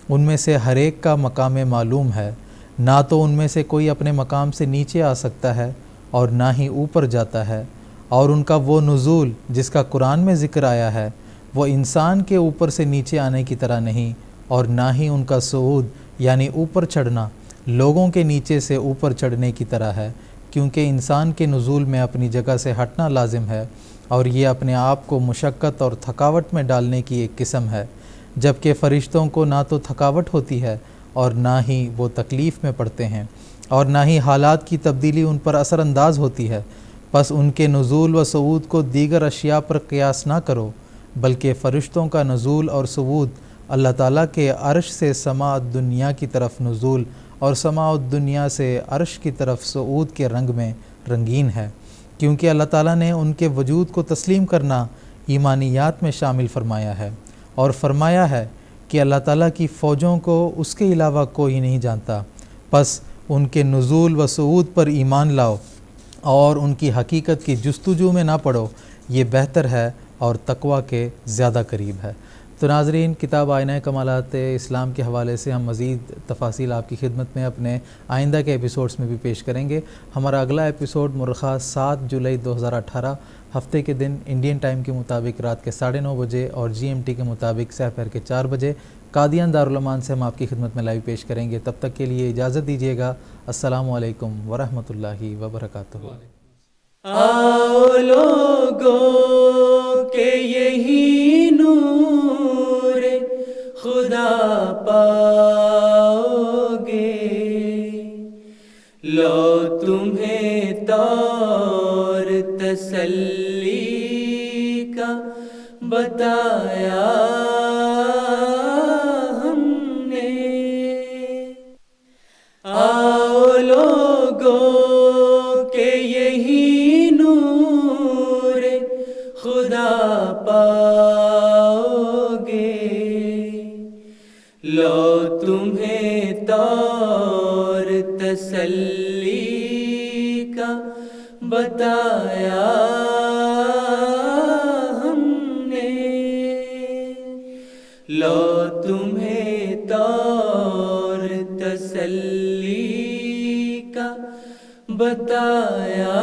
ان میں سے ہر ایک کا مقام معلوم ہے، نہ تو ان میں سے کوئی اپنے مقام سے نیچے آ سکتا ہے اور نہ ہی اوپر جاتا ہے، اور ان کا وہ نزول جس کا قرآن میں ذکر آیا ہے وہ انسان کے اوپر سے نیچے آنے کی طرح نہیں، اور نہ ہی ان کا صعود یعنی اوپر چڑھنا لوگوں کے نیچے سے اوپر چڑھنے کی طرح ہے، کیونکہ انسان کے نزول میں اپنی جگہ سے ہٹنا لازم ہے، اور یہ اپنے آپ کو مشقت اور تھکاوٹ میں ڈالنے کی ایک قسم ہے، جبکہ فرشتوں کو نہ تو تھکاوٹ ہوتی ہے اور نہ ہی وہ تکلیف میں پڑتے ہیں، اور نہ ہی حالات کی تبدیلی ان پر اثر انداز ہوتی ہے۔ پس ان کے نزول و صعود کو دیگر اشیاء پر قیاس نہ کرو، بلکہ فرشتوں کا نزول اور صعود اللہ تعالیٰ کے عرش سے سماء دنیا کی طرف نزول اور سماء دنیا سے عرش کی طرف صعود کے رنگ میں رنگین ہے، کیونکہ اللہ تعالیٰ نے ان کے وجود کو تسلیم کرنا ایمانیات میں شامل فرمایا ہے، اور فرمایا ہے کہ اللہ تعالیٰ کی فوجوں کو اس کے علاوہ کوئی نہیں جانتا، پس ان کے نزول و صعود پر ایمان لاؤ اور ان کی حقیقت کی جستجو میں نہ پڑو، یہ بہتر ہے اور تقویٰ کے زیادہ قریب ہے۔ تو ناظرین، کتاب آئینہ کمالات اسلام کے حوالے سے ہم مزید تفاصیل آپ کی خدمت میں اپنے آئندہ کے ایپیسوڈز میں بھی پیش کریں گے۔ ہمارا اگلا ایپیسوڈ مرخہ 7 جولائی 2018 ہفتے کے دن انڈین ٹائم کے مطابق رات کے 9:30 بجے اور GMT کے مطابق سحر کے 4 بجے قادیان دارالمان سے ہم آپ کی خدمت میں لائیو پیش کریں گے۔ تب تک کے لیے اجازت دیجیے گا۔ السلام علیکم ورحمۃ اللہ وبرکاتہ۔ آؤ لوگوں کہ یہی نور خدا پاؤ گے، لو تمہیں طور تسلی کا بتایا ہم نے. آؤ لوگوں کہ یہی نور خدا پاؤ گے. لو تمہیں طور تسلی کا بتایا ہم نے. لو تمہیں طور تسلی کا بتایا